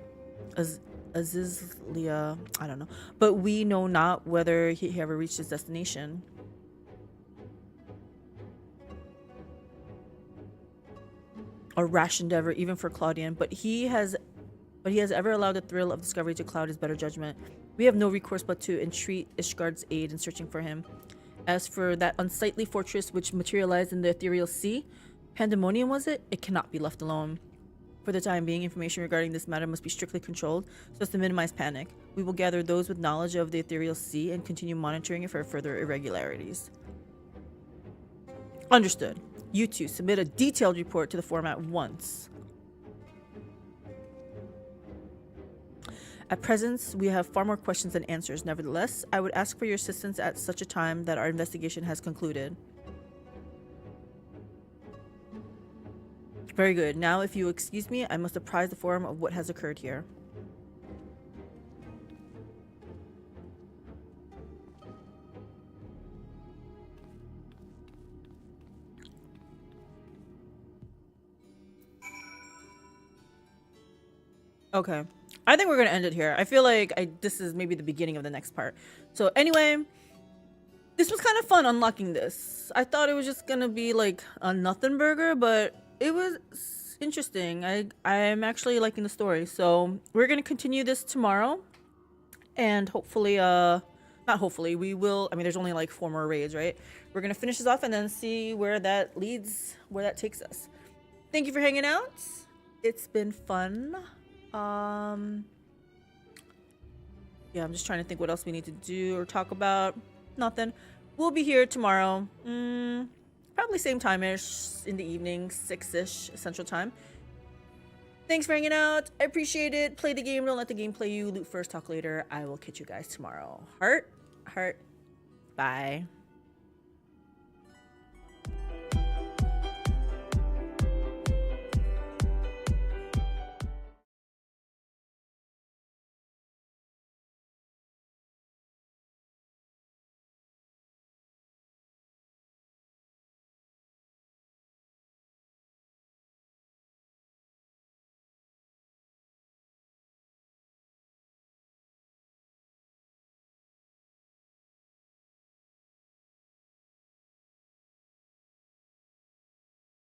I don't know, but we know not whether he ever reached his destination. A rash endeavor, even for Claudian, but he has ever allowed the thrill of discovery to cloud his better judgment. We have no recourse but to entreat Ishgard's aid in searching for him. As for that unsightly fortress which materialized in the ethereal sea, Pandaemonium was it? It cannot be left alone. For the time being, information regarding this matter must be strictly controlled so as to minimize panic. We will gather those with knowledge of the ethereal sea and continue monitoring it for further irregularities. Understood. You two submit a detailed report to the forum at once. At present, we have far more questions than answers. Nevertheless, I would ask for your assistance at such a time that our investigation has concluded. Very good. Now, if you excuse me, I must apprise the forum of what has occurred here. Okay. I think we're gonna end it here. I feel like this is maybe the beginning of the next part. So anyway, this was kind of fun unlocking this. I thought it was just gonna be like a nothing burger, but it was interesting. I'm actually liking the story. So we're gonna continue this tomorrow, and hopefully, not hopefully, we will. I mean, there's only like 4 more raids, right? We're gonna finish this off and then see where that leads, where that takes us. Thank you for hanging out. It's been fun. Yeah, I'm just trying to think what else we need to do or talk about. Nothing. We'll be here tomorrow. Probably same time-ish in the evening, 6-ish Central Time. Thanks for hanging out. I appreciate it. Play the game. Don't let the game play you. Loot first, talk later. I will catch you guys tomorrow. Heart. Bye.